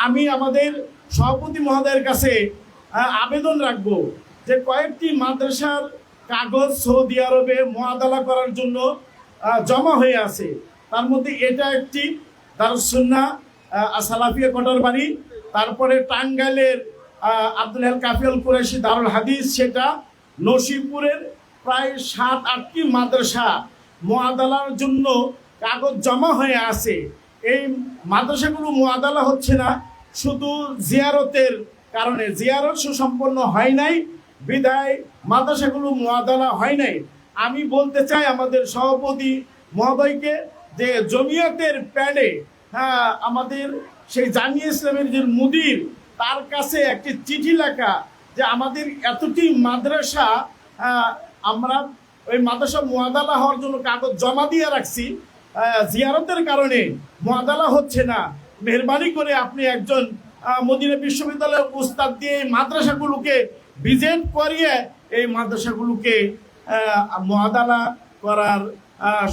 আমি আমাদের সভাপতি মহোদয়ের কাছে আবেদন রাখবো যে কয়েকটি মাদ্রাসার কাগজ সৌদি আরবে মুআদালা করার জন্য জমা হয়ে আছে। তার মধ্যে এটা একটি দারুস সুন্নাহ আস-সালাফিয়া কোটরবাড়ি, তারপরে টাঙ্গাইলের আব্দুল হাল কাফিউল কুরাইশি দারুল হাদিস, সেটা নসিবপুরের প্রায় 7-8টি মাদ্রাসা মুআদালার জন্য কাগজ জমা হয়ে আছে। এই মাদ্রাসাগুলো মুআদালা হচ্ছে না শুধু জিয়ারতের কারণে, জিয়ারত সুসম্পন্ন হয় নাই বিদায় মাদ্রাসাগুলো মুআদালা হয় নাই। আমি বলতে চাই আমাদের সভাপতি মহোদয়কে যে জমিয়তের প্যাডে আমাদের সেই জামিয়া ইসলামের যে মুদির, তার কাছে একটি চিঠি লেখা যে আমাদের এতটি মাদ্রাসা আমরা ওই মাদ্রাসা মুআদালা হওয়ার জন্য কাগজ জমা দিয়ে রাখছি, জিয়ারতের কারণে মুআদালা হচ্ছে না। মেহরবানি করে আপনি একজন মদিনা বিশ্ববিদ্যালয়ের উস্তাদ দিয়ে এই মাদ্রাসাগুলোকে ভিজিট করিয়ে এই মাদ্রাসাগুলোকে মুআদালা করার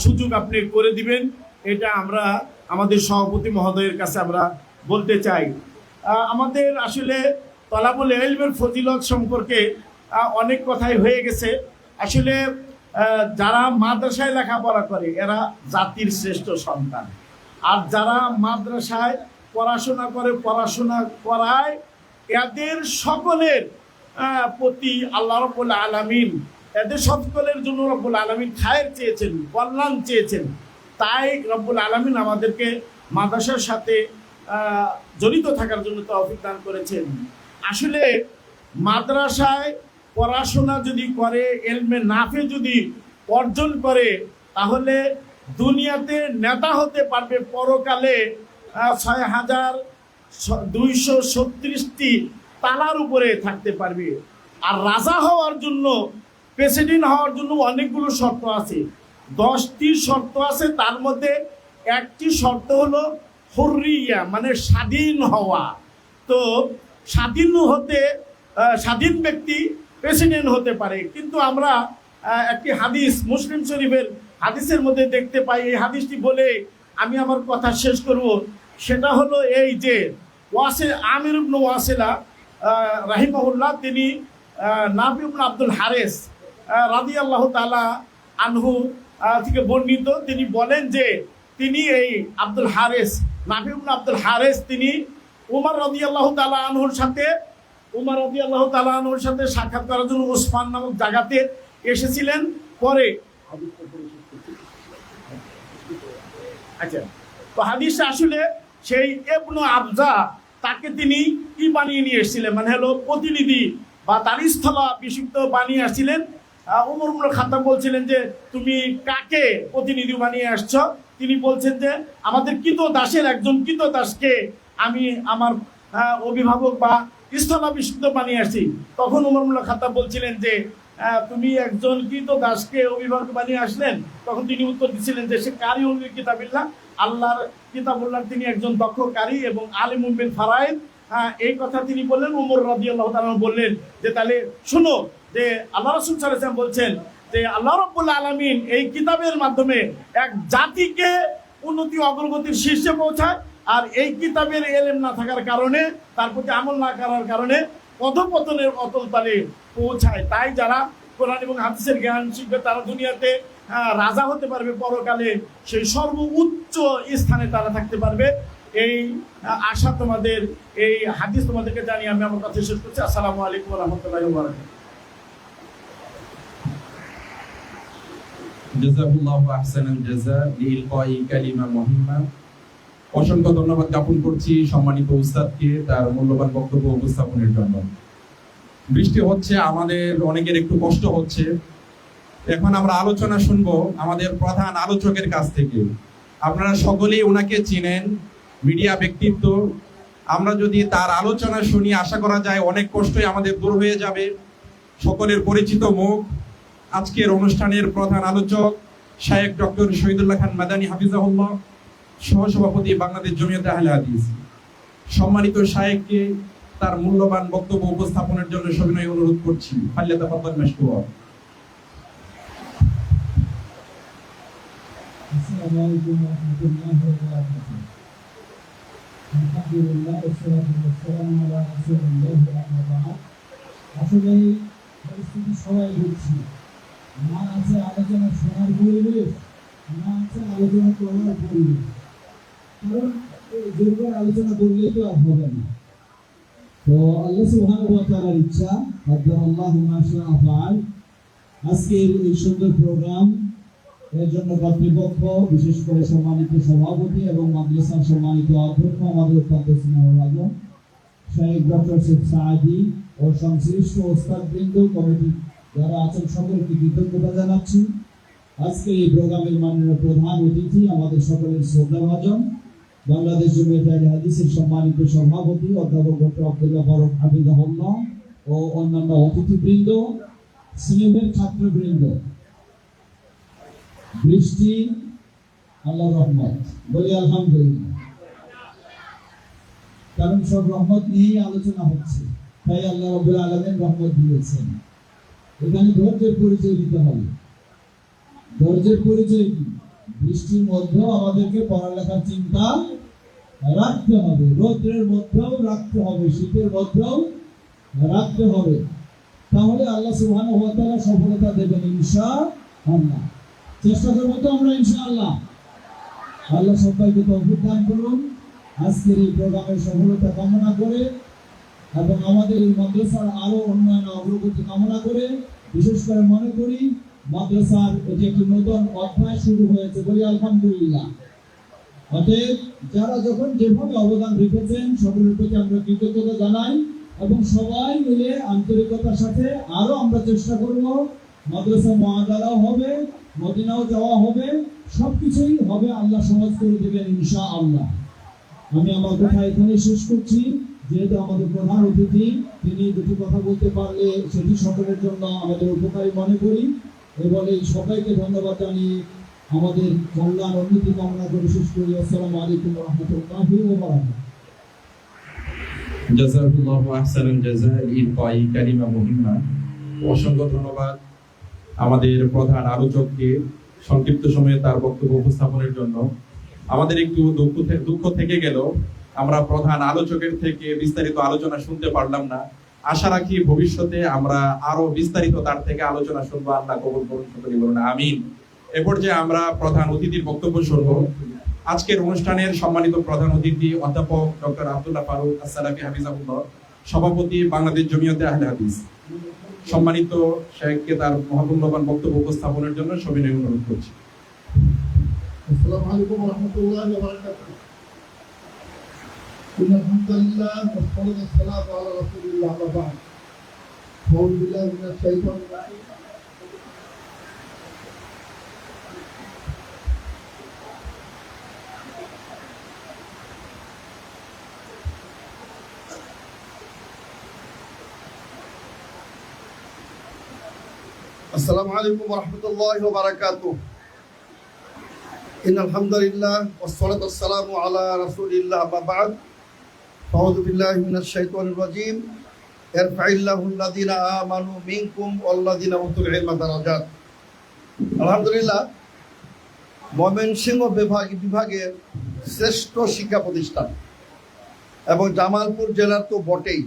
সুযোগ আপনি করে দিবেন, এটা আমরা আমাদের সভাপতি মহোদয়ের কাছে আমরা বলতে চাই। আমাদের আসলে তলাবুল ইলমের ফজিলত সম্পর্কে অনেক কথাই হয়ে গেছে। আসলে যারা মাদ্রাসায় লেখাপড়া করে এরা জাতির শ্রেষ্ঠ সন্তান, আর যারা মাদ্রাসায় পড়াশোনা করে, পড়াশোনা করায়, এদের সকলের প্রতি আল্লাহ রাব্বুল আলামিন, এদের সকলের জন্য রব্বুল আলামিন খায়ের চেয়েছেন, কল্যাণ চেয়েছেন। তাই রব্বুল আলামিন আমাদেরকে মাদ্রাসার সাথে জড়িত থাকার জন্য তৌফিক দান করেছেন। আসলে মাদ্রাসায় পড়াশোনা যদি করে, ইলমে নাফে যদি অর্জন করে, তাহলে দুনিয়াতে নেতা হতে পারবে, পরকালে 6236টি তালার উপরে থাকতে পারবে। আর রাজা হওয়ার জন্য, প্রেসিডেন্ট হওয়ার জন্য অনেকগুলো শর্ত আছে, 10টি শর্ত আছে। তার মধ্যে একটি শর্ত হলো হুররিয়া, মানে স্বাধীন হওয়া। তো স্বাধীন ব্যক্তি প্রেসিডেন্ট হতে পারে। কিন্তু আমরা একটি হাদিস মুসলিম শরীফের হাদিসের মধ্যে দেখতে পাই, এই হাদিসটি বলে আমি আমার কথা শেষ করব। সেটা হলো এই যে আমির ইবনে ওয়াসিলা রাহিমাহুল্লাহ, তিনি নাফি ইবনে আব্দুল হারিস রাদিয়াল্লাহু তাআলা আনহু থেকে বর্ণিত। তিনি বলেন যে তিনি এই আব্দুল হারিস, নাফি ইবনে আব্দুল হারিস, তিনি উমর রাদিয়াল্লাহু তাআলা আনহুর সাথে সাক্ষাৎ করার জন্য উসমান নামক জায়গাতে এসেছিলেন। পরে আচ্ছা, তো হাদিসে আসলে সেই ইবনে আবজা, তাকে তিনি কি বানিয়ে নিয়ে এসেছিলেন, মানে হলো প্রতিনিধি বা তার স্থলা বিশুদ্ধ বানিয়ে আসছিলেন। ওমর ইবনে খাত্তাব বলছিলেন যে তুমি কাকে প্রতিনিধি বানিয়ে আসছো? তিনি বলছেন যে আমাদের কৃতদাসের একজন কৃতদাসকে আমি আমার অভিভাবক বা স্থলা বিশুদ্ধ বানিয়ে আসছি। তখন ওমর ইবনে খাত্তাব বলছিলেন যে তুমি একজন কৃতদাসকে অভিভাবক বানিয়ে আসলেন? তখন তিনি উত্তর দিচ্ছিলেন যে সে কারিউল কিতাবিল্লাহ, আল্লাহর কিতাবুল্লাহ তিনি একজন দক্ষ কারি এবং আলিমুন বিল ফারায়েদ। এই কথা তিনি বললেন। ওমর রাদিয়াল্লাহু তাআলা বললেন যে তাহলে শোনো, যে আল্লাহ রাসূল সাল্লাল্লাহু আলাইহি ওয়াসাল্লাম বলছেন যে আল্লাহ রাব্বুল আলামিন এই কিতাবের মাধ্যমে এক জাতিকে উন্নতি অগ্রগতির শীর্ষে পৌঁছায়, আর এই কিতাবের ইলম না থাকার কারণে, তার প্রতি আমল না করার কারণে অধঃপতনের অতল তলে পৌঁছায়। তাই যারা কোরআন এবং হাদিসের জ্ঞান শিখবে তারা দুনিয়াতে রাজা হতে পারবে, পরকালে সেই সর্বোচ্চ স্থানে তারা থাকতে পারবে। এই আশা তোমাদের, এই হাদিস তোমাদেরকে জানিয়ে আমি আমার কথা শেষ করছি। আসসালামু আলাইকুম ওয়া রাহমাতুল্লাহি ওয়া বারাকাতুহু। জাযাকুল্লাহু আহসানাল জাযা লিইলকাই কালিমা মুহিম্মা। অসংখ্য ধন্যবাদ জ্ঞাপন করছি সম্মানিত উস্তাদকে তার মূল্যবান বক্তব্য উপস্থাপনের জন্য। বৃষ্টি হচ্ছে, আমাদের অনেকের একটু কষ্ট হচ্ছে। এখন আমরা আলোচনা শুনবো আমাদের প্রধান আলোচকের কাছ থেকে। আপনারা সকলেই ওনাকে চিনেন, মিডিয়া ব্যক্তিত্ব। আমরা যদি তার আলোচনা শুনি, আশা করা যায় অনেক কষ্টই আমাদের দূর হয়ে যাবে। সকলের পরিচিত মুখ, আজকের অনুষ্ঠানের প্রধান আলোচক শায়েখ ডক্টর শহীদুল্লাহ খান মাদানী হাফিজাহুল্লাহ, সহসভাপতি বাংলাদেশ জমিয়তে আহলে হাদিস। সম্মানিত শায়েখকে তার মূল্যবান বক্তব্য উপস্থাপনের জন্য সবিনয় অনুরোধ করছি। ফালিয়াতাফাদ্দাল মাশকুরা। আসসালামু আলাইকুম ওয়া রাহমাতুল্লাহি ওয়া বারাকাতুহু। আলহামদুলিল্লাহ ওয়াসসালাতু ওয়াসসালামু আলা রাসূলিল্লাহি ওয়া বা'দ। আসলে পরিস্থিতি সবাই বুঝছি, না আছে আলোচনা শোনার পরিবেশ, না আছে আলোচনা করার পরিবেশ। কারণ জোর করে আলোচনা করলেই তো আর হবে না। তো আল্লাহ সুবহানাহু ওয়া তাআলার ইচ্ছা, আল্লাহু মা শাআ ফাআল। আজকের এই সুন্দর প্রোগ্রাম এর জন্য কর্তৃপক্ষ, বিশেষ করে সম্মানিত সভাপতি এবং মাদ্রাসার সম্মানিত অধ্যক্ষ আমাদের অত্যন্ত স্নেহভাজন শায়েখ ডক্টর শেখ সাঈদী ও সংশ্লিষ্ট ওস্তাদবৃন্দ, কমিটি যারা আছেন সকলকে কৃতজ্ঞতা জানাচ্ছি। আজকে এই প্রোগ্রামের মাননীয় প্রধান অতিথি আমাদের সকলের শ্রদ্ধাভাজন বাংলাদেশ জমিয়তে আহলে হাদিসের সম্মানিত সভাপতি অধ্যাপক ডক্টর আব্দুল্লাহ ফারুক হাফিজাহুল্লাহ ও অন্যান্য অতিথিবৃন্দ, স্নেহের ছাত্রবৃন্দ। বৃষ্টি আল্লাহর রহমত, বলি আলহামদুলিল্লাহ। কারণ সব রহমত নিয়েই আলোচনা হচ্ছে, তাই আল্লাহ রাব্বুল আলামিন রহমত দিয়েছেন। এখানে ধৈর্যের পরিচয় দিতে হবে। ধৈর্যের পরিচয় কি? বৃষ্টির মধ্যেও আমাদেরকে পড়ালেখার চিন্তা রাখতে হবে, রৌদ্রের মধ্যেও রাখতে হবে, শীতের মধ্যেও রাখতে হবে। তাহলে আল্লাহ সুবহানাহু ওয়া তাআলা সফলতা দেবেন ইনশাআল্লাহ। চেষ্টা করবো তো আমরা ইনশাআল্লাহ। আল্লাহ সবাইকে তৌফিক দান করুন। আজকের এই প্রোগ্রামের সফলতা কামনা করে এবং আমাদের এই মাদ্রাসার আরো উন্নয়ন অগ্রগতি কামনা করে, বিশেষ করে মনে করি মাদ্রাসার এটি একটি নতুন অধ্যায় শুরু হয়েছে, বলি আলহামদুলিল্লাহ। অতএব যারা যখন যেভাবে অবদান রেখেছেন সকলের প্রতি আমরা কৃতজ্ঞতা জানাই এবং সবাই মিলে আন্তরিকতার সাথে আরো আমরা চেষ্টা করব। মাদ্রাসা মুআদ্দালাও হবে, মদিনাও যাওয়া হবে, সবকিছুই হবে, আল্লাহ সহজ করে দেবেন ইনশাআল্লাহ। আমি আমার কথা এখানে শেষ করছি। যেহেতু আমাদের প্রধান অতিথি, তিনি দুটি কথা বলতে পারলে সেটি সকলের জন্য আমাদের উপকারী মনে করি। এই বলে সবাইকে ধন্যবাদ জানিয়ে আমাদের কল্যাণ উন্নতি কামনা করে শেষ করি। আসসালামু আলাইকুম ওয়া রাহমাতুল্লাহি ওয়া বারাকাতুহু। জাযাকুল্লাহু আহসানাল জাযা লিইলকাই কালিমা মুহিম্মা। অসংখ্য ধন্যবাদ আমাদের প্রধান আলোচককে সংক্ষিপ্ত সময়ে তার বক্তব্য উপস্থাপনের জন্য। আমাদের একটু দুঃখ থেকে গেল, আমরা প্রধান আলোচকের থেকে বিস্তারিত আলোচনা শুনতে পারলাম না। আশা রাখি ভবিষ্যতে আমরা আরো বিস্তারিত তার থেকে আলোচনা শুনবো। আল্লাহ কবুল করুন, সকলে বলুন আমিন। এ পর্যায়ে আমরা প্রধান অতিথির বক্তব্য শুনবো। আজকের অনুষ্ঠানের সম্মানিত প্রধান অতিথি অধ্যাপক ডক্টর আব্দুল্লাহ ফারুক আসসালাফি হাফিজাহুল্লাহ, সভাপতি বাংলাদেশ জমিয়তে আহলে হাদিস। সম্মানিত শায়েখকে তার মহামূল্যবান বক্তব্য উপস্থাপনের জন্য সবিনয় অনুরোধ করছি। আসসালামু আলাইকুম ওয়া রাহমাতুল্লাহি ওয়া বারাকাতুহু। আলহামদুলিল্লাহ ওয়াসসালাতু ওয়াসসালামু আলা রাসূলিল্লাহ ওয়া বা'দ। আউযু বিল্লাহি মিনাশ শাইতানির রাজীম। আসসালামু আলাইকুম ওয়া রাহমাতুল্লাহি ওয়া বারাকাতুহু। ইন্নাল হামদুলিল্লাহ ওয়াসসালাতু ওয়াসসালামু আলা রাসূলিল্লাহ ওয়া বা'দ। আউযু বিল্লাহি মিনাশ শাইতানির রাজীম। ইরফা'িল্লাহুল লাযিনা আমানু মিনকুম ওয়াল্লাযিনা উতুল ইলমা দারাজাত। আলহামদুলিল্লাহ, ময়মনসিংহ বিভাগের শ্রেষ্ঠ শিক্ষা প্রতিষ্ঠান এবং জামালপুর জেলার তো বটেই,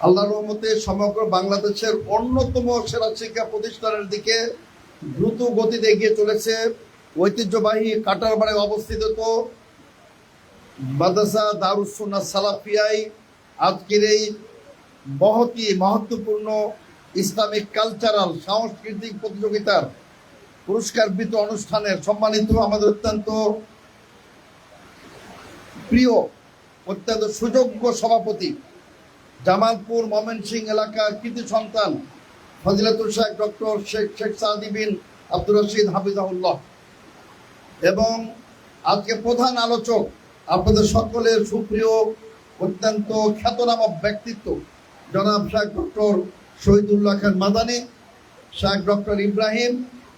আল্লাহর রহমতে সমগ্র বাংলাদেশের অন্যতম সেরা শিক্ষা প্রতিষ্ঠানের দিকে দ্রুত গতিতে এগিয়ে চলেছে ঐতিহ্যবাহী কাটারবাড়ে অবস্থিত মাদ্রাসা দারুস সুন্নাহ সালাফিয়ায় আজকের এই মহত্বপূর্ণ ইসলামিক কালচারাল সাংস্কৃতিক প্রতিযোগিতার পুরস্কার বিতরণ অনুষ্ঠানের সম্মানিত আমাদের অত্যন্ত প্রিয়, অত্যন্ত সুযোগ্য সভাপতি, জামালপুর ময়মনসিংহ এলাকার কৃতি সন্তান ফজিলাতুল শেখ ডক্টর শেখ সাদি বিন আব্দুর রশিদ হাফিজাহুল্লাহ, এবং আজকে প্রধান আলোচক আপনাদের সকলের সুপ্রিয় অত্যন্ত খ্যাতনামা ব্যক্তিত্ব জনাব Sheikh doctor Shahidullah Khan Madani, Sheikh doctor Ibrahim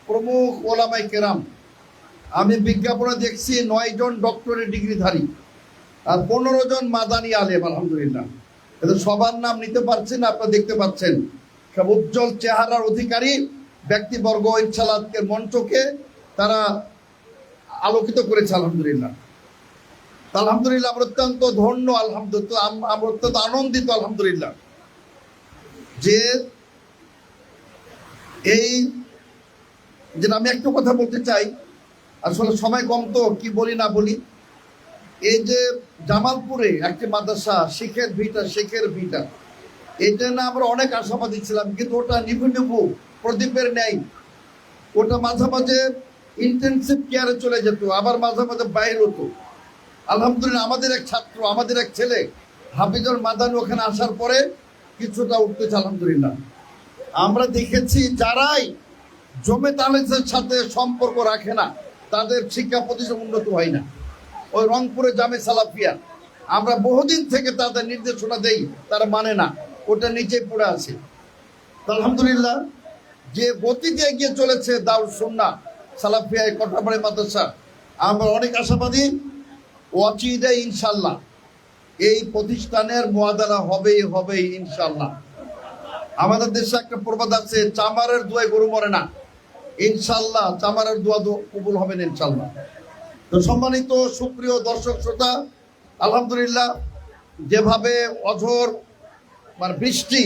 প্রমুখ ওলামাই কেরাম। আমি বিজ্ঞাপনে দেখছি 9 জন ডক্টরেট ডিগ্রিধারী আর 15 জন মাদানী আলেম। আলহামদুলিল্লাহ, এদের সবার নাম নিতে পারছেন, আপনারা দেখতে পাচ্ছেন। সব উজ্জ্বল চেহারার অধিকারী ব্যক্তিবর্গ ইনশাআল্লাহ আজকের মঞ্চকে তারা আলোকিত করেছে। আলহামদুলিল্লাহ, আলহামদুলিল্লাহ আমরা অত্যন্ত ধন্য, আলহামদুলিল্লাহ আমরা অত্যন্ত আনন্দিত আলহামদুলিল্লাহ যে এই যে আমি একটা কথা বলতে চাই, আসলে সময় কম তো কি বলি না বলি। এই যে জামালপুরে একটি মাদ্রাসা শেখের ভিটা, এটা না আমরা অনেক আশাবাদী ছিলাম, কিন্তু ওটা নিভু প্রদীপের ন্যায়। ওটা মাঝে মাঝে ইন্টেনসিভ কেয়ারে চলে যেত, আবার মাঝে মাঝে বাইরে হতো। আলহামদুলিল্লাহ আমাদের এক ছাত্র, আমাদের এক ছেলে হাফিজুল মাদানী ওখানে আসার পরে কিছুটা উঠতেছে। আলহামদুলিল্লাহ আমরা দেখেছি যারাই জমিয়ত আহলের সাথে সম্পর্ক রাখে না তাদের শিক্ষা প্রতিষ্ঠান উন্নত হয় না। ওই রংপুরে জামে সালাফিয়া আমরা বহুদিন থেকে তাদের নির্দেশনা দেই, তারা মানে না, ওটা নিচে পড়ে আছে। আলহামদুলিল্লাহ যে গতিতে এগিয়ে চলেছে দারুস সুন্নাহ সালাফিয়া কটরাবাড়ি মাদ্রাসা, আমরা অনেক আশাবাদী। ওয়াচিদে ইনশাল্লাহ এই প্রতিষ্ঠানের মুআদালা হবেই ইনশাল্লাহ। আমাদের দেশে একটা প্রবাদ আছে, চামারের দোয়ায় গরু মরে না। ইনশাল্লাহ চামারের দোয়া কবুল হবেন ইনশাল্লাহ। তো সম্মানিত সুপ্রিয় দর্শক শ্রোতা, আলহামদুলিল্লাহ যেভাবে অঝোর বৃষ্টি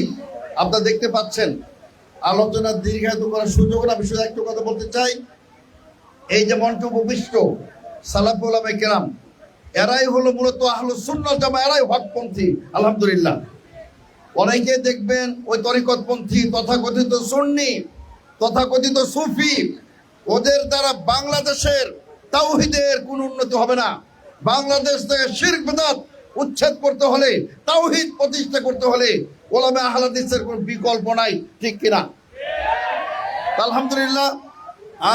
আপনারা দেখতে পাচ্ছেন, আলোচনা দীর্ঘায়িত করার সুযোগ না, বিষয়ে একটু কথা বলতে চাই। এই যে মঞ্চ উপবিষ্ট সালাফে উলামায়ে কেরাম, এরাই হলো মূলত আহলুস সুন্নাহ জামা, এরাই হকপন্থী। আলহামদুলিল্লাহ অনেকে দেখবেন ওই তরিকতপন্থী, তথাকথিত সুন্নি, তথাকথিত সুফি, ওদের দ্বারা বাংলাদেশের তাওহীদের কোনো উন্নতি হবে না। বাংলাদেশ থেকে শিরক বিদআত উচ্ছেদ করতে হলে, তাওহীদ প্রতিষ্ঠা করতে হলে উলামা আহলে হাদিসের কোনো বিকল্প নাই, ঠিক কিনা? আলহামদুলিল্লাহ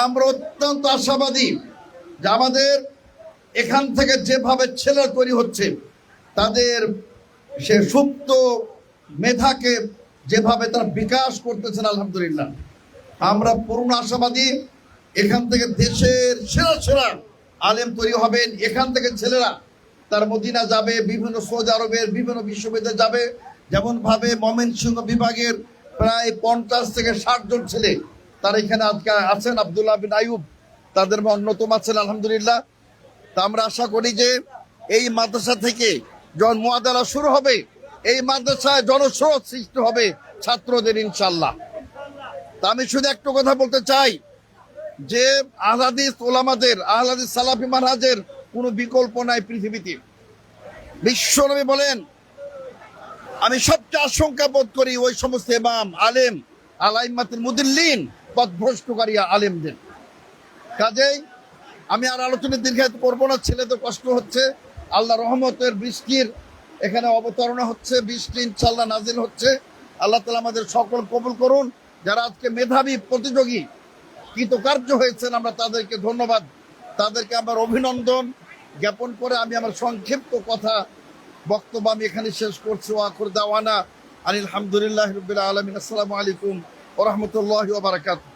আমরা অত্যন্ত আশাবাদী যে আমাদের এখান থেকে যেভাবে ছেলে তৈরি হচ্ছে, তাদের সে সুপ্ত মেধাকে যেভাবে তারা বিকাশ করতেছেন, আলহামদুলিল্লাহ আমরা পূর্ণ আশাবাদী। এখান থেকে দেশের সেরা আলেম তৈরি হবেন। এখান থেকে ছেলেরা তার মদিনা যাবে, বিভিন্ন সৌদি আরবের বিভিন্ন বিশ্ববিদ্যালয়ে যাবে। যেমন ভাবে ময়মনসিংহ বিভাগের প্রায় 50 থেকে 60 জন ছেলে তারা এখানে আজকে আছেন। আব্দুল্লাহ বিন আইয়ুব তাদের অন্যতম আছেন, আলহামদুলিল্লাহ। তা আমরা আশা করি যে এই মাদ্রাসা থেকে যখন মুআদালা শুরু হবে, এই মাদ্রাসায় জনস্রোত সৃষ্টি হবে ছাত্রদের ইনশাআল্লাহ। তা আমি শুধু একটু কথা বলতে চাই যে আহলে হাদিস ওলামাদের, আহলে হাদিস সালাফি মানহাজের কোনো বিকল্প নাই পৃথিবীতে। বিশ্বনবী বলেন, আমি সবচেয়ে আশঙ্কা বোধ করি ওই সমস্ত ইমাম আলেম আলাইমাতুল মুদিল্লিন, পথভ্রষ্টকারী আলেমদের। কাজেই আমি আর আলোচনা দীর্ঘায়িত করবো না, ছেলেদের কষ্ট হচ্ছে। আল্লাহ রহমতের বৃষ্টির এখানে অবতারণা হচ্ছে, বৃষ্টি ইনশাআল্লাহ নাজিল হচ্ছে। আল্লাহ তাআলা আমাদের সকল কবুল করুন। যারা আজকে মেধাবী প্রতিযোগী কৃতকার্য হয়েছেন, আমরা তাদেরকে ধন্যবাদ, তাদেরকে আমার অভিনন্দন জ্ঞাপন করে আমি আমার সংক্ষিপ্ত বক্তব্য আমি এখানে শেষ করছি। ওয়াখির দাওয়ানা আনিল হামদুলিল্লাহি রাব্বিল আলামিন। আসসালামু আলাইকুম ওয়া রাহমাতুল্লাহি ওয়া বারাকাতুহু।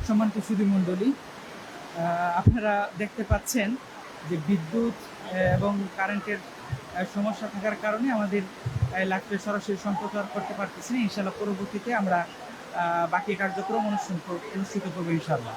সম্মানিত সুধীমণ্ডলী, আপনারা দেখতে পাচ্ছেন যে বিদ্যুৎ এবং কারেন্টের সমস্যা থাকার কারণে আমাদের লাইভে সরাসরি সম্প্রচার করতে পারতেছি না। ইনশাআল্লাহ পরবর্তীতে আমরা বাকি কার্যক্রম অনুষ্ঠিত করবো ইনশাআল্লাহ।